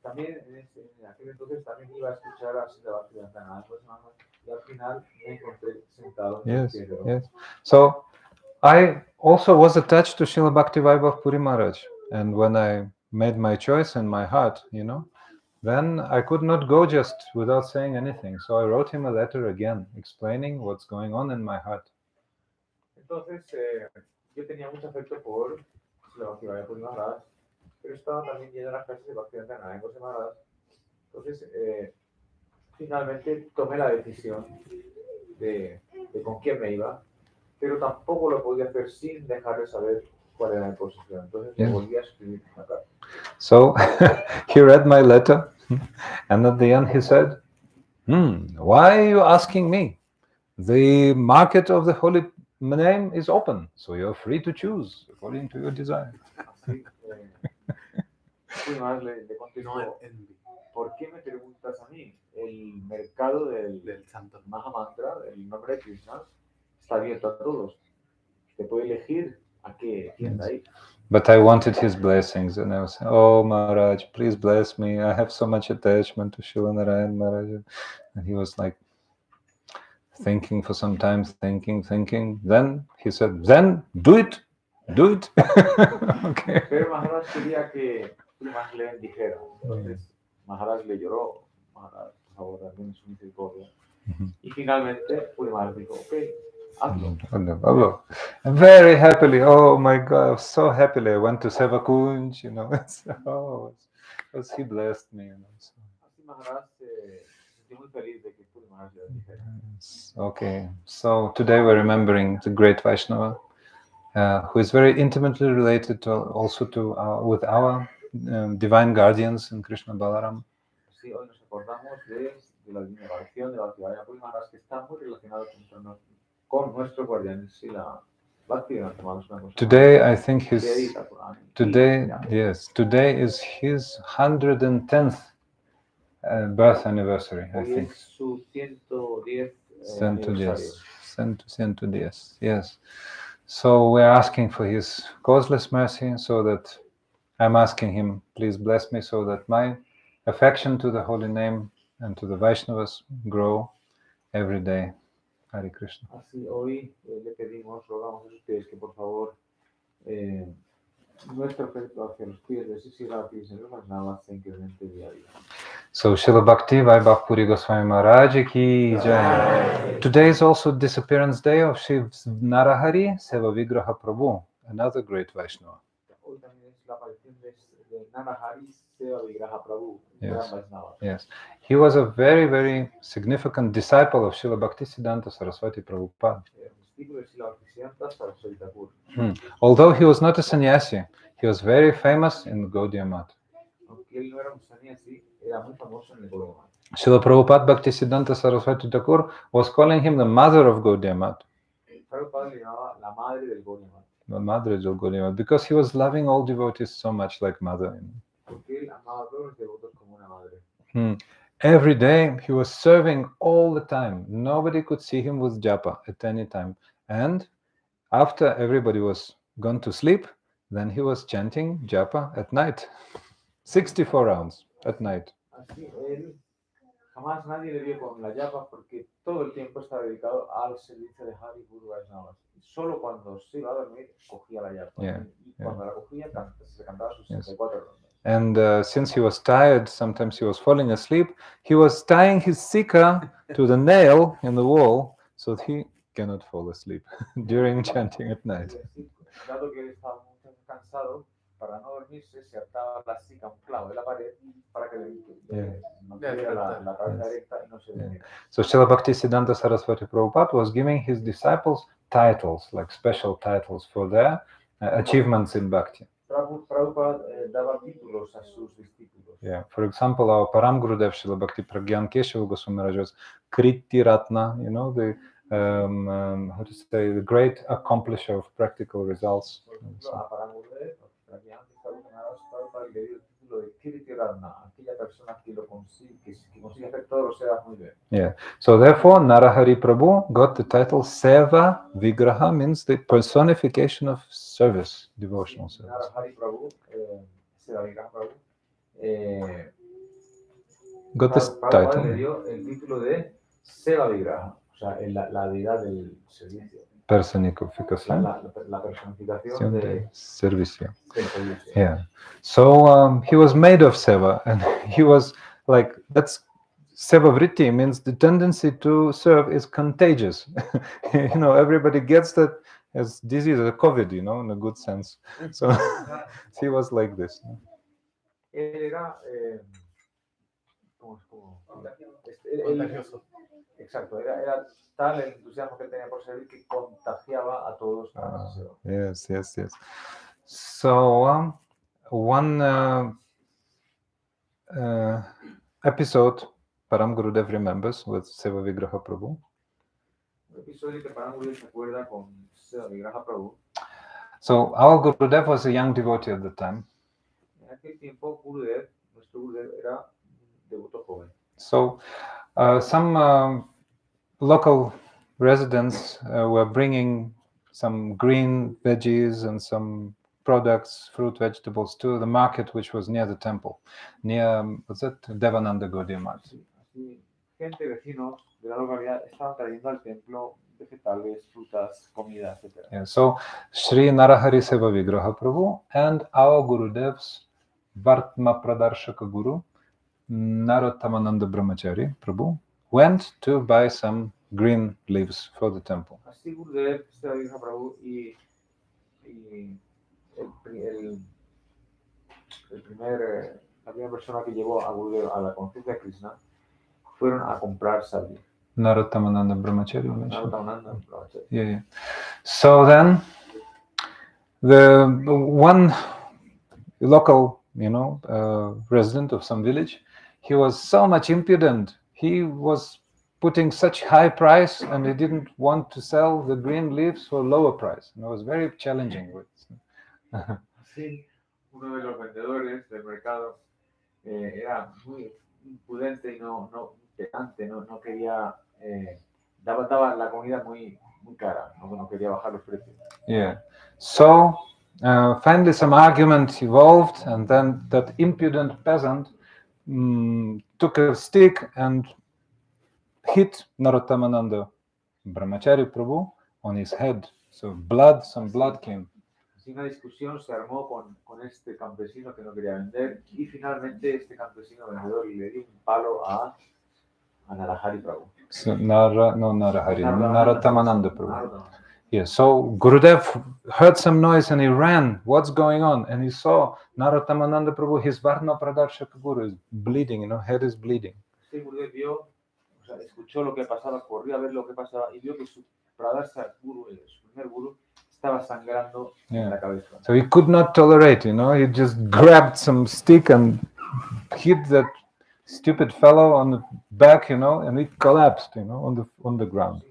También en aquel entonces también iba a escuchar a Srila Bhaktivedanta Narayan Goswami y al final me encontré sentado en el cielo. Yes. So I also was attached to Srila Bhakti Vaibhava Puri Maharaj, and when I made my choice in my heart, then I could not go just without saying anything. So I wrote him a letter again, explaining what's going on in my heart. Entonces, yo tenía mucho afecto por Srila Bhakti Vaibhava Puri Maharaj, pero estaba también yendo a las clases de Bhaktivedanta Narayan Goswami Maharaj. Entonces, finalmente tomé la decisión de con quién me iba, pero tampoco lo podía hacer sin dejarle saber cuál era mi posición. Entonces, me volví a escribir una carta. So he read my letter, and at the end he said, Why are you asking me? The market of the holy name is open, so you're free to choose according to your desire. Así, Puri Maharaj le contestó, ¿por qué me preguntas a mí? El mercado del santo. Mahamantra, el nombre de Krishna, está abierto a todos. Te puede elegir a qué tienda ir. But I wanted his blessings, and I was saying, "Oh Maharaj, please bless me. I have so much attachment to Srila Narayana Maharaj." And he was like thinking for some time, thinking. Then he said, "Then do it." Okay. Pero Maharaj quería que Puri Maharaj le dijera. Entonces Maharaj le lloró. Maharaj, por favor, dame su misericordia. Y finalmente Puri Maharaj dijo, ok, hazlo. And very happily, oh my God, so happily I went to Sevakunj, he blessed me. Así Maharaj se sintió muy feliz de que Puri Maharaj le dijera. Okay, so today we're remembering the great Vaishnava, who is very intimately related also with our divine guardians in Krishna Balaram. Sí, hoy nos acordamos de la divinación de Bhakti Vaibhava Puri Maharaja, que está muy relacionado con nuestros guardianes, sí, la Bhakti Vaibhava. Today, I think today is his 110th birth anniversary, I think. Es su 110 110, yes. So we're asking for his causeless mercy, so that I'm asking him, please bless me, so that my affection to the holy name and to the Vaishnavas grow every day. Hare Krishna. Así hoy le pedimos, rogamos a ustedes que por favor nuestro afecto hacia los pies de Srila Bhakti Vaibhava se incremente día a día. So Srila Bhakti Vaibhava Puri Maharaja ki jai. Today is also disappearance day of Shiv Narahari Sevavigraha Prabhu, another great Vaishnava. Hoy también es la aparición de Narahari Sevavigraha Prabhu, gran Vaishnava. Yes, he was a very, very significant disciple of Srila Bhaktisiddhanta Saraswati Prabhupada. Although he was not a sannyasi, he was very famous in Gaudiya Math. Srila Prabhupada Bhaktisiddhanta Saraswati Thakur was calling him the mother of Gaudiya Math. The Madre del Gaudiya Math, because he was loving all devotees so much like mother. Every day he was serving all the time. Nobody could see him with japa at any time. And after everybody was gone to sleep, then he was chanting japa at night. 64 rounds at night. Jamás nadie le vio con la japa porque todo el tiempo estaba dedicado al servicio de Hari Guru Vaishnavas. Solo cuando se iba a dormir cogía la japa. Y cuando la cogía se cantaba sus 64 rondas. And since he was tired, sometimes he was falling asleep, he was tying his sikha to the nail in the wall so that he cannot fall asleep during chanting at night. Dado que él estaba muy cansado, para no dormirse, se ataba la sikha a un clavo de la pared para que le mantuviera la cabeza recta y no se durmiera. So Srila Bhaktisiddhanta Saraswati Prabhupada was giving his disciples titles, like special titles for their achievements in bhakti. Prabhupada daba títulos a sus discípulos. Yeah, for example, our Param Gurudev Srila Bhakti Pragyan Keshava Goswami Maharaj was Kriti Ratna, the how to say, the great accomplisher of practical results. Yeah. So therefore, Narahari Prabhu got the title Seva Vigraha, means the personification of service, devotional service. Narahari Prabhu, Seva Vigraha Prabhu, got this title. Le dio el título de Seva Vigraha, o sea, la deidad del servicio. Personificación. La personificación de servicio. Yeah. So he was made of seva, and he was like, that's seva vritti, means the tendency to serve is contagious. Everybody gets that as disease, as COVID, in a good sense. So he was like this. Era contagioso. Exacto, era tal el entusiasmo que tenía por servir que contagiaba a todos. Yes. So one episode Param Gurudev remembers with Sevavigraha Prabhu. Un episodio que Param Gurudev se acuerda con Sevavigraha Prabhu. So our Gurudev was a young devotee at the time. En aquel tiempo, Gurudev, nuestro Gurudev, era un devoto joven. So some local residents were bringing some green veggies and some products, fruit, vegetables, to the market which was near the temple, near, what's it, Devananda Gaudiya Math. Así, gente, vecinos de la localidad estaban trayendo al templo vegetales, frutas, comida, etc. Yeah, so Sri Narahari Sevavigraha Prabhu and our Gurudev's Vartma Pradarshaka Guru, Narottamananda Brahmachari Prabhu, went to buy some green leaves for the temple. Así Gurudev, Sevavigraha Prabhu y la primera persona que llevó a Gurudev a la conciencia de Krishna fueron a comprar sadhu. Narottamananda Brahmachari. Narottamananda Brahmachari. Yeah. So then, the one local, resident of some village, he was so much impudent. He was putting such high price, and he didn't want to sell the green leaves for lower price. And it was very challenging. Así, uno de los vendedores del mercado era muy impudente y no pedante, no quería daba la comida muy cara, no quería bajar los precios. Yeah. So finally some argument evolved, and then that impudent peasant took a stick and hit Narottamananda Brahmachari Prabhu on his head. So some blood came. Así una discusión se armó con este campesino que no quería vender, y finalmente este campesino vendedor le dio un palo a Narahari Prabhu. So Narottamananda Prabhu. Yeah, so Gurudev heard some noise and he ran. What's going on? And he saw Narottamananda Prabhu, his Varna Pradarshaka Guru, is bleeding, head is bleeding. Sí, Gurudev vio, escuchó lo que pasaba, corrió a ver lo que pasaba y vio que su Pradarshaka Guru, su primer Guru, estaba sangrando en la cabeza. So he could not tolerate, he just grabbed some stick and hit that stupid fellow on the back, and he collapsed, on the ground.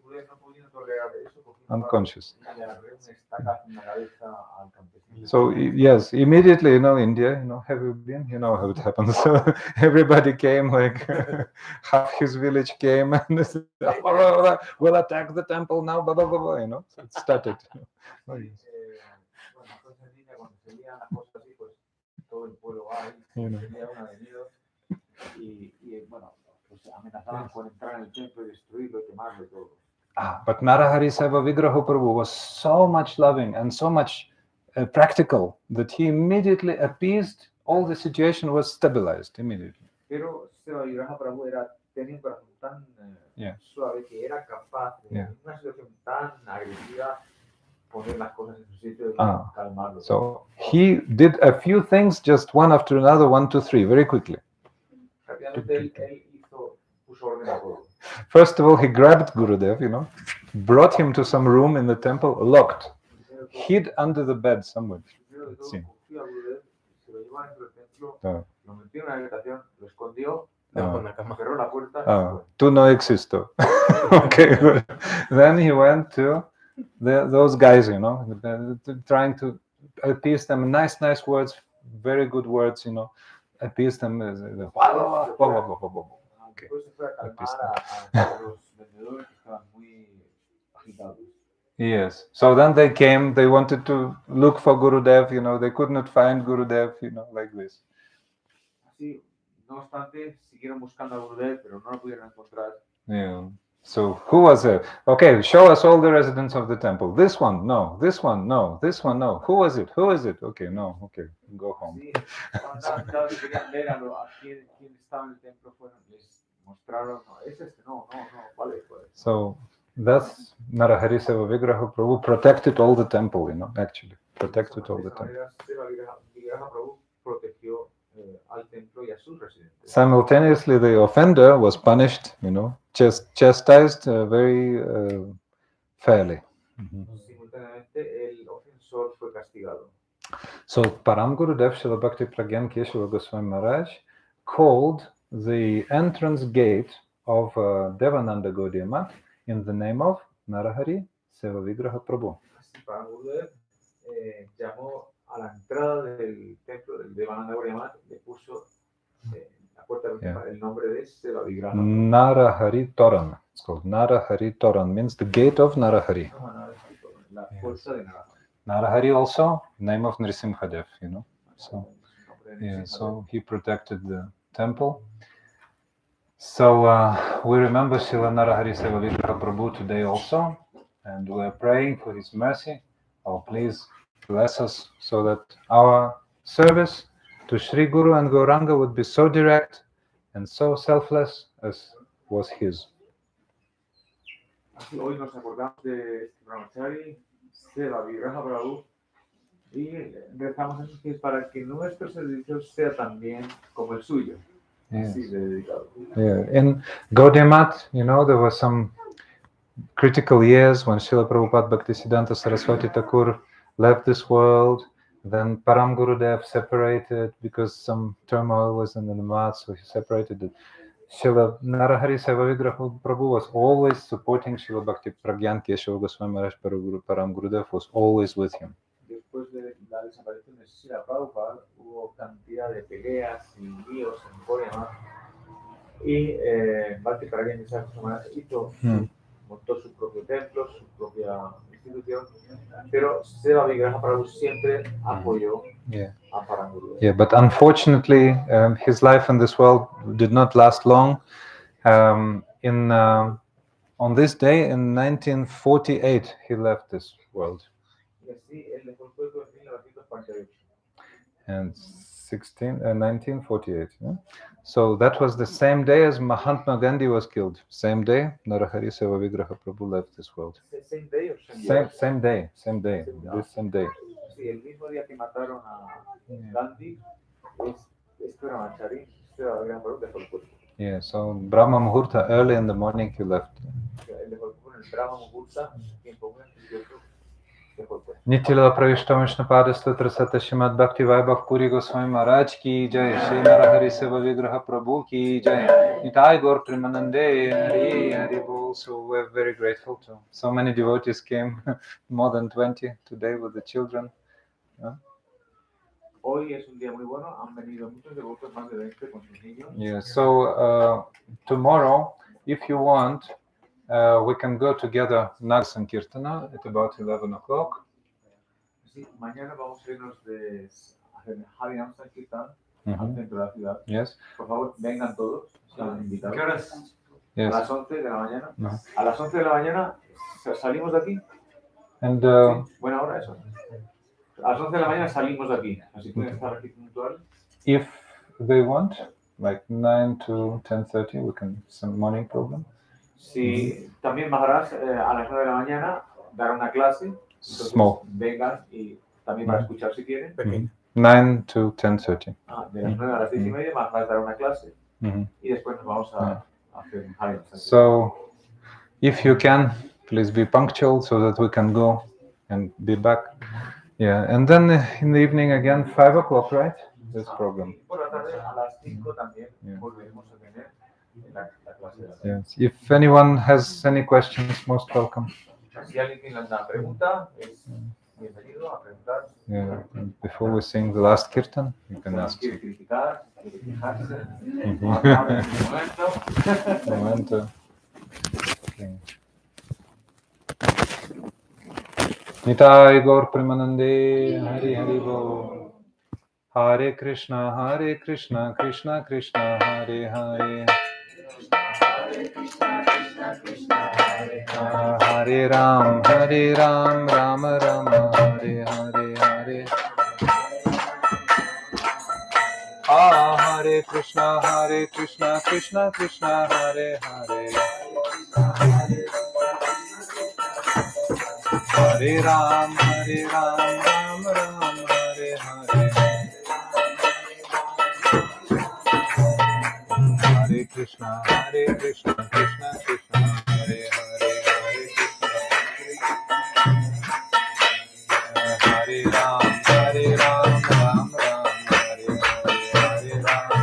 Unconscious. So yes, immediately, India, have you been? You know how it happens. So everybody came, like half his village came and said, we'll attack the temple now, blah, blah, blah, blah, So it started. Oh, yes. But Narahari Sevavigraha Prabhu was so much loving and so much practical that he immediately appeased. All the situation was stabilized immediately. Pero Sevavigraha Prabhu tenía un corazón tan suave que era capaz de, en una situación tan agresiva, poner las cosas en su sitio y calmarlo. So he did a few things, just one after another, 1, 2, 3, very quickly. Rápidamente él puso orden a todo. First of all, he grabbed Gurudev, brought him to some room in the temple, locked, hid under the bed somewhere. Tu no existo. Okay, good. Then he went to those guys, trying to appease them, nice words, very good words, appease them. Okay. Yes. So then they came, they wanted to look for Gurudev, they could not find Gurudev, like this. Así, no obstante, siguieron buscando a Gurudev, pero no lo pudieron encontrar. Yeah. So who was it? Okay, show us all the residents of the temple. This one, no. This one, no. This one, no. Who was it? Who is it? Okay, no. Okay, go home. Sí, cuando querían ver a quién estaba en el templo, les mostraron, no, es este, no, ¿cuál es? So thus Narahari Sevavigraha Prabhu protected all the temple, actually. Protected all the temple. Simultaneously, the offender was punished, chastised very fairly. So Param Gurudev Srila Bhakti Pragyan Keshava Goswami Maharaj called the entrance gate of Devananda Gaudiya Math in the name of Narahari Sevavigraha Prabhu. Prabhu llamó a la entrada del templo del Devananda Gaudiya Math, le puso la puerta principal el nombre de Sevavigraha. Narahari Toran. It's called Narahari Toran, means the gate of Narahari. La puerta de Narahari. Narahari also, name of Nrsimhadev, you know. So, so he protected the temple. So we remember Srila Narahari Sevavigraha Prabhu today also, and we are praying for his mercy. Oh, please bless us so that our service to Sri Guru and Gauranga would be so direct and so selfless as was his. Así hoy nos acordamos de este brahmachari, Sevavigraha Prabhu, y rezamos entonces para que nuestro servicio sea también como el suyo. Yes. Así de dedicado. Yeah. In Gaudiya Math, you know, there were some critical years when Srila Prabhupada Bhaktisiddhanta Saraswati Thakur left this world. Then Param Gurudev separated because some turmoil was in the Math, so he separated it. Srila Narahari Sevavigraha Prabhu was always supporting Srila Bhakti Pragyan Keshava Goswami Maharaj. Param Gurudev was always with him. Después de la desaparición de Srila Prabhupada, hubo cantidad de peleas y líos en Gaudiya Math. Y Bhakti Pragyan Keshava Goswami Maharaj montó su propio templo, su propia institución, pero Sevavigraha Prabhu siempre apoyó a Param Gurudev. Yeah, but unfortunately, his life in this world did not last long. On this day, in 1948, he left this world. Y así él dejó el cuerpo en 1948. And 1948. Yeah? So that was the same day as Mahatma Gandhi was killed. Same day, Narahari Sevavigraha Prabhu left this world. Same day or same year? Same day. This same day. Sí, el mismo día que mataron a Gandhi, este brahmachari, Sevavigraha Prabhu dejó el cuerpo. Yeah, so Brahma Muhurta, early in the morning he left. Él dejó el cuerpo en el Brahma Muhurta, tiempo muy antiguo. Nitila Pravishta Vishnupada Stotra Sata Shrimad Bhakti Vaibhava Puri Goswami Maharaj ki jai, Shri Narahari Sevavigraha Prabhu ki jai, Nitai Gaur Premanande Hari Hari Bol. So we're very grateful to so many devotees came, more than 20 today with the children. Hoy es un día muy bueno, han venido muchos devotos, más de 20 con sus niños. Yeah, so tomorrow, if you want, we can go together Nag Sankirtana at about 11 o'clock. Sí, mañana vamos a irnos de Harinam Sankirtan al centro de la ciudad. Yes. Por favor, vengan todos, están invitados. ¿Qué horas? Yes. A las 11 de la mañana. A las 11 de la mañana salimos de aquí. And sí, buena hora eso. A las 11 de la mañana salimos de aquí, así pueden estar aquí puntual. If they want, like 9 to 10:30, we can some morning program. Sí, también Maharaj a las 9 de la mañana dará una clase. Small. Vengan y también para escuchar si quieren. 9 to 10:30. De las 9 a las 10:30 Maharaj dará una clase. Y después nos vamos a hacer un Harinam. So, if you can, please be punctual so that we can go and be back. Yeah, and then in the evening again, 5 o'clock, right? This program. Por la tarde a las 5 también volveremos a tener la clase. Yes. If anyone has any questions, most welcome. Si alguien tiene alguna pregunta, es bienvenido a preguntar. Yeah. And before we sing the last kirtan, you can ask. Quiere criticar, quiere quejarse. Momento. Okay. Nitai Gaur Premanande Hari Hari Bol. Hare Krishna, Krishna Krishna, Hare Hare. Hare Ram, Rama Rama, Hare Hare, Hare. Hare Krishna, Krishna Krishna, Hare Hare. Hare Ram, Rama Rama, Hare Hare. Hare Krishna, Krishna Krishna, Hare Hare, Hare Krishna. Hare Ram, Ram Ram, Hare Hare, Hare Ram.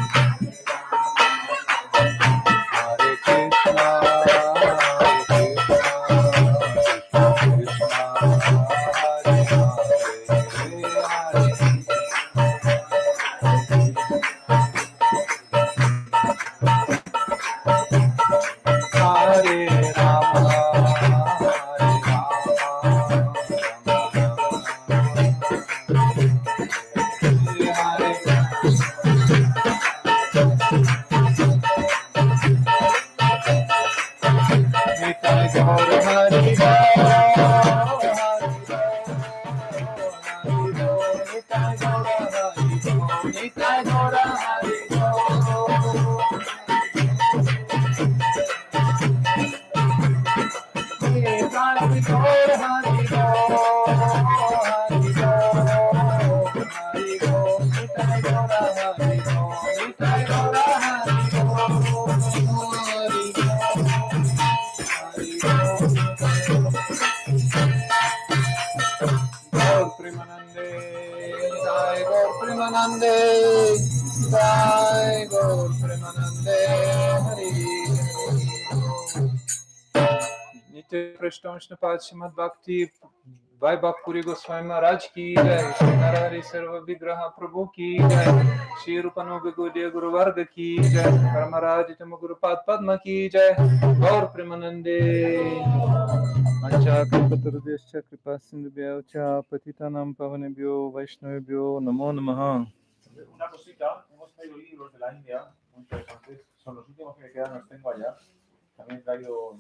Premanande, Jai Gaur Premanande, Hari Nitya Krishna Vishnupad Srimad Bhakti Vaibhava Puri Goswami Maharaj ki jai, Narahari Sevavigraha Prabhu ki jai, Shri Rupanuga Gaudiya Guru Varga ki jai, Paramarajitama Guru Pad Padma ki jai, Gaur Premanande. Mancha Kalpatarudescha Kripa Sindhubhyo Cha Patitanam Pavanebhyo Vaishnavebhyo Namo Namaha. Una cosita, hemos traído libros de la India, muy interesantes, son los últimos que me quedan, los tengo allá. También he traído